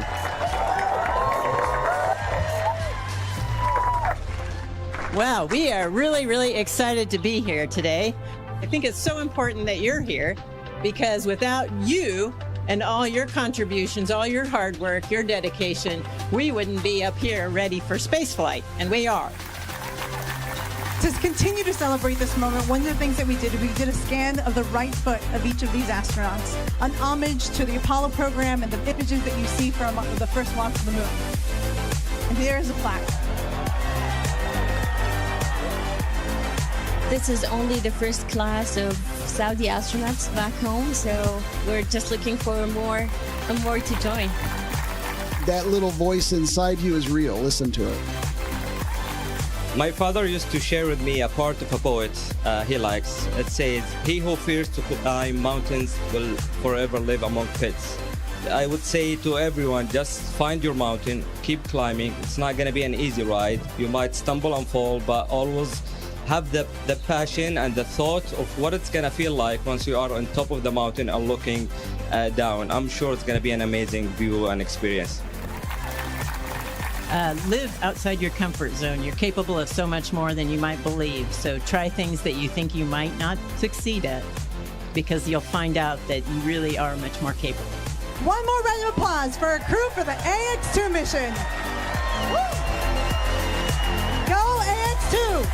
Wow, we are really, really excited to be here today. I think it's so important that you're here because without you and all your contributions, all your hard work, your dedication, we wouldn't be up here ready for spaceflight, and we are. To continue to celebrate this moment, one of the things that we did a scan of the right foot of each of these astronauts, an homage to the Apollo program and the images that you see from the first launch of the moon. And there is a plaque. This is only the first class of Saudi astronauts back home, so we're just looking for more to join. That little voice inside you is real. Listen to it. My father used to share with me a part of a poet he likes. It says, "He who fears to climb mountains will forever live among pits." I would say to everyone, just find your mountain, keep climbing. It's not going to be an easy ride. You might stumble and fall, but always have the passion and the thought of what it's going to feel like once you are on top of the mountain and looking down. I'm sure it's going to be an amazing view and experience. Live outside your comfort zone. You're capable of so much more than you might believe. So try things that you think you might not succeed at because you'll find out that you really are much more capable. One more round of applause for our crew for the AX-2 mission. Woo! Go AX-2!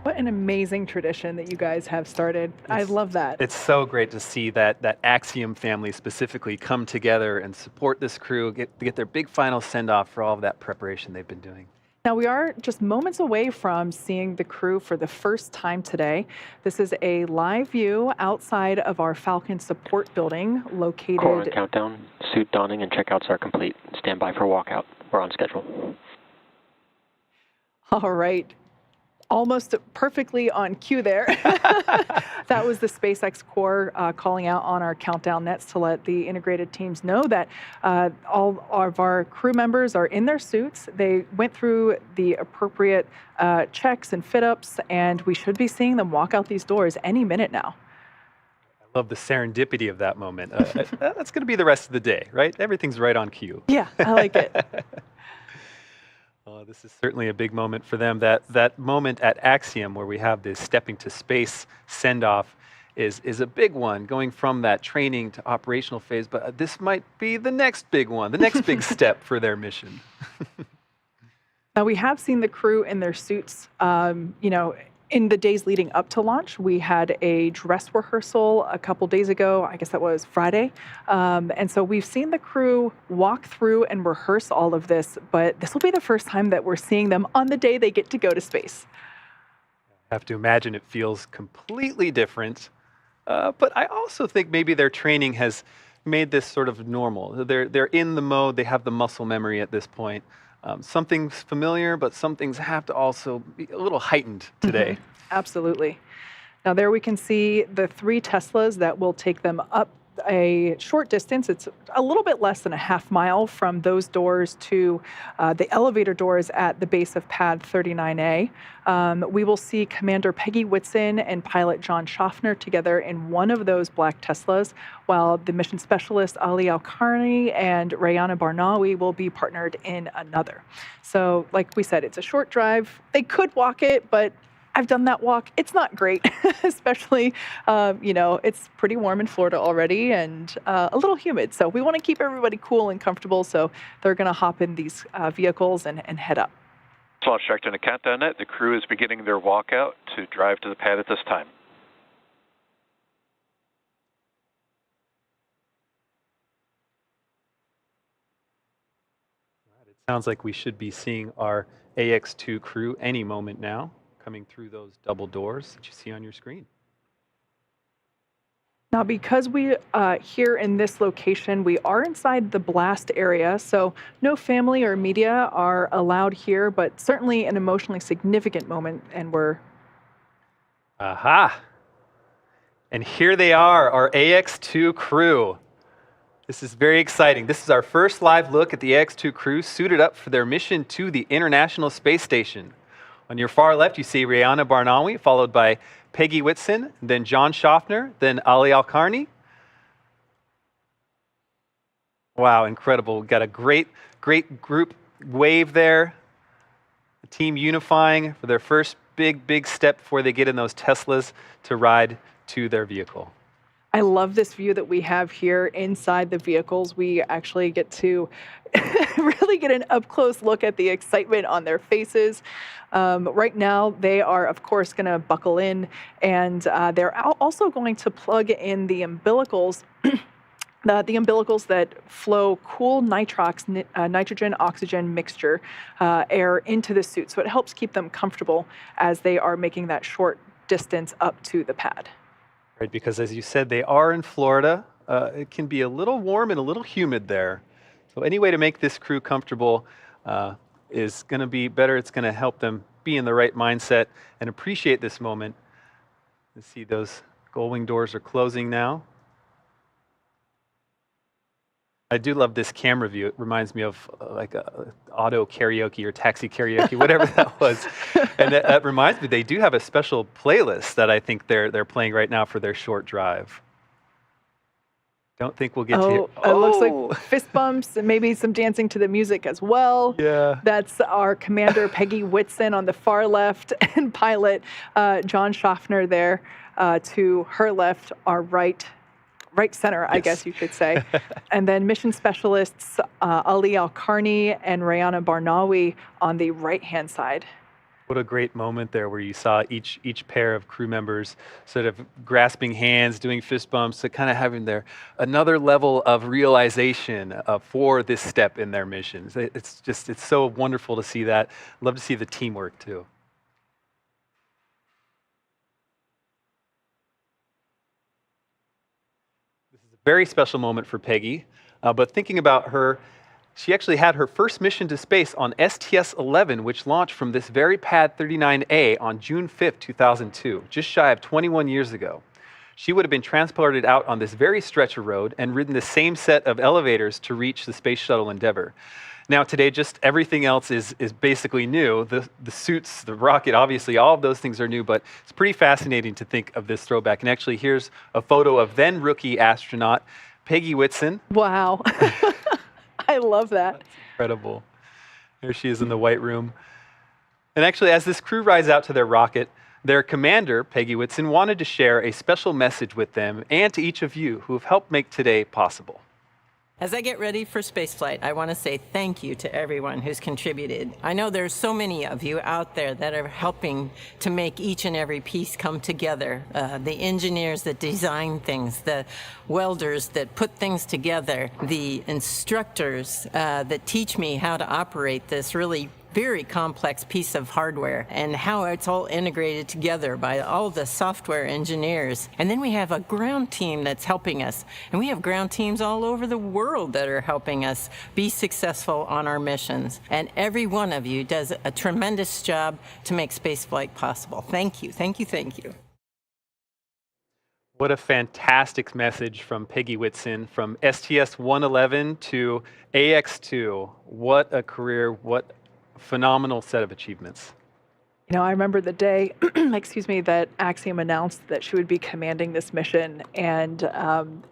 What an amazing tradition that you guys have started. I love that. It's so great to see that Axiom family specifically come together and support this crew, get their big final send-off for all of that preparation they've been doing. Now, we are just moments away from seeing the crew for the first time today. This is a live view outside of our Falcon support building located... Core on countdown, suit donning and checkouts are complete. Stand by for walkout. We're on schedule. All right. Almost perfectly on cue there. That was the SpaceX core calling out on our countdown nets to let the integrated teams know that all of our crew members are in their suits. They went through the appropriate checks and fit-ups, and we should be seeing them walk out these doors any minute now. I love the serendipity of that moment. That's going to be the rest of the day, right? Everything's right on cue. Yeah, I like it. This is certainly a big moment for them. That moment at Axiom where we have this stepping to space send-off is a big one, going from that training to operational phase, but this might be the next big one, the next big step for their mission. Now, we have seen the crew in their suits, in the days leading up to launch. We had a dress rehearsal a couple days ago. I guess that was Friday. And so we've seen the crew walk through and rehearse all of this, but this will be the first time that we're seeing them on the day they get to go to space. I have to imagine it feels completely different But I also think maybe their training has made this sort of normal. They're in the mode, they have the muscle memory at this point. Some things familiar, but some things have to also be a little heightened today. Absolutely. Now there we can see the 3 Teslas that will take them up a short distance. It's a little bit less than a half mile from those doors to the elevator doors at the base of pad 39A. We will see Commander Peggy Whitson and pilot John Schaffner together in one of those black Teslas, while the mission specialist Ali Al-Karni and Rayana Barnawi will be partnered in another. So like we said, it's a short drive. They could walk it, but I've done that walk. It's not great, especially, it's pretty warm in Florida already and a little humid. So we want to keep everybody cool and comfortable. So they're going to hop in these vehicles and head up. Launch director and countdown net. The crew is beginning their walkout to drive to the pad at this time. It sounds like we should be seeing our AX-2 crew any moment now, coming through those double doors that you see on your screen. Now, because we here in this location, we are inside the blast area, so no family or media are allowed here, but certainly an emotionally significant moment, and we're... Aha! And here they are, our AX-2 crew. This is very exciting. This is our first live look at the AX-2 crew suited up for their mission to the International Space Station. On your far left, you see Rayana Barnawi, followed by Peggy Whitson, then John Schaffner, then Ali Al-Karni. Wow, incredible. We've got a great group wave there. The team unifying for their first big step before they get in those Teslas to ride to their vehicle. I love this view that we have here inside the vehicles. We actually get to really get an up-close look at the excitement on their faces. Right now, they are, of course, going to buckle in, and they're also going to plug in the umbilicals, the umbilicals that flow cool nitrogen-oxygen mixture air into the suit. So it helps keep them comfortable as they are making that short distance up to the pad. Right, because as you said, they are in Florida. It can be a little warm and a little humid there. So any way to make this crew comfortable is going to be better. It's going to help them be in the right mindset and appreciate this moment. You see those gull-wing doors are closing now. I do love this camera view. It reminds me of like a auto karaoke or taxi karaoke, whatever that was. And that reminds me, they do have a special playlist that I think they're playing right now for their short drive. Don't think we'll get to it. It looks like fist bumps and maybe some dancing to the music as well. Yeah. That's our Commander Peggy Whitson on the far left and pilot John Schaffner there to her left, our right center, yes. I guess you could say. And then mission specialists Ali Al-Karni and Rayana Barnawi on the right-hand side. What a great moment there where you saw each pair of crew members sort of grasping hands, doing fist bumps, so kind of having their another level of realization for this step in their missions. It's so wonderful to see that. Love to see the teamwork too. This is a very special moment for Peggy, but thinking about her, she actually had her first mission to space on STS-11, which launched from this very pad 39A on June 5th, 2002, just shy of 21 years ago. She would have been transported out on this very stretch of road and ridden the same set of elevators to reach the Space Shuttle Endeavour. Now today, just everything else is basically new. The suits, the rocket, obviously, all of those things are new, but it's pretty fascinating to think of this throwback. And actually, here's a photo of then rookie astronaut Peggy Whitson. Wow. I love that. That's incredible. There she is in the White Room. And actually, as this crew rides out to their rocket, their commander, Peggy Whitson, wanted to share a special message with them and to each of you who have helped make today possible. As I get ready for spaceflight, I want to say thank you to everyone who's contributed. I know there's so many of you out there that are helping to make each and every piece come together. The engineers that design things, the welders that put things together, the instructors that teach me how to operate this really very complex piece of hardware and how it's all integrated together by all the software engineers. And then we have a ground team that's helping us. And we have ground teams all over the world that are helping us be successful on our missions. And every one of you does a tremendous job to make spaceflight possible. Thank you, thank you, thank you. What a fantastic message from Peggy Whitson, from STS-111 to AX-2. What a career, what a phenomenal set of achievements. You know, I remember the day, excuse me, that Axiom announced that she would be commanding this mission, and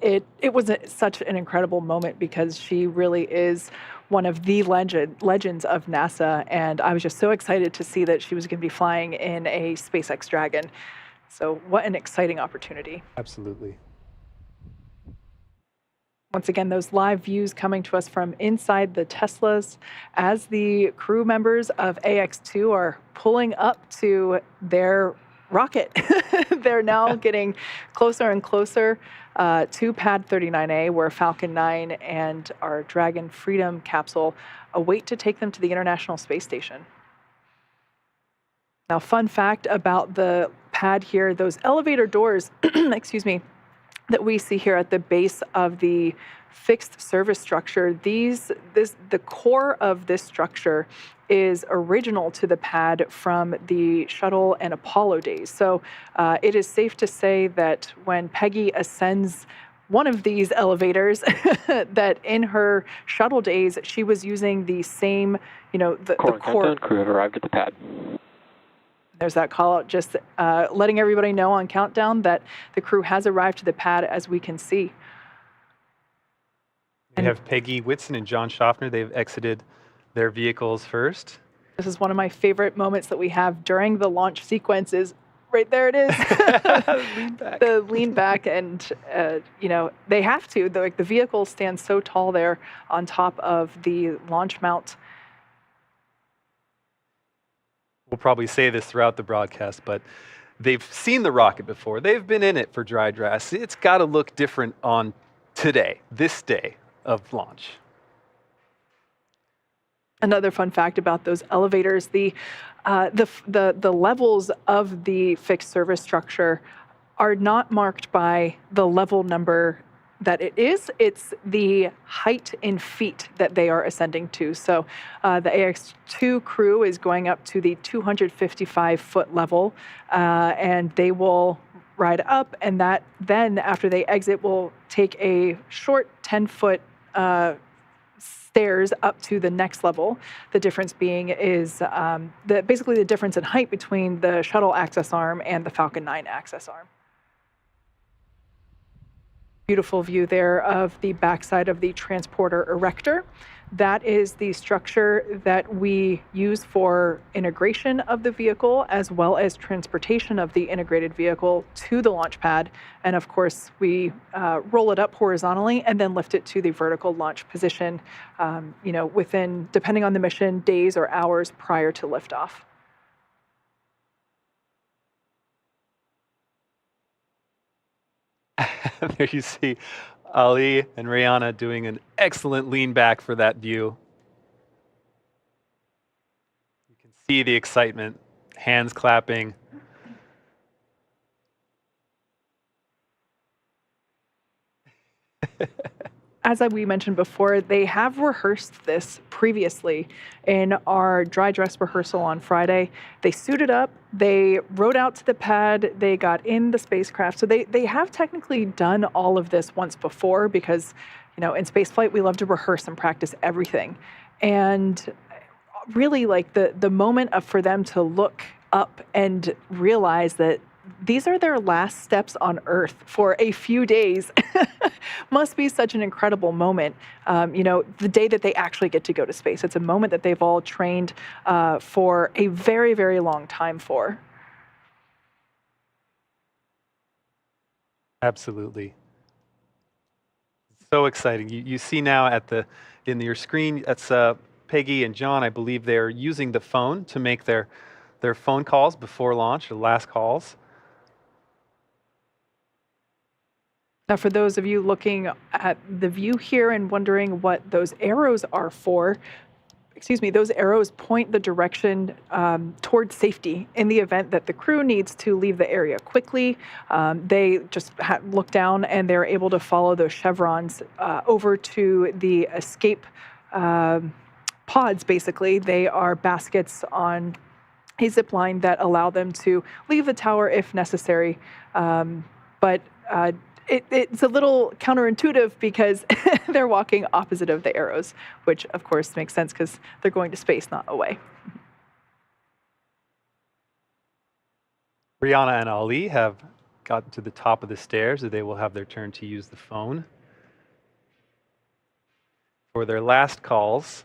it was such an incredible moment because she really is one of the legends of NASA, and I was just so excited to see that she was going to be flying in a SpaceX Dragon. So what an exciting opportunity. Absolutely. Once again, those live views coming to us from inside the Teslas as the crew members of AX-2 are pulling up to their rocket. They're now getting closer and closer to Pad 39A, where Falcon 9 and our Dragon Freedom capsule await to take them to the International Space Station. Now, fun fact about the pad here, those elevator doors, excuse me, that we see here at the base of the fixed service structure, the core of this structure is original to the pad from the shuttle and Apollo days. So it is safe to say that when Peggy ascends one of these elevators, that in her shuttle days, she was using the same, the core. Crew have arrived at the pad. There's that call out, just letting everybody know on countdown that the crew has arrived to the pad, as we can see. We have Peggy Whitson and John Schaffner. They've exited their vehicles first. This is one of my favorite moments that we have during the launch sequences. Right there it is. Lean back. The lean back, and they have to. The vehicle stands so tall there on top of the launch mount. We'll probably say this throughout the broadcast, but they've seen the rocket before. They've been in it for dry drafts. It's got to look different on today, this day of launch. Another fun fact about those elevators, the levels of the fixed service structure are not marked by the level number that it is. It's the height in feet that they are ascending to. So the AX-2 crew is going up to the 255-foot level, and they will ride up, and that then, after they exit, will take a short 10-foot stairs up to the next level. The difference being is basically the difference in height between the shuttle access arm and the Falcon 9 access arm. Beautiful view there of the backside of the transporter erector. That is the structure that we use for integration of the vehicle, as well as transportation of the integrated vehicle to the launch pad. And of course, we roll it up horizontally and then lift it to the vertical launch position, within, depending on the mission, days or hours prior to liftoff. There you see Ali and Rihanna doing an excellent lean back for that view. You can see the excitement, hands clapping. As we mentioned before, they have rehearsed this previously in our dry dress rehearsal on Friday. They suited up, they rode out to the pad, they got in the spacecraft. So they have technically done all of this once before because, in spaceflight, we love to rehearse and practice everything. And really, the moment for them to look up and realize that these are their last steps on Earth for a few days must be such an incredible moment. The day that they actually get to go to space. It's a moment that they've all trained for a very, very long time for. Absolutely. So exciting. You see now in your screen, that's Peggy and John. I believe they're using the phone to make their phone calls before launch, or last calls. Now, for those of you looking at the view here and wondering what those arrows are for, those arrows point the direction towards safety in the event that the crew needs to leave the area quickly. They just look down and they're able to follow those chevrons over to the escape pods, basically. They are baskets on a zip line that allow them to leave the tower if necessary. But it's a little counterintuitive because they're walking opposite of the arrows, which of course makes sense because they're going to space, not away. Rihanna and Ali have gotten to the top of the stairs, so they will have their turn to use the phone for their last calls.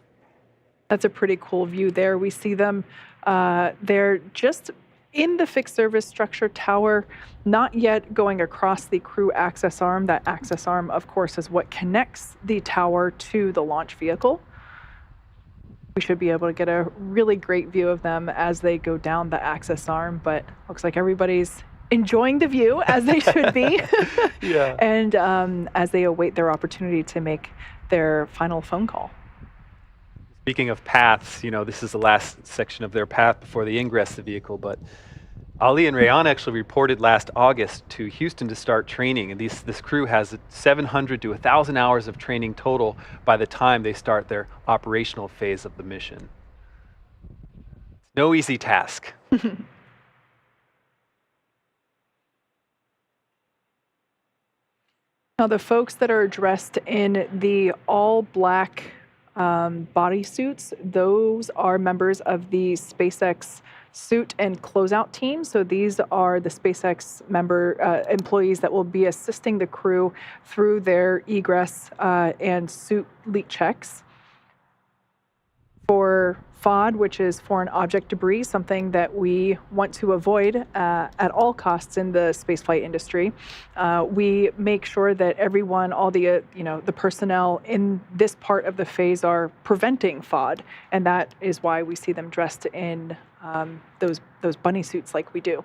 That's a pretty cool view there. We see them, they're just in the fixed service structure tower, not yet going across the crew access arm. That access arm, of course, is what connects the tower to the launch vehicle. We should be able to get a really great view of them as they go down the access arm, but looks like everybody's enjoying the view, as they should be. Yeah. And as they await their opportunity to make their final phone call. Speaking of paths, this is the last section of their path before they ingress the vehicle, but Ali and Rayan actually reported last August to Houston to start training, and this crew has 700 to 1,000 hours of training total by the time they start their operational phase of the mission. No easy task. Now, the folks that are dressed in the all-black bodysuits, those are members of the SpaceX suit and closeout team. So these are the SpaceX employees that will be assisting the crew through their egress and suit leak checks. For FOD, which is foreign object debris, something that we want to avoid at all costs in the spaceflight industry. We make sure that everyone, all the the personnel in this part of the phase are preventing FOD, and that is why we see them dressed in those bunny suits like we do.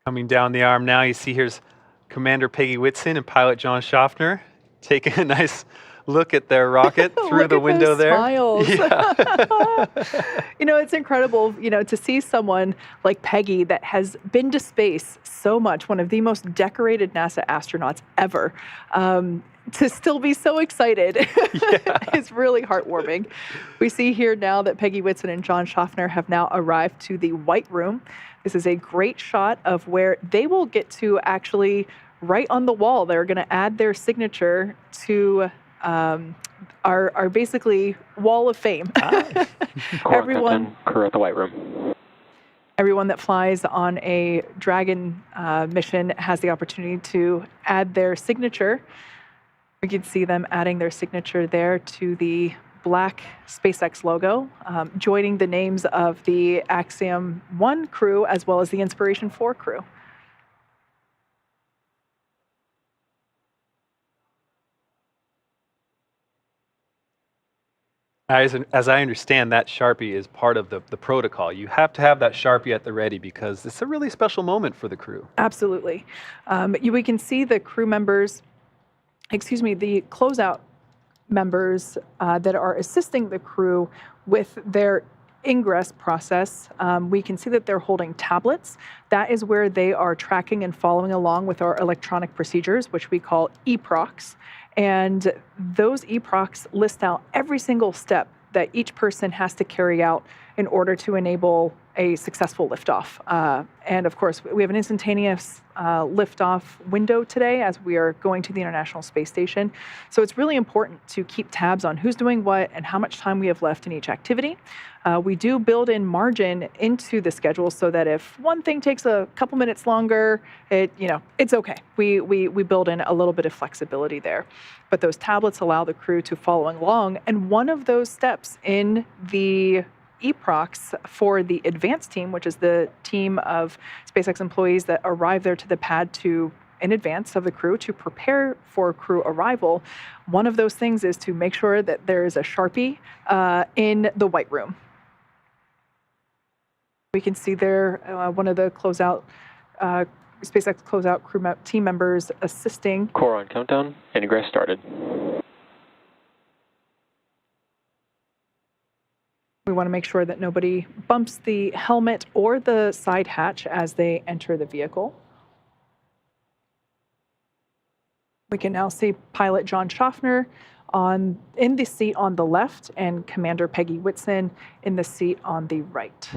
Coming down the arm now, you see here's Commander Peggy Whitson and pilot John Schaffner taking a nice look at their rocket through the window there. Smiles. Yeah. It's incredible, to see someone like Peggy that has been to space so much, one of the most decorated NASA astronauts ever, to still be so excited. It's really heartwarming. We see here now that Peggy Whitson and John Schaffner have now arrived to the White Room. This is a great shot of where they will get to actually, right on the wall, they're going to add their signature to our basically wall of fame. Everyone crew at the White Room. Everyone that flies on a Dragon mission has the opportunity to add their signature. We can see them adding their signature there to the black SpaceX logo, joining the names of the Axiom 1 crew as well as the Inspiration 4 crew. As I understand, that Sharpie is part of the protocol. You have to have that Sharpie at the ready because it's a really special moment for the crew. Absolutely. We can see the crew members, the closeout members that are assisting the crew with their ingress process. We can see that they're holding tablets. That is where they are tracking and following along with our electronic procedures, which we call EPROCs. And those EPROCs list out every single step that each person has to carry out in order to enable a successful liftoff. And of course, we have an instantaneous liftoff window today as we are going to the International Space Station. So it's really important to keep tabs on who's doing what and how much time we have left in each activity. We do build in margin into the schedule so that if one thing takes a couple minutes longer, it's okay. We build in a little bit of flexibility there. But those tablets allow the crew to follow along. And one of those steps in the EPROCs for the advanced team, which is the team of SpaceX employees that arrive there to the pad in advance of the crew to prepare for crew arrival, one of those things is to make sure that there is a Sharpie in the White Room. We can see there one of the SpaceX closeout crew team members assisting. Core on countdown, ingress started. want to make sure that nobody bumps the helmet or the side hatch as they enter the vehicle. We can now see pilot John Schaffner in the seat on the left and Commander Peggy Whitson in the seat on the right.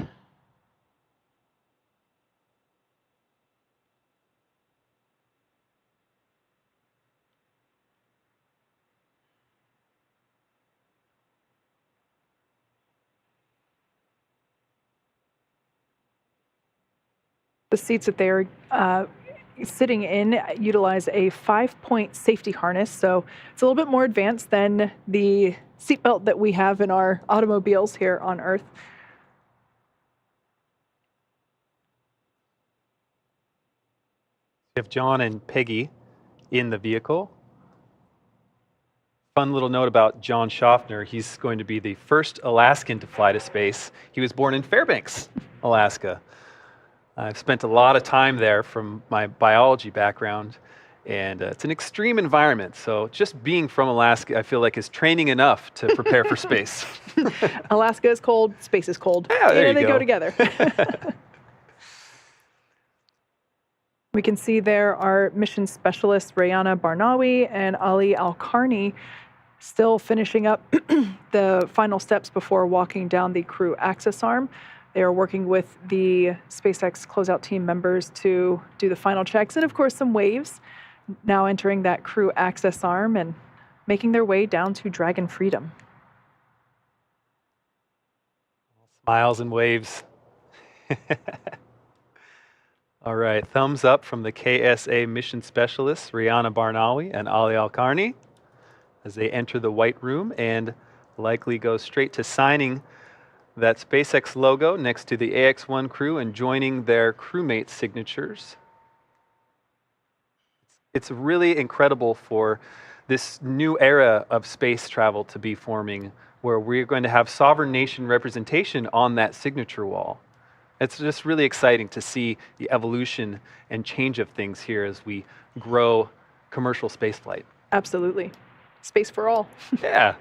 The seats that they're sitting in utilize a 5-point safety harness, so it's a little bit more advanced than the seatbelt that we have in our automobiles here on Earth. We have John and Peggy in the vehicle. Fun little note about John Schaffner, he's going to be the first Alaskan to fly to space. He was born in Fairbanks, Alaska. I've spent a lot of time there from my biology background, and it's an extreme environment. So just being from Alaska, I feel like is training enough to prepare for space. Alaska is cold, space is cold. Yeah, there you they go. Go together. We can see there our mission specialists, Rayana Barnawi and Ali Al-Karni, still finishing up the final steps before walking down the crew access arm. They are working with the SpaceX closeout team members to do the final checks, and of course some waves, now entering that crew access arm and making their way down to Dragon Freedom. Smiles and waves. All right, thumbs up from the KSA mission specialists, Rayana Barnawi and Ali Al-Karni, as they enter the white room and likely go straight to signing that SpaceX logo next to the AX-1 crew and joining their crewmate signatures. It's really incredible for this new era of space travel to be forming, where we're going to have sovereign nation representation on that signature wall. It's just really exciting to see the evolution and change of things here as we grow commercial spaceflight. Absolutely. Space for all. Yeah.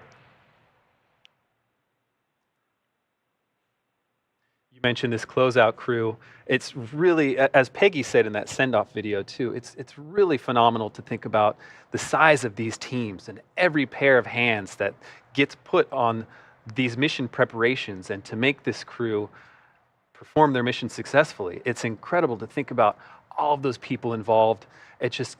You mentioned this closeout crew. It's really, as Peggy said in that send-off video too, it's really phenomenal to think about the size of these teams and every pair of hands that gets put on these mission preparations and to make this crew perform their mission successfully. It's incredible to think about all of those people involved. It's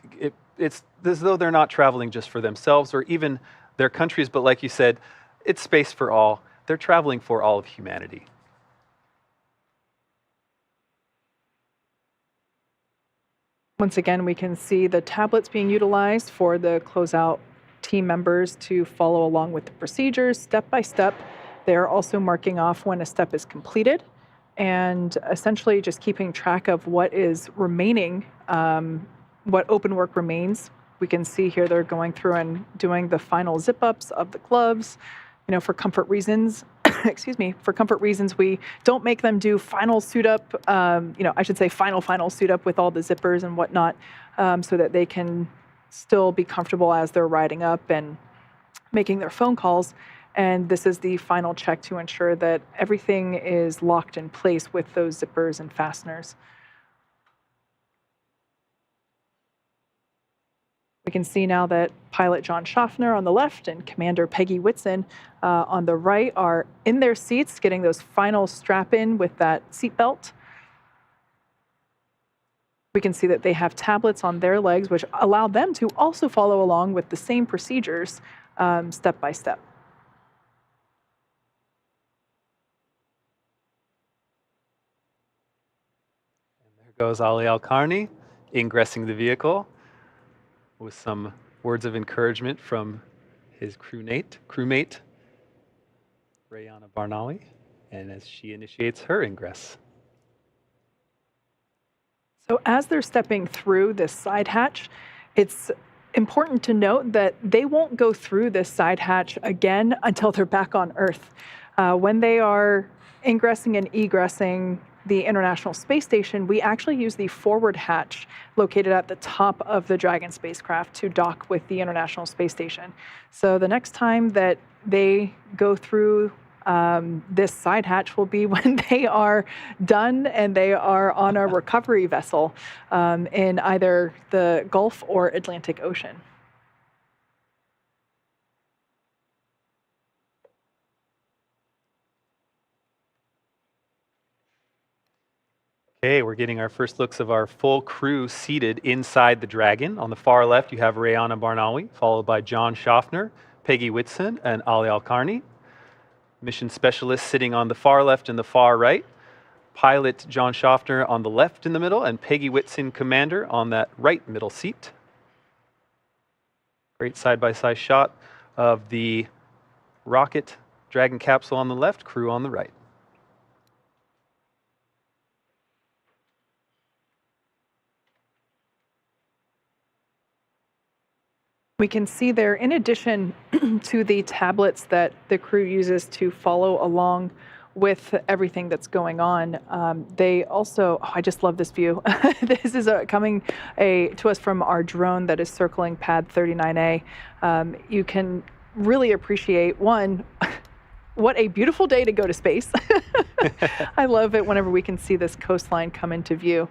as though they're not traveling just for themselves or even their countries, but like you said, it's space for all. They're traveling for all of humanity. Once again, we can see the tablets being utilized for the closeout team members to follow along with the procedures step by step. They are also marking off when a step is completed and essentially just keeping track of what is remaining, what open work remains. We can see here they're going through and doing the final zip ups of the gloves. You know, for comfort reasons, excuse me, for comfort reasons, we don't make them do final suit up, I should say final suit up with all the zippers and whatnot, so that they can still be comfortable as they're riding up and making their phone calls. And this is the final check to ensure that everything is locked in place with those zippers and fasteners. We can see now that pilot John Schaffner on the left and Commander Peggy Whitson on the right are in their seats, getting those final strap in with that seatbelt. We can see that they have tablets on their legs, which allow them to also follow along with the same procedures step by step. And there goes Ali Al-Karni ingressing the vehicle with some words of encouragement from his crewmate, Rayana Barnawi, and as she initiates her ingress. So as they're stepping through this side hatch, it's important to note that they won't go through this side hatch again until they're back on Earth. When they are ingressing and egressing the International Space Station, we actually use the forward hatch located at the top of the Dragon spacecraft to dock with the International Space Station. So the next time that they go through this side hatch will be when they are done and they are on a recovery vessel in either the Gulf or Atlantic Ocean. Okay, we're getting our first looks of our full crew seated inside the Dragon. On the far left, you have Rayana Barnawi, followed by John Schaffner, Peggy Whitson, and Ali Al-Karni. Mission specialists sitting on the far left and the far right. Pilot John Schaffner on the left in the middle, and Peggy Whitson, commander, on that right middle seat. Great side-by-side shot of the rocket Dragon capsule on the left, crew on the right. We can see there, in addition to the tablets that the crew uses to follow along with everything that's going on, they also, I just love this view. This is coming to us from our drone that is circling pad 39A. You can really appreciate, one, what a beautiful day to go to space. I love it whenever we can see this coastline come into view.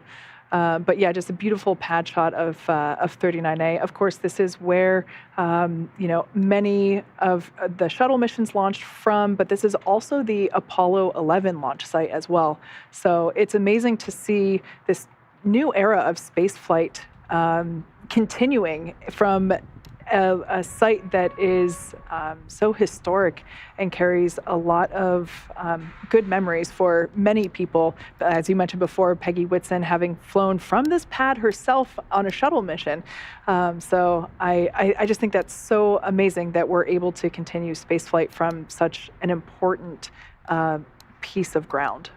But yeah, just a beautiful pad shot of 39A. Of course, this is where many of the shuttle missions launched from, but this is also the Apollo 11 launch site as well. So it's amazing to see this new era of spaceflight continuing from a site that is so historic and carries a lot of good memories for many people. As you mentioned before, Peggy Whitson having flown from this pad herself on a shuttle mission. So I just think that's so amazing that we're able to continue spaceflight from such an important piece of ground.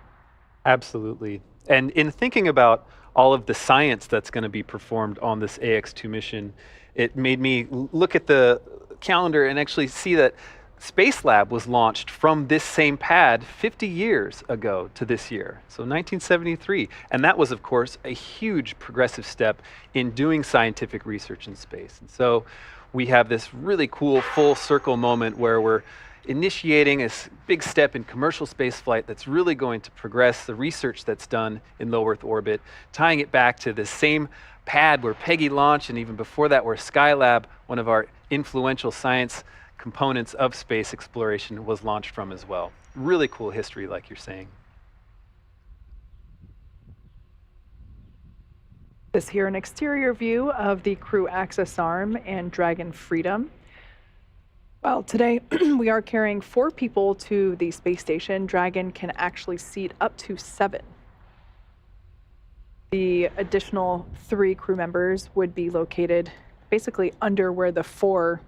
Absolutely. And in thinking about all of the science that's going to be performed on this AX-2 mission, it made me look at the calendar and actually see that Space Lab was launched from this same pad 50 years ago to this year, so 1973. And that was, of course, a huge progressive step in doing scientific research in space. And so we have this really cool full circle moment where we're initiating a big step in commercial spaceflight that's really going to progress the research that's done in low Earth orbit, tying it back to the same pad where Peggy launched, and even before that, where Skylab, one of our influential science components of space exploration, was launched from as well. Really cool history, like you're saying. This here an exterior view of the Crew Access Arm and Dragon Freedom. Well, today we are carrying 4 people to the space station. Dragon can actually seat up to 7. The additional 3 crew members would be located basically under where the 4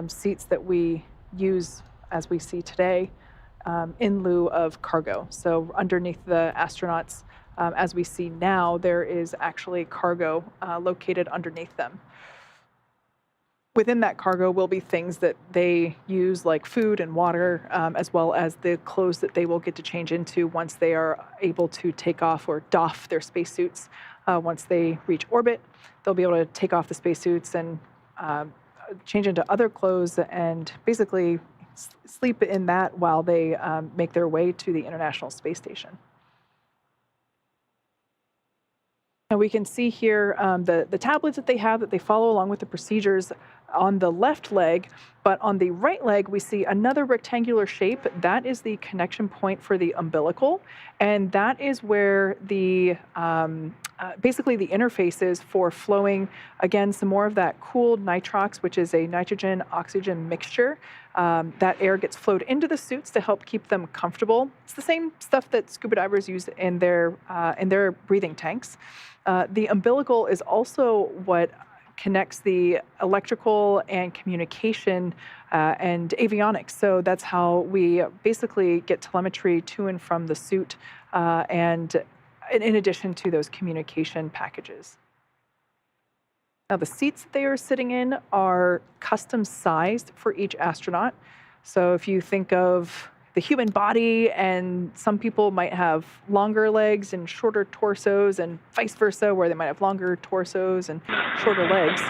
seats that we use as we see today in lieu of cargo. So underneath the astronauts, as we see now, there is actually cargo located underneath them. Within that cargo will be things that they use like food and water, as well as the clothes that they will get to change into once they are able to take off or doff their spacesuits. Once they reach orbit, they'll be able to take off the spacesuits and change into other clothes and basically sleep in that while they make their way to the International Space Station. And we can see here the tablets that they follow along with the procedures on the left leg, but on the right leg, we see another rectangular shape. That is the connection point for the umbilical, and that is where the basically the interface is for flowing, again, some more of that cooled nitrox, which is a nitrogen-oxygen mixture. That air gets flowed into the suits to help keep them comfortable. It's the same stuff that scuba divers use in their breathing tanks. The umbilical is also what connects the electrical and communication and avionics. So that's how we basically get telemetry to and from the suit, and in addition to those communication packages. Now, the seats that they are sitting in are custom sized for each astronaut. So if you think of the human body, and some people might have longer legs and shorter torsos, and vice versa, where they might have longer torsos and shorter legs.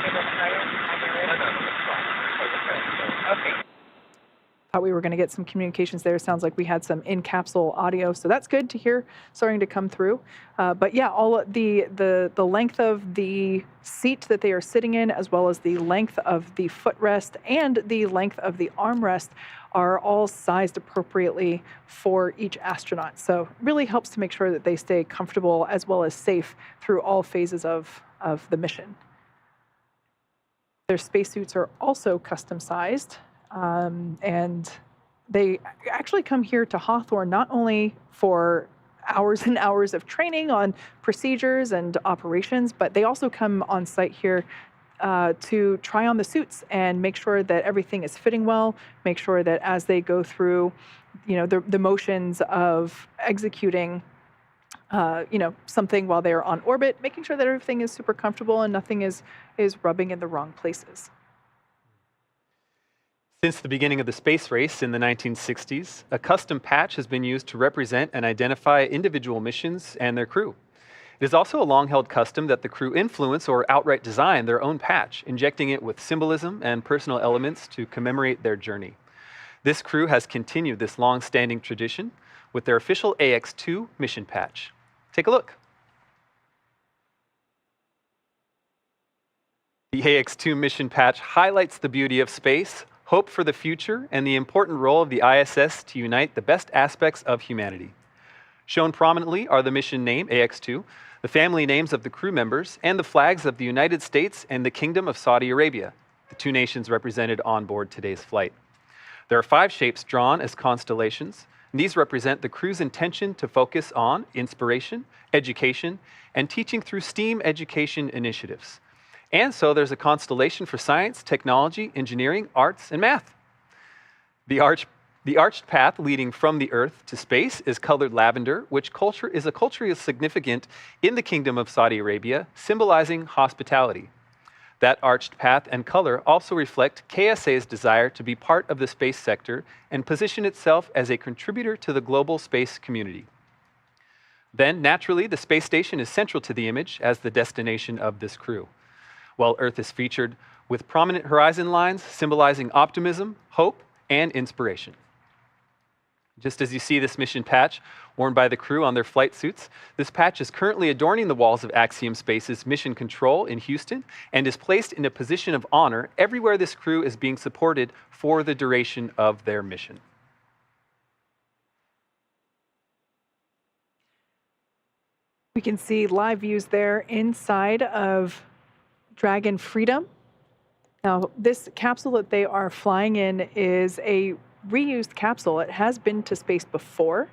Thought we were going to get some communications there. Sounds like we had some in-capsule audio, so that's good to hear starting to come through. But yeah, all the length of the seat that they are sitting in, as well as the length of the footrest and the length of the armrest, are all sized appropriately for each astronaut. So really helps to make sure that they stay comfortable as well as safe through all phases of the mission. Their spacesuits are also custom sized. And they actually come here to Hawthorne not only for hours and hours of training on procedures and operations, but they also come on site here to try on the suits and make sure that everything is fitting well, make sure that as they go through, the motions of executing, something while they're on orbit, making sure that everything is super comfortable and nothing is rubbing in the wrong places. Since the beginning of the space race in the 1960s, a custom patch has been used to represent and identify individual missions and their crew. It is also a long-held custom that the crew influence or outright design their own patch, injecting it with symbolism and personal elements to commemorate their journey. This crew has continued this long-standing tradition with their official AX-2 mission patch. Take a look. The AX-2 mission patch highlights the beauty of space, hope for the future, and the important role of the ISS to unite the best aspects of humanity. Shown prominently are the mission name, AX-2, the family names of the crew members, and the flags of the United States and the Kingdom of Saudi Arabia, the two nations represented on board today's flight. There are 5 shapes drawn as constellations, and these represent the crew's intention to focus on inspiration, education, and teaching through STEAM education initiatives. And so there's a constellation for science, technology, engineering, arts, and math. The arched path leading from the Earth to space is colored lavender, which is a culture significant in the Kingdom of Saudi Arabia, symbolizing hospitality. That arched path and color also reflect KSA's desire to be part of the space sector and position itself as a contributor to the global space community. Then, naturally, the space station is central to the image as the destination of this crew, while Earth is featured with prominent horizon lines symbolizing optimism, hope, and inspiration. Just as you see this mission patch worn by the crew on their flight suits, this patch is currently adorning the walls of Axiom Space's Mission Control in Houston and is placed in a position of honor everywhere this crew is being supported for the duration of their mission. We can see live views there inside of Dragon Freedom. Now, this capsule that they are flying in is a reused capsule. It has been to space before.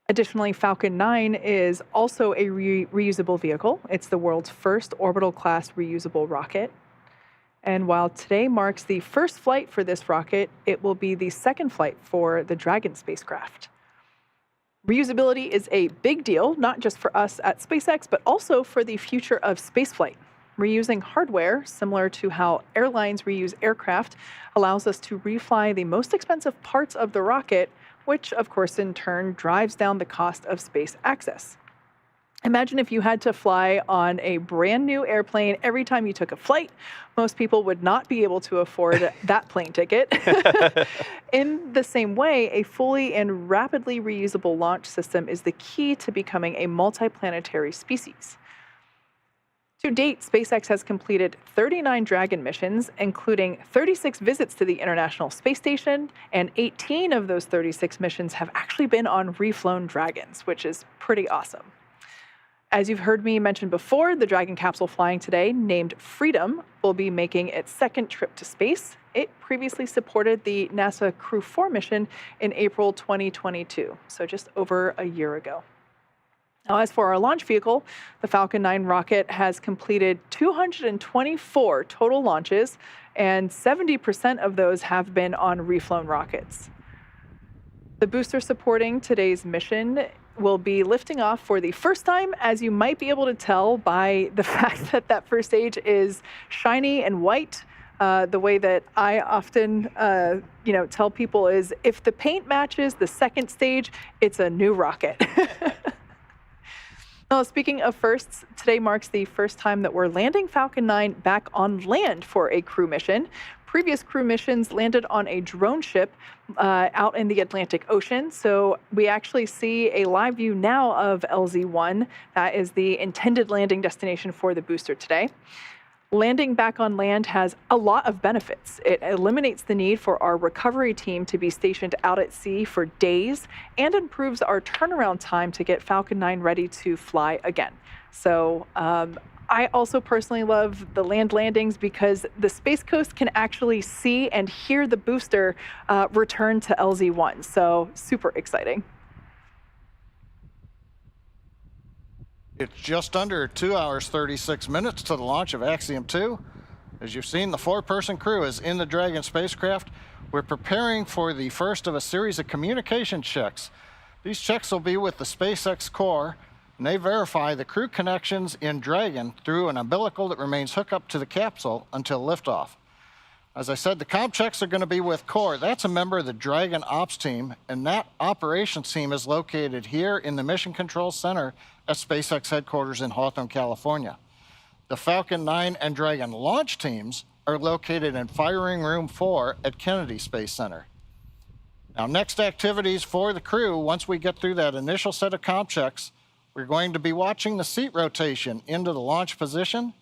Additionally, Falcon 9 is also a reusable vehicle. It's the world's first orbital-class reusable rocket. And while today marks the first flight for this rocket, it will be the second flight for the Dragon spacecraft. Reusability is a big deal, not just for us at SpaceX, but also for the future of spaceflight. Reusing hardware, similar to how airlines reuse aircraft, allows us to refly the most expensive parts of the rocket, which, of course, in turn drives down the cost of space access. Imagine if you had to fly on a brand new airplane every time you took a flight. Most people would not be able to afford that plane ticket. In the same way, a fully and rapidly reusable launch system is the key to becoming a multiplanetary species. To date, SpaceX has completed 39 Dragon missions, including 36 visits to the International Space Station, and 18 of those 36 missions have actually been on reflown Dragons, which is pretty awesome. As you've heard me mention before, the Dragon capsule flying today, named Freedom, will be making its second trip to space. It previously supported the NASA Crew 4 mission in April 2022, so just over a year ago. Now, as for our launch vehicle, the Falcon 9 rocket has completed 224 total launches, and 70% of those have been on reflown rockets. The booster supporting today's mission will be lifting off for the first time, as you might be able to tell by the fact that that first stage is shiny and white. The way that I often tell people is, if the paint matches the second stage, it's a new rocket. Well, speaking of firsts, today marks the first time that we're landing Falcon 9 back on land for a crew mission. previous crew missions landed on a drone ship out in the Atlantic Ocean. So we actually see a live view now of LZ-1. That is the intended landing destination for the booster today. Landing back on land has a lot of benefits. It eliminates the need for our recovery team to be stationed out at sea for days and improves our turnaround time to get Falcon 9 ready to fly again. So I also personally love the land landings because the Space Coast can actually see and hear the booster return to LZ-1. So super exciting. It's just under 2 hours, 36 minutes to the launch of Axiom 2. As you've seen, the 4-person crew is in the Dragon spacecraft. We're preparing for the first of a series of communication checks. These checks will be with the SpaceX core, and they verify the crew connections in Dragon through an umbilical that remains hooked up to the capsule until liftoff. As I said, the comm checks are going to be with core. That's a member of the Dragon ops team, and that operations team is located here in the Mission Control Center at SpaceX headquarters in Hawthorne, California. The Falcon 9 and Dragon launch teams are located in Firing Room 4 at Kennedy Space Center. Now, next activities for the crew, once we get through that initial set of comm checks, we're going to be watching the seat rotation into the launch position.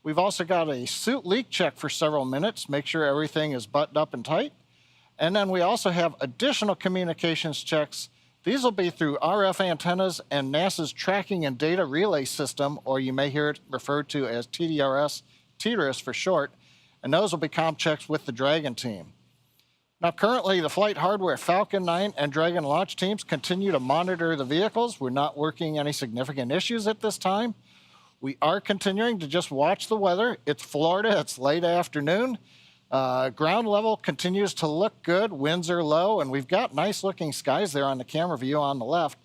We've also got a suit leak check for several minutes, make sure everything is buttoned up and tight. And then we also have additional communications checks. These will be through RF antennas and NASA's Tracking and Data Relay System, or you may hear it referred to as TDRS for short, and those will be comm checks with the Dragon team. Now, currently, the flight hardware Falcon 9 and Dragon launch teams continue to monitor the vehicles. We're not working any significant issues at this time. We are continuing to just watch the weather. It's Florida, it's late afternoon. Ground level continues to look good, winds are low, and we've got nice looking skies there on the camera view on the left.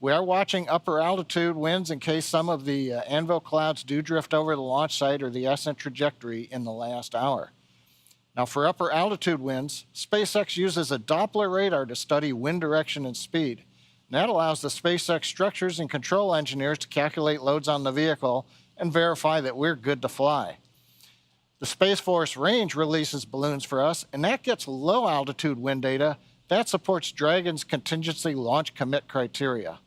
We are watching upper altitude winds in case some of the anvil clouds do drift over the launch site or the ascent trajectory in the last hour. Now, for upper altitude winds, SpaceX uses a Doppler radar to study wind direction and speed. And that allows the SpaceX structures and control engineers to calculate loads on the vehicle and verify that we're good to fly. The Space Force Range releases balloons for us, and that gets low altitude wind data. That supports Dragon's contingency launch commit criteria.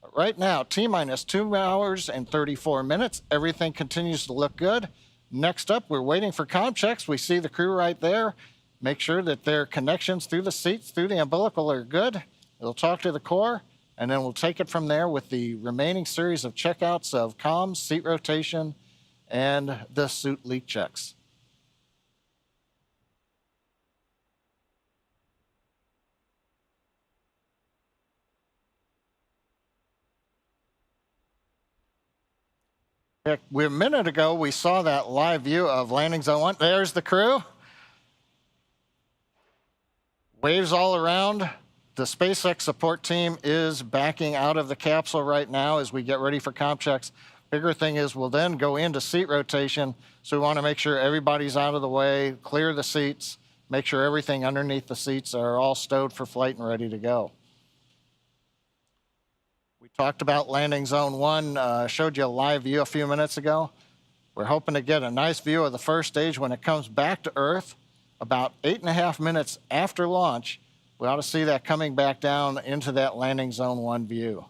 But right now, T-minus 2 hours and 34 minutes. Everything continues to look good. Next up, we're waiting for comm checks. We see the crew right there. Make sure that their connections through the seats, through the umbilical are good. It'll talk to the core, and then we'll take it from there with the remaining series of checkouts of comms, seat rotation, and the suit leak checks. A minute ago, we saw that live view of landing zone 1. There's the crew. Waves all around. The SpaceX support team is backing out of the capsule right now as we get ready for comm checks. Bigger thing is we'll then go into seat rotation, so we want to make sure everybody's out of the way, clear the seats, make sure everything underneath the seats are all stowed for flight and ready to go. We talked about landing zone 1, showed you a live view a few minutes ago. We're hoping to get a nice view of the first stage when it comes back to Earth. About 8.5 minutes after launch, we ought to see that coming back down into that landing zone 1 view.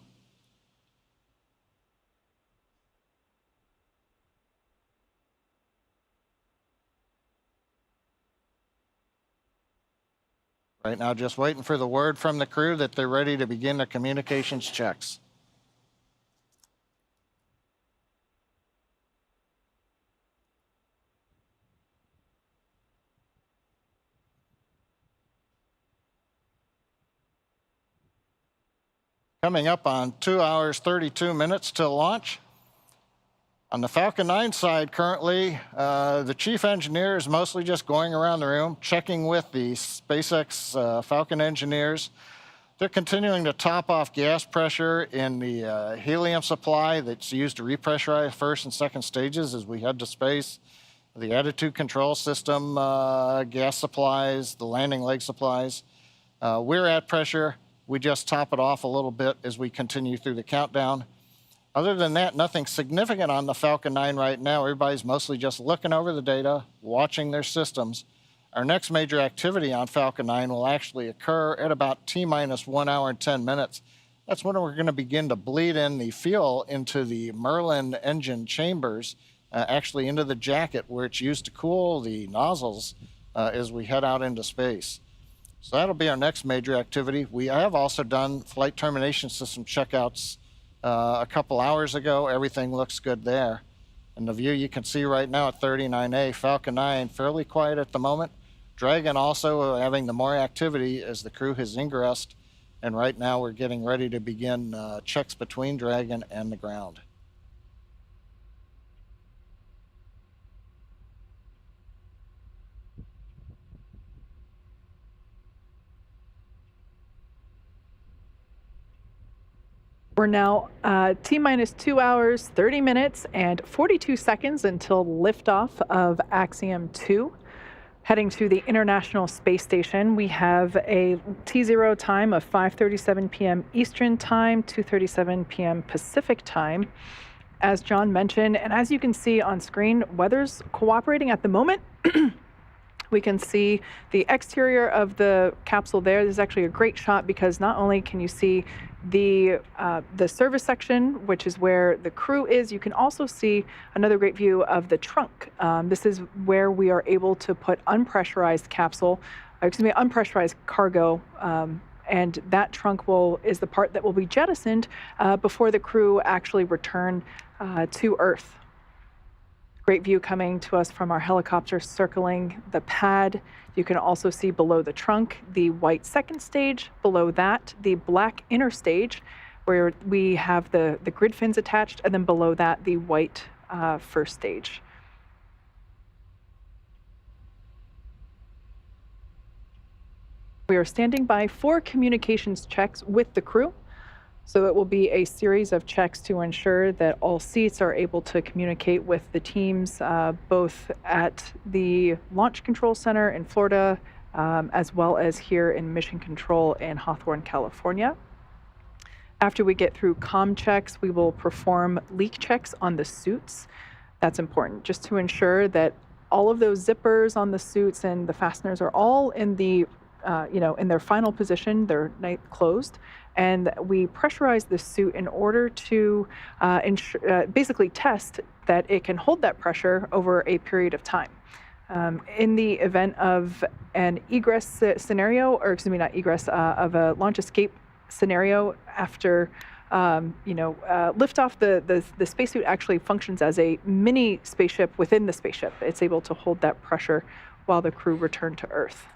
Right now, just waiting for the word from the crew that they're ready to begin their communications checks. Coming up on 2 hours, 32 minutes till launch. On the Falcon 9 side currently, the chief engineer is mostly just going around the room, checking with the SpaceX Falcon engineers. They're continuing to top off gas pressure in the helium supply that's used to repressurize first and second stages as we head to space. The attitude control system, gas supplies, the landing leg supplies. We're at pressure. We just top it off a little bit as we continue through the countdown. Other than that, nothing significant on the Falcon 9 right now. Everybody's mostly just looking over the data, watching their systems. Our next major activity on Falcon 9 will actually occur at about T-minus 1 hour and 10 minutes. That's when we're going to begin to bleed in the fuel into the Merlin engine chambers, actually into the jacket where it's used to cool the nozzles as we head out into space. So that'll be our next major activity. We have also done flight termination system checkouts a couple hours ago. Everything looks good there. And the view you can see right now at 39A, Falcon 9, fairly quiet at the moment. Dragon also having the more activity as the crew has ingressed. And right now we're getting ready to begin checks between Dragon and the ground. We're now T-minus 2 hours, 30 minutes, and 42 seconds until liftoff of Axiom-2. Heading to the International Space Station, we have a T0 time of 5:37 p.m. Eastern Time, 2:37 p.m. Pacific Time. As John mentioned, and as you can see on screen, weather's cooperating at the moment. We can see the exterior of the capsule there. This is actually a great shot because not only can you see the service section, which is where the crew is, you can also see another great view of the trunk. This is where we are able to put unpressurized unpressurized cargo, and that trunk is the part that will be jettisoned before the crew actually return to Earth. Great view coming to us from our helicopter circling the pad. You can also see below the trunk the white second stage, below that the black inner stage where we have the grid fins attached, and then below that the white first stage. We are standing by for communications checks with the crew. So it will be a series of checks to ensure that all seats are able to communicate with the teams, both at the Launch Control Center in Florida, as well as here in Mission Control in Hawthorne, California. After we get through comm checks, we will perform leak checks on the suits. That's important, just to ensure that all of those zippers on the suits and the fasteners are all in the in their final position, they're closed, and we pressurize the suit in order to basically test that it can hold that pressure over a period of time. In the event of an egress scenario, or excuse me, not egress, of a launch escape scenario after liftoff, the spacesuit actually functions as a mini spaceship within the spaceship. It's able to hold that pressure while the crew return to Earth.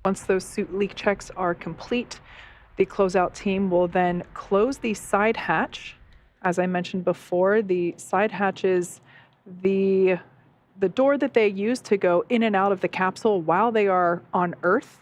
Once those suit leak checks are complete, the closeout team will then close the side hatch. As I mentioned before, the side hatch is the door that they use to go in and out of the capsule while they are on Earth.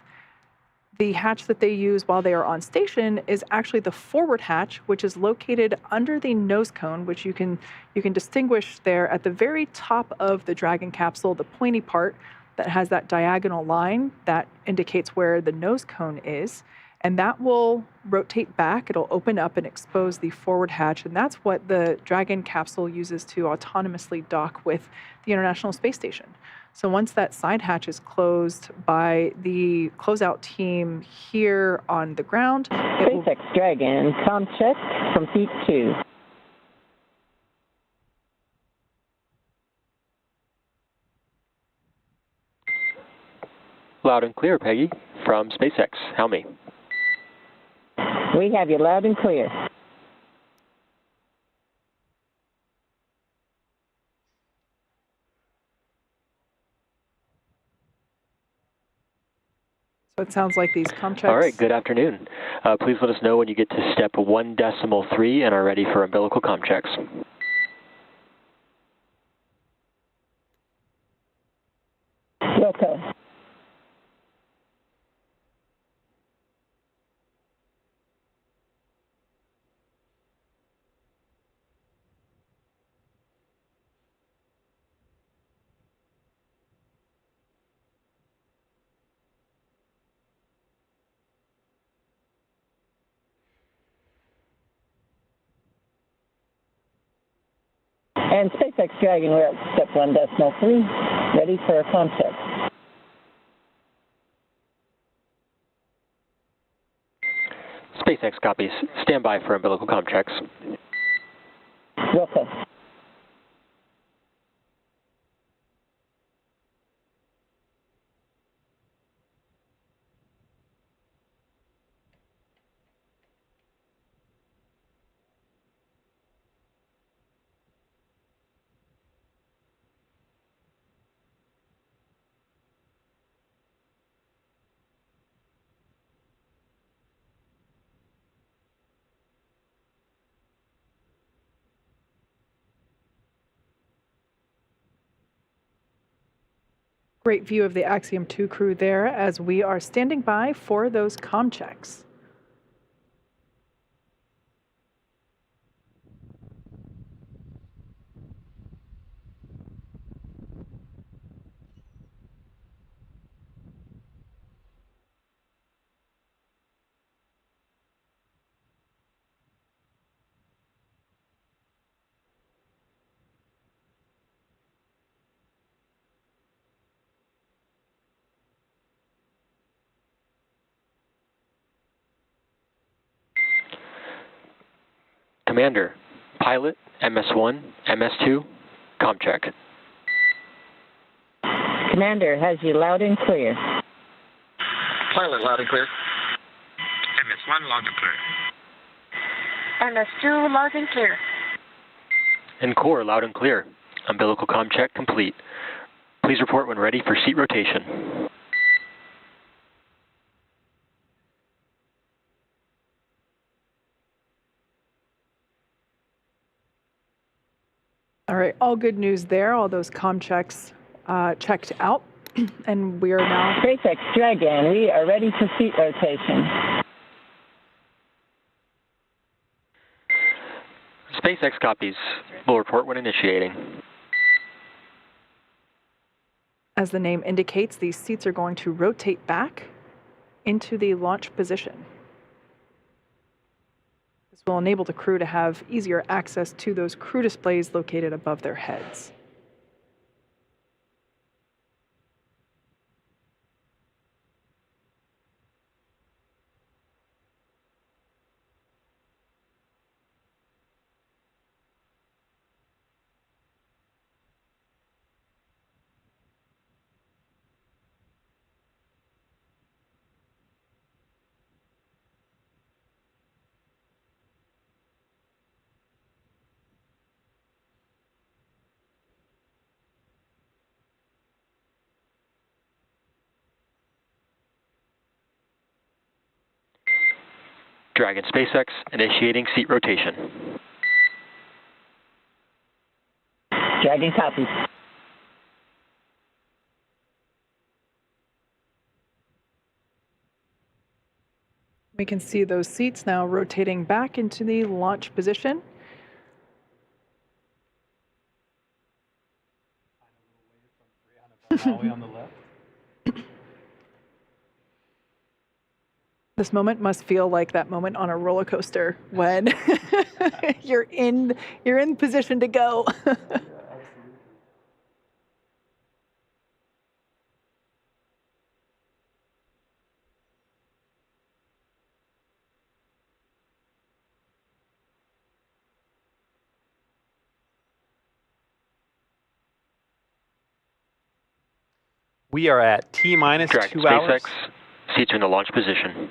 The hatch that they use while they are on station is actually the forward hatch, which is located under the nose cone, which you can distinguish there at the very top of the Dragon capsule, the pointy part that has that diagonal line that indicates where the nose cone is. And that will rotate back. It'll open up and expose the forward hatch. And that's what the Dragon capsule uses to autonomously dock with the International Space Station. So once that side hatch is closed by the closeout team here on the ground, SpaceX Dragon, comm check from seat 2. Loud and clear, Peggy, from SpaceX. How me? We have you loud and clear. So it sounds like these comm checks. All right, good afternoon. Please let us know when you get to step 1.3 and are ready for umbilical comm checks. Okay. And SpaceX Dragon, we're at step 1.3, ready for a comm check. SpaceX copies. Stand by for umbilical comm checks. Welcome. Great view of the Axiom 2 crew there as we are standing by for those comm checks. Commander, pilot, MS1, MS2, comm check. Commander has you loud and clear. Pilot, loud and clear. MS1, loud and clear. MS2, loud and clear. And core, loud and clear. Umbilical comm check complete. Please report when ready for seat rotation. All right, all good news there. All those comm checks checked out, and we are now... SpaceX Dragon, we are ready for seat rotation. SpaceX copies. Will report when initiating. As the name indicates, these seats are going to rotate back into the launch position. This will enable the crew to have easier access to those crew displays located above their heads. Dragon SpaceX initiating seat rotation. Dragon copies. We can see those seats now rotating back into the launch position. On the left. This moment must feel like that moment on a roller coaster when you're in position to go. We are at T-minus Dragon 2 hours. SpaceX, seats are in the launch position.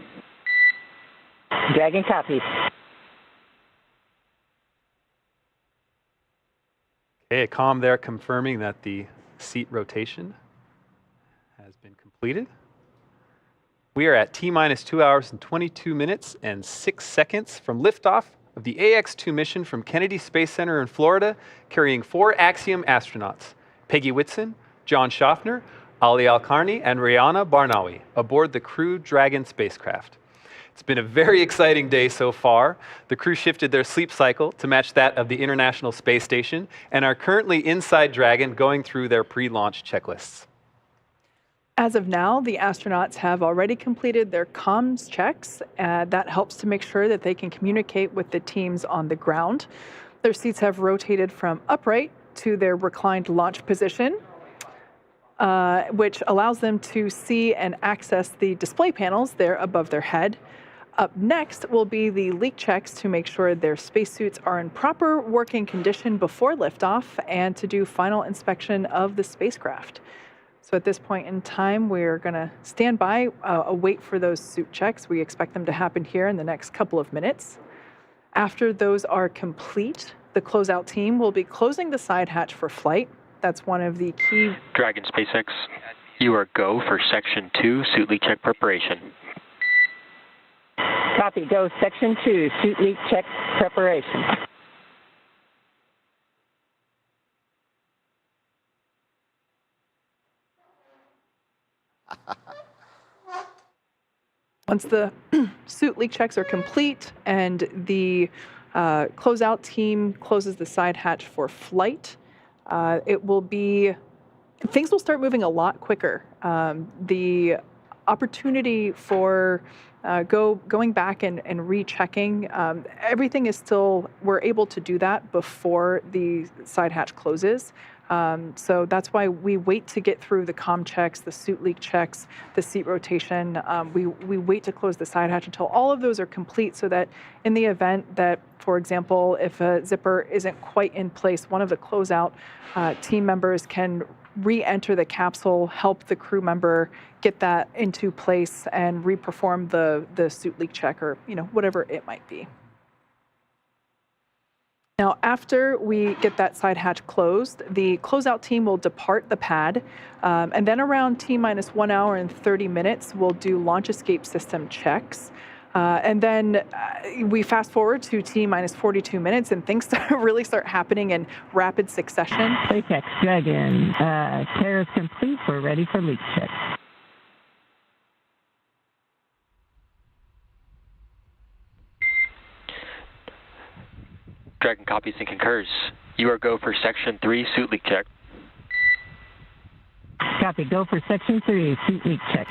Dragon copies. Okay, a comm there confirming that the seat rotation has been completed. We are at T-minus 2 hours and 22 minutes and 6 seconds from liftoff of the AX-2 mission from Kennedy Space Center in Florida, carrying 4 Axiom astronauts, Peggy Whitson, John Schaffner, Ali Al-Karni, and Rihanna Barnawi, aboard the Crew Dragon spacecraft. It's been a very exciting day so far. The crew shifted their sleep cycle to match that of the International Space Station and are currently inside Dragon going through their pre-launch checklists. As of now, the astronauts have already completed their comms checks. That helps to make sure that they can communicate with the teams on the ground. Their seats have rotated from upright to their reclined launch position, which allows them to see and access the display panels there above their head. Up next will be the leak checks to make sure their spacesuits are in proper working condition before liftoff and to do final inspection of the spacecraft. So at this point in time, we're going to stand by, await for those suit checks. We expect them to happen here in the next couple of minutes. After those are complete, the closeout team will be closing the side hatch for flight. That's one of the key... Dragon SpaceX, you are go for Section 2 suit leak check preparation. Copy, go Section 2, suit leak check preparation. Once the suit leak checks are complete and the closeout team closes the side hatch for flight, things will start moving a lot quicker. The opportunity for going back and rechecking, everything is still, we're able to do that before the side hatch closes. So that's why we wait to get through the comm checks, the suit leak checks, the seat rotation. We wait to close the side hatch until all of those are complete so that in the event that, for example, if a zipper isn't quite in place, one of the closeout team members can re-enter the capsule, help the crew member get that into place and re-perform the suit leak check or whatever it might be. Now, after we get that side hatch closed, the closeout team will depart the pad, and then around T-minus 1 hour and 30 minutes, we'll do launch escape system checks. And then we fast forward to T-minus 42 minutes, and things really start happening in rapid succession. SpaceX Dragon, tear is complete. We're ready for leak check. Dragon copies and concurs. You are go for Section 3 suit leak check. Copy, go for Section 3 suit leak check.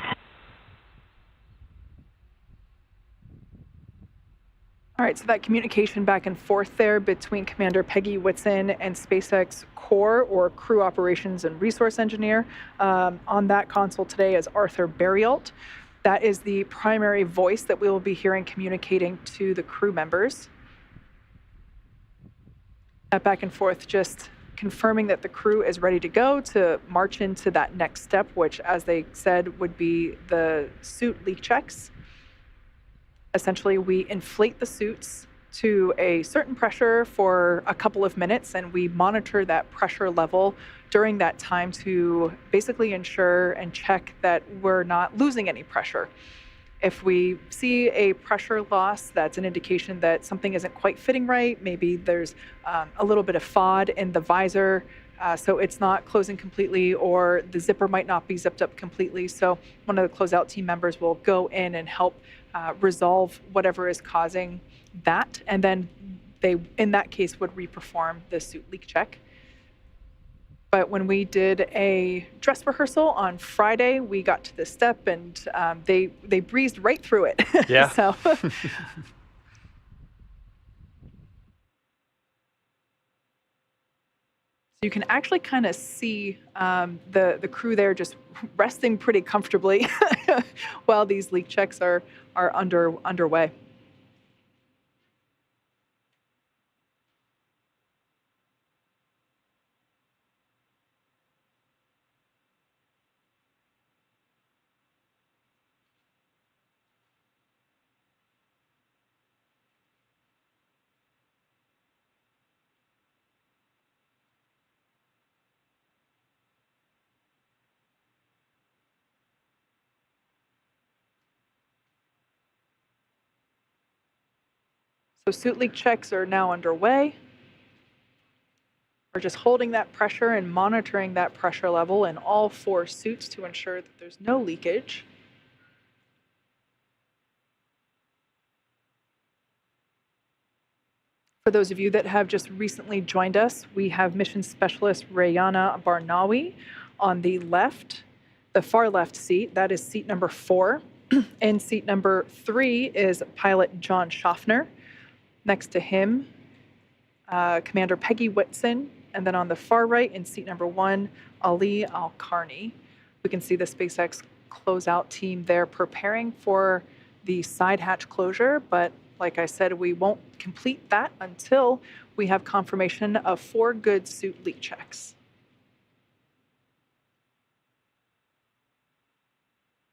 All right, so that communication back and forth there between Commander Peggy Whitson and SpaceX Core, or Crew Operations and Resource Engineer, on that console today is Arthur Berrialt. That is the primary voice that we will be hearing communicating to the crew members. That back and forth just confirming that the crew is ready to go to march into that next step, which, as they said, would be the suit leak checks. Essentially, we inflate the suits to a certain pressure for a couple of minutes, and we monitor that pressure level during that time to basically ensure and check that we're not losing any pressure. If we see a pressure loss, that's an indication that something isn't quite fitting right. Maybe there's a little bit of FOD in the visor, so it's not closing completely, or the zipper might not be zipped up completely. So one of the closeout team members will go in and help resolve whatever is causing that. And then they, in that case, would re-perform the suit leak check. But when we did a dress rehearsal on Friday, we got to this step, and they breezed right through it. Yeah. So. You can actually kind of see the crew there just resting pretty comfortably while these leak checks are underway. So suit leak checks are now underway. We're just holding that pressure and monitoring that pressure level in all 4 suits to ensure that there's no leakage. For those of you that have just recently joined us, we have Mission Specialist Rayana Barnawi on the left, the far left seat. That is seat number 4. And seat number 3 is pilot John Schaffner. Next to him, Commander Peggy Whitson, and then on the far right in seat number 1, Ali Al-Karni. We can see the SpaceX closeout team there preparing for the side hatch closure, but like I said, we won't complete that until we have confirmation of 4 good suit leak checks.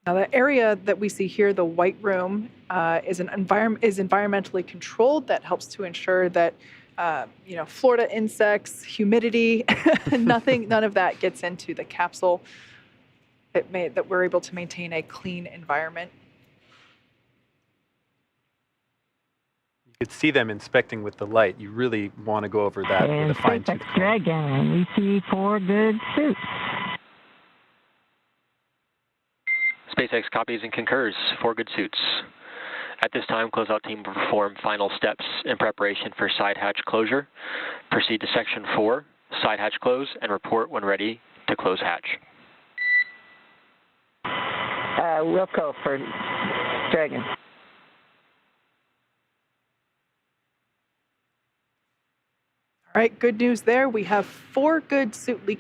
Now, the area that we see here, the white room, is environmentally controlled. That helps to ensure that Florida insects, humidity, none of that gets into the capsule. That we're able to maintain a clean environment. You could see them inspecting with the light. You really want to go over that with a fine-tooth comb. Dragon, we see 4 good suits. SpaceX copies and concurs. 4 good suits. At this time, closeout team will perform final steps in preparation for side hatch closure. Proceed to section 4, side hatch close, and report when ready to close hatch. We'll go for Dragon. All right, good news there. We have 4 good suit leak